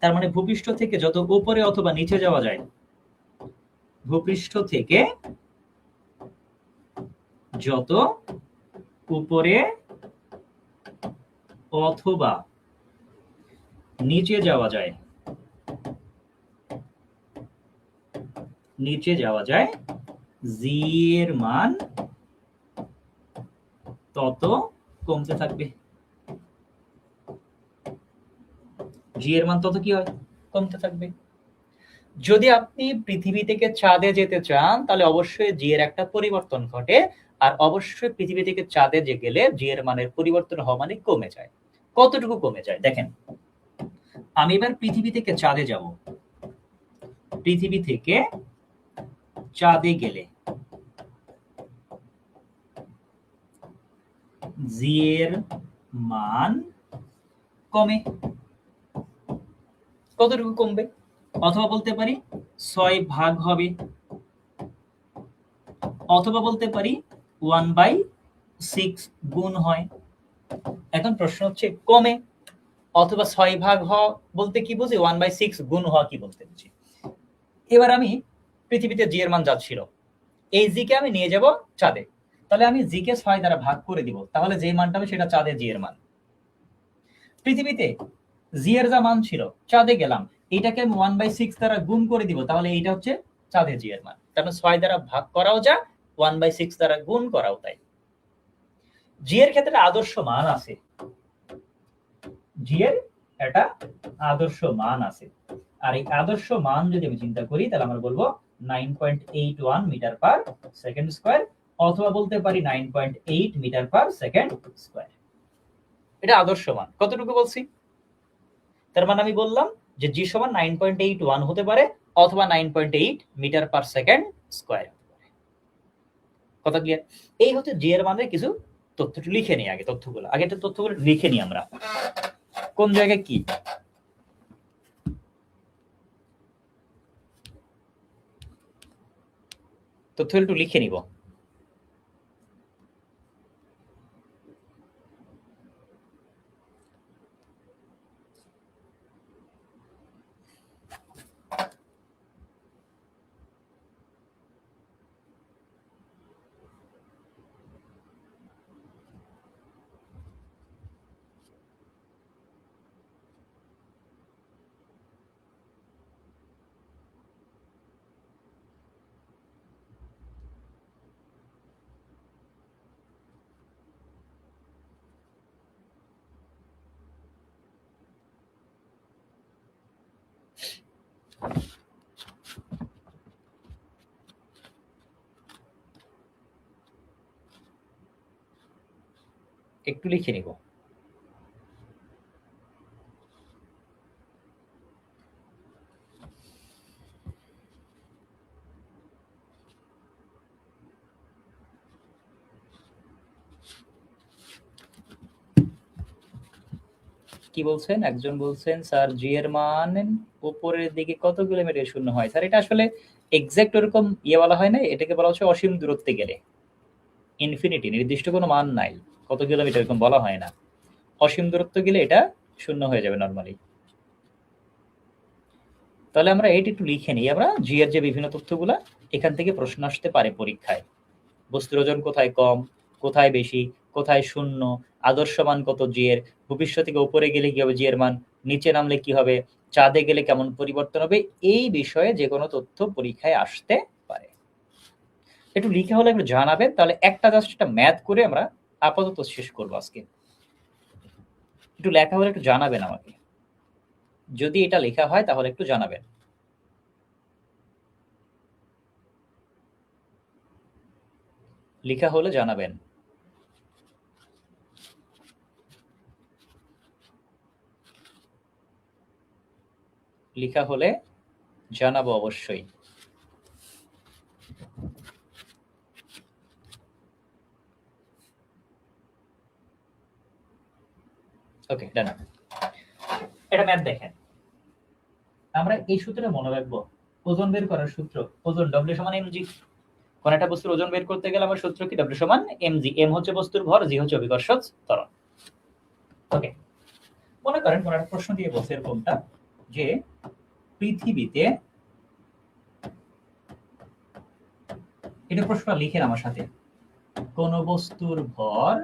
তার মানে ভূপৃষ্ঠ থেকে যত উপরে অথবা নিচে যাওয়া যায়, ভূপৃষ্ঠ থেকে যত উপরে অথবা নিচে যাওয়া যায়, জি এর মান তত কমতে থাকবে। জি এর মান তত কি হয়? কমতে থাকবে। যদি আপনি পৃথিবী থেকে চাঁদে যেতে চান, তাহলে অবশ্যই জি এর একটা পরিবর্তন ঘটে। আর অবশ্যই পৃথিবী থেকে চাঁদে যে গেলে জি এর মানের পরিবর্তন হওয়া মানে কমে যায়। কতটুকু কমে যায় দেখেন। আমি এবার পৃথিবী থেকে চাঁদে যাব, পৃথিবী থেকে চাঁদে গেলে জি এর মান কমে। কতটুকু কমবে? অথবা বলতে পারি 6 ভাগ হবে, অথবা বলতে পারি 1/6 গুণ হয়। এখন প্রশ্ন হচ্ছে কমে অথবা 6 ভাগ হওয়া বলতে কি বুঝি, 1/6 গুণ হওয়া কি বলতে বুঝি। এবার আমি পৃথিবীতে জি এর মান যাচ্ছিল, এই জি কে আমি নিয়ে যাব চাঁদে, তাহলে আমি জি কে 6 দ্বারা ভাগ করে দিব, তাহলে যে মানটা হবে সেটা চাঁদে জি এর মান। পৃথিবীতে জি এর যা মান ছিল, চাঁদে গেলাম, এটাকে আমি 1/6 দ্বারা গুণ করে দিব, তাহলে এইটা হচ্ছে চাঁদে জি এর মান। তাহলে 6 দ্বারা ভাগ করাও যা, 1/6 দ্বারা গুণ করাও তাই। জি এর ক্ষেত্রে আদর্শ মান আছে, জি এর একটা আদর্শ মান আছে। আর এই আদর্শ মান যদি আমি চিন্তা করি, তাহলে আমরা বলবো 9.81 মিটার পার সেকেন্ড স্কয়ার, অথবা বলতে পারি 9.8 মিটার পার সেকেন্ড স্কয়ার। এটা আদর্শ মান। কতটুকু বলছি? তার মানে আমি বললাম যে জি সমান 9.81 হতে পারে, অথবা 9.8 মিটার পার সেকেন্ড স্কয়ার। কথা ক্লিয়ার? এই হচ্ছে জি এর মানের কিছু তথ্য। লিখে নিই আগে তথ্যগুলো, আগে একটা তথ্যগুলো লিখে নিই আমরা কোন জায়গায় কি। তথ্যগুলো একটু লিখে নিব। একটু লিখে নিব। কি বলছেন, একজন বলছেন স্যার জি এর মান উপরের দিকে কত কিলোমিটার শূন্য হয়। স্যার এটা আসলে এক্সাক্ট ওরকম বলা হয় না, এটাকে বলা হচ্ছে অসীম দূরত্বে গেলে। ইনফিনিটি নির্দিষ্ট কোনো মান নাই, কত কিলোমিটার এরকম বলা হয় না। অসীম দূরত্ব গেলে এটা শূন্য হয়ে যাবে নর্মালি। তাহলে আমরা এইটা একটু লিখে নিই। আমরা জি এর যে বিভিন্ন তথ্যগুলা, এখান থেকে প্রশ্ন আসতে পারে পরীক্ষায়। বস্তুর ওজন কোথায় কম, কোথায় বেশি, কোথায় শূন্য, আদর্শ মান কত জি এর, ভূপৃষ্ঠ থেকে উপরে গেলে কি হবে জি এর মান, নিচে নামলে কি হবে, চাঁদে গেলে কেমন পরিবর্তন হবে, এই বিষয়ে যে কোনো তথ্য পরীক্ষায় আসতে পারে। একটু লিখে হলে একটু জানাবেন, তাহলে একটা জাস্ট একটা ম্যাথ করে আমরা আপাতত শেষ করবো আজকে। একটু লেখা হলে একটু জানাবেন আমাকে, যদি এটা লেখা হয় তাহলে একটু জানাবেন। লেখা হলে জানাবেন। লেখা হলে জানাবো অবশ্যই। ওকে ডান। এটা ম্যাথ দেখেন, আমরা এই সূত্রটা মনে রাখবো। ওজন বের করার সূত্র, ওজন ডব্লিউ সমান এমজি। কোন একটা বস্তুর ওজন বের করতে গেলে আমার সূত্র কি, ডব্লিউ সমান এমজি। এম হচ্ছে বস্তুর ভর, জি হচ্ছে অভিকর্ষ ত্বরণ। ওকে, মনে করেন কোন একটা প্রশ্ন দিয়ে বলছে এরকমটা যে পৃথিবীতে, এটা প্রশ্নটা লিখেন আমার সাথে, কোন বস্তুর ভর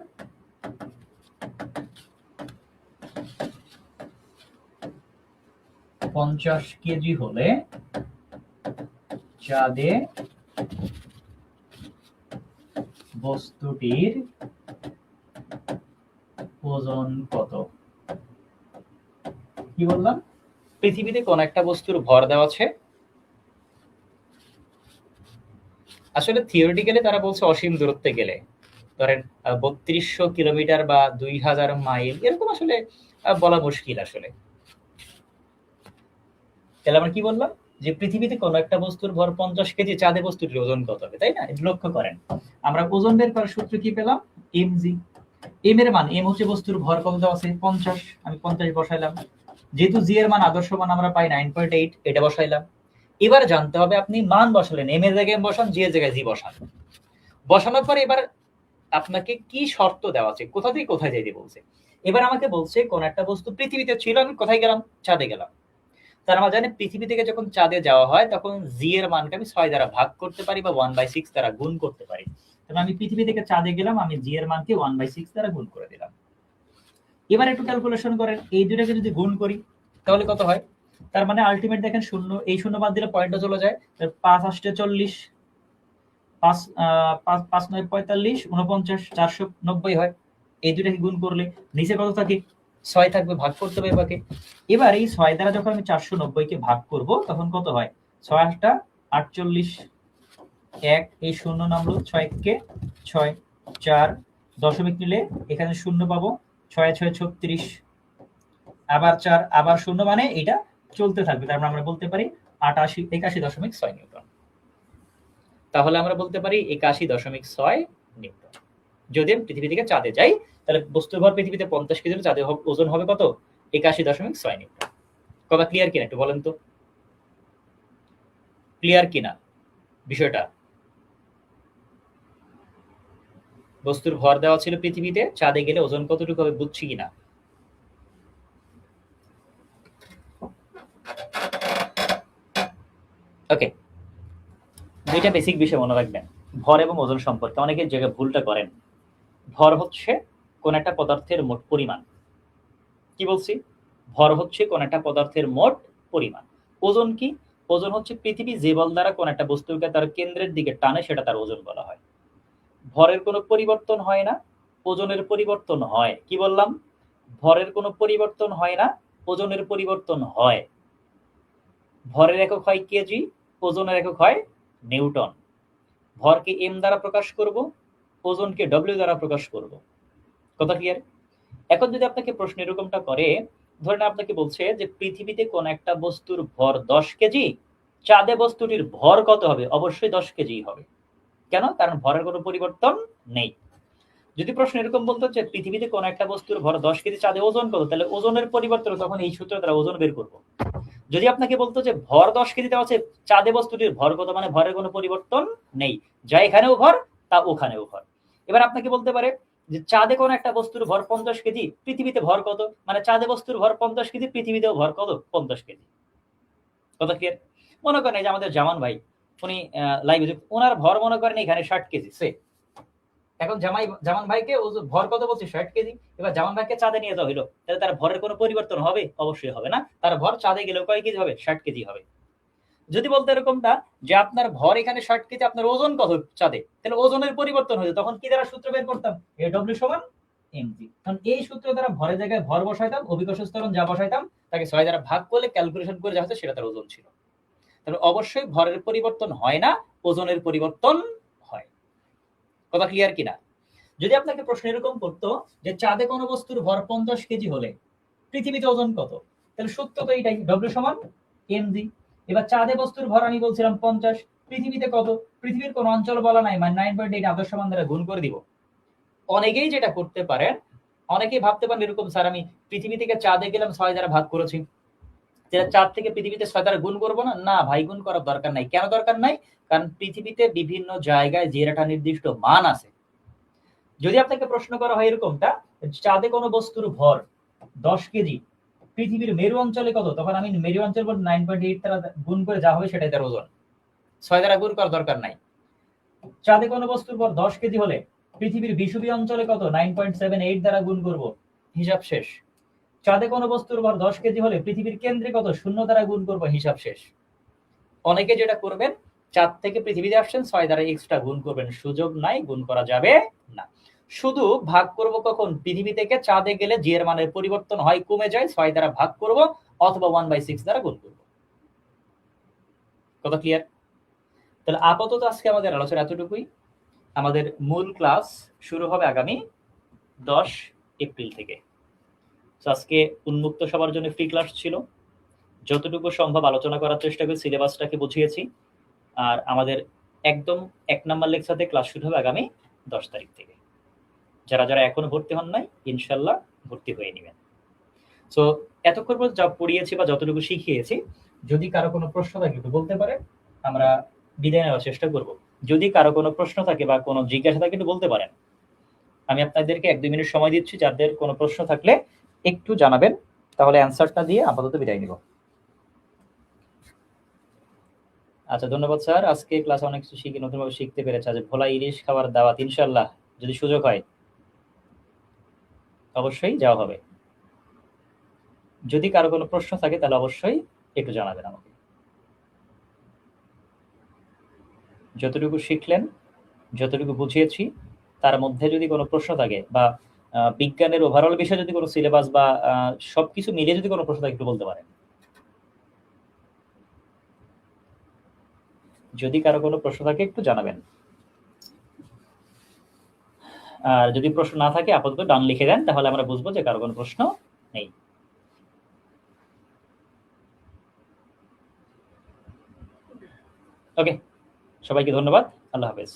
50 কেজি হলে চাঁদে বস্তুটির ওজন কত। কি বললাম, পৃথিবীতে কোন একটা বস্তুর ভর দেওয়া আছে, আসলে থিওরিটিক্যালি তারা বলছে অসীম দূরত্বে গেলে, ধরেন 3200 কিলোমিটার বা 2000 মাইল, এরকম আসলে বলা মুশকিল আসলে। তাহলে আমরা কি বললাম, যে পৃথিবীতে কোনো একটা বস্তুর ভর 50 কেজি, চাঁদে বস্তুটির ওজন কত হবে, তাই না? লক্ষ্য করেন, আমরা ওজন বের করার সূত্র কি পেলাম, এমজি। এম এর মান, এম হচ্ছে বস্তুর ভর কত দেওয়া আছে 50, আমি 50 বসাইলাম। যেহেতু জি এর মান আদর্শ মান আমরা পাই 9.8, এটা বসাইলাম। এবার জানতে হবে, আপনি মান বসালেন, এম এর জায়গায় বসান, জি এর জায়গায় জি বসান। বসানোর পরে এবার আপনাকে কি শর্ত দেওয়া আছে, কোথা থেকে কোথায় যাইতে বলছে। এবার আমাকে বলছে কোন একটা বস্তু পৃথিবীতে ছিল, আমি কোথায় গেলাম, চাঁদে গেলাম। তার আমরা জানি পৃথিবী থেকে যখন চাঁদে যাওয়া হয় তখন জি এর মানকে আমি 6 দ্বারা ভাগ করতে পারি বা 1/6 দ্বারা গুণ করতে পারি। তাহলে আমি পৃথিবী থেকে চাঁদে গেলাম, আমি জি এর মানকে 1/6 দ্বারা গুণ করে দিলাম। এবার একটু ক্যালকুলেশন করেন, এই দুটাকে যদি গুণ করি তাহলে কত হয়। তার মানে আলটিমেট দেখেন, শূন্য, এই শূন্য বাদ দিলে পয়েন্টটা চলে যায়। 5 8 40, 5 5 9 45, 49, 490 হয়। এই দুটাকে গুণ করলে নিচে কত থাকে, 6 থাকবে, ভাগ করতে হবে এবারে। এবার এই 6 দ্বারা যখন আমি 490 কে ভাগ করব তখন কত হয়, 6 8 48, 1 এই শূন্য নামলো, 6 কে 6, 4 দশমিক নিলে এখানে শূন্য পাবো, 6 6 36, আবার 4 আবার শূন্য, মানে এটা চলতে থাকবে। তার মানে আমরা বলতে পারি 81.6 নিউটন। তাহলে আমরা বলতে পারি 81.6 নিউটন। যদি আমি পৃথিবী থেকে চাঁদে যাই, তাহলে বস্তুর ভর পৃথিবীতে 50 কেজি, চাঁদে ওজন হবে কত, 81.6 নিউটন। কথা ক্লিয়ার কিনা একটু বলেন তো, ক্লিয়ার কিনা বিষয়টা? বস্তুর ভর দেওয়া ছিল পৃথিবীতে, চাঁদে গেলে ওজন কতটুকু হবে, বুঝছি কিনা? ওকে, দুইটা বেসিক বিষয় মনে রাখবেন ভর এবং ওজন সম্পর্কে। অনেকের জায়গায় ভুলটা করেন। ভর হচ্ছে কোন একটা পদার্থের মোট পরিমাণ। কি বলছি, ভর হচ্ছে কোন একটা পদার্থের মোট পরিমাণ। ওজন কি, ওজন হচ্ছে পৃথিবী যে বল দ্বারা কোন একটা বস্তুকে তার কেন্দ্রের দিকে টানে, সেটা তার ওজন বলা হয়। ভরের কোনো পরিবর্তন হয় না, ওজনের পরিবর্তন হয়। কি বললাম, ভরের কোনো পরিবর্তন হয় না, ওজনের পরিবর্তন হয়। ভরের একক হয় কেজি, ওজনের একক হয় নিউটন। ভরকে এম দ্বারা প্রকাশ করব, ওজনকে ডব্লিউ দ্বারা প্রকাশ করব। কথা ক্লিয়ার? এখন যদি আপনাকে প্রশ্ন এরকমটা করে, ধরেন আপনাকে বলছে যে পৃথিবীতে কোন একটা বস্তুর ভর 10 কেজি, চাঁদে বস্তুটির ভর কত হবে, অবশ্যই 10 কেজি হবে। কেন, কারণ ভরের কোনো পরিবর্তন নেই। যদি প্রশ্ন এরকম বলতো যে পৃথিবীতে কোন একটা বস্তুর ভর 10 কেজি, চাঁদে ওজন কত, তাহলে ওজনের পরিবর্তন তখন এই সূত্র দ্বারা ওজন বের করব। যদি আপনাকে বলতো যে ভর 10 কেজি দেওয়া আছে, চাঁদে বস্তুটির ভর কত, মানে ভরের কোনো পরিবর্তন নেই, যা এখানেও ভর তা ওখানেও ভর। এবার আপনাকে বলতে পারে যে চাঁদে কোন একটা বস্তুর ভর 50 কেজি, পৃথিবীতে ভর কত, মানে চাঁদে বস্তুর ভর 50 কেজি, পৃথিবীতেও ভর কত, 50 কেজি। কথা ক্লিয়ার? মনে করেন এই যে আমাদের জামান ভাই, উনি লাইভে, ওনার ভর মনে করেন এখানে 60 কেজি সে। এখন জামান ভাইকে ভর কত বলছে, 60 কেজি। এবার জামান ভাইকে চাঁদে নিয়ে যাওয়া হলো, তাহলে তার ভরের কোনো পরিবর্তন হবে? অবশ্যই হবে না। তার ভর চাঁদে গেলেও কয় কেজি হবে? 60 কেজি হবে। যদি বলতে এরকমটা যে আপনার ভর এখানে 60 কেজি, আপনার ওজন কত চাঁদে, তাহলে ওজনের পরিবর্তন হয়েছে, তখন কি দ্বারা সূত্র বের করতাম? AW সমান mg। কারণ এই সূত্র দ্বারা ভরের জায়গায় ভর বসাইতাম, অভিকর্ষ ত্বরণ যা বসাইতাম তাকে 6 দ্বারা ভাগ করলে ক্যালকুলেশন করে যা হতো সেটা তার ওজন ছিল। তাহলে অবশ্যই ভরের পরিবর্তন হয় না, ওজনের পরিবর্তন হয়। কথা ক্লিয়ার কিনা? যদি আপনাকে প্রশ্ন এরকম করতো যে চাঁদে কোনো বস্তুর ভর 50 কেজি হলে পৃথিবীতে ওজন কত, তাহলে সূত্র তো এইটাই, W সমান mg। এবার চাঁদে বস্তুর ভর আমি বলছিলাম 50, পৃথিবীতে কত, পৃথিবীর কোন অঞ্চল বলা নাই, মানে 9.8 আদর্শ মান দ্বারা গুণ করে দিব। অনেকেই যেটা করতে পারেন, অনেকেই ভাবতে পারেন এরকম, স্যার আমি পৃথিবী থেকে চাঁদে গেলাম 6 দ্বারা ভাগ করেছি, যেটা চাঁদ থেকে পৃথিবীতে 6 দ্বারা গুণ করবো না? না ভাই, গুণ করার দরকার নাই। কেন দরকার নাই? কারণ পৃথিবীতে বিভিন্ন জায়গায় যে একটা নির্দিষ্ট মান আছে। যদি আপনাকে প্রশ্ন করা হয় এরকমটা, চাঁদে কোনো বস্তুর ভর 10 কেজি, পৃথিবীর মেরু অঞ্চলে কত, তখন আমি মেরু অঞ্চল 9.8 দ্বারা গুণ করে যা হবে সেটাই তার ওজন। 6 দ্বারা গুণ করার দরকার নাই। চাঁদে কোনো বস্তুর ভর 10 কেজি হলে পৃথিবীর বিষুবী অঞ্চলে কত, 9.78 দ্বারা গুণ করব, হিসাব শেষ। চাঁদে কোনো বস্তুর ভর 10 কেজি হলে পৃথিবীর কেন্দ্রে কত, 0 দ্বারা গুণ করব, হিসাব শেষ। অনেকে যেটা করবেন, চাঁদ থেকে পৃথিবীতে আসছেন, 6 দ্বারা এক্সট্রা গুণ করবেন, সুযোগ নাই, গুণ করা যাবে না। শুধু ভাগ করব কখন, পৃথিবী থেকে চাঁদে গেলে জি এর মানের পরিবর্তন হয়, কমে যায়, 6 দ্বারা ভাগ করব অথবা 1/6 দ্বারা গুণ করব। কথা ক্লিয়ার? তাহলে আপাতত আজকে আমাদের আলোচনা এতটুকুই। আমাদের মূল ক্লাস শুরু হবে আগামী 10 এপ্রিল থেকে। আজকে উন্মুক্ত সবার জন্য ফ্রি ক্লাস ছিল, যতটুকু সম্ভব আলোচনা করার চেষ্টা করে সিলেবাসটাকে বুঝিয়েছি। আর আমাদের একদম 1 নাম্বার লেকচারে ক্লাস শুরু হবে আগামী 10 তারিখ থেকে। যারা যারা এখনো ভর্তি হন নাই, ইনশাল্লাহ ভর্তি হয়ে নেবেন। সো এতক্ষণ পর্যন্ত যা পড়িয়েছি বা যতটুকু শিখিয়েছি, যদি কারো কোনো প্রশ্ন থাকে একটু বলতে পারে, আমরা বিদায় নেওয়ার চেষ্টা করব। যদি কারো কোনো প্রশ্ন থাকে বা কোনো জিজ্ঞাসা থাকে একটু বলতে পারেন। আমি আপনাদেরকে 1-2 মিনিট সময় দিচ্ছি, যাদের কোনো প্রশ্ন থাকলে একটু জানাবেন, তাহলে অ্যান্সারটা দিয়ে আপাতত বিদায় নিব। আচ্ছা, ধন্যবাদ স্যার। আজকে ক্লাসে অনেক কিছু শিখে নতুনভাবে শিখতে পেরেছে। আজ ভোলা ইলিশ খাবার দাওয়াত, ইনশাল্লাহ যদি সুযোগ হয় অবশ্যই যাওয়া হবে। যদি কারো কোনো প্রশ্ন থাকে তাহলে অবশ্যই একটু জানাবেন আমাকে। যতটুকু শিখলেন, যতটুকু বুঝিয়েছি, তার মধ্যে যদি কোনো প্রশ্ন থাকে বা বিজ্ঞানের ওভারঅল বিষয়ে যদি কোনো সিলেবাস বা সবকিছু মিলিয়ে যদি কোনো প্রশ্ন থাকে একটু বলতে পারেন। যদি কারো কোনো প্রশ্ন থাকে একটু জানাবেন। আর যদি প্রশ্ন না থাকে আপাতত ডান লিখে দেন, তাহলে আমরা বুঝবো যে কারো কোনো প্রশ্ন নেই। ওকে, সবাইকে ধন্যবাদ। আল্লাহ হাফেজ।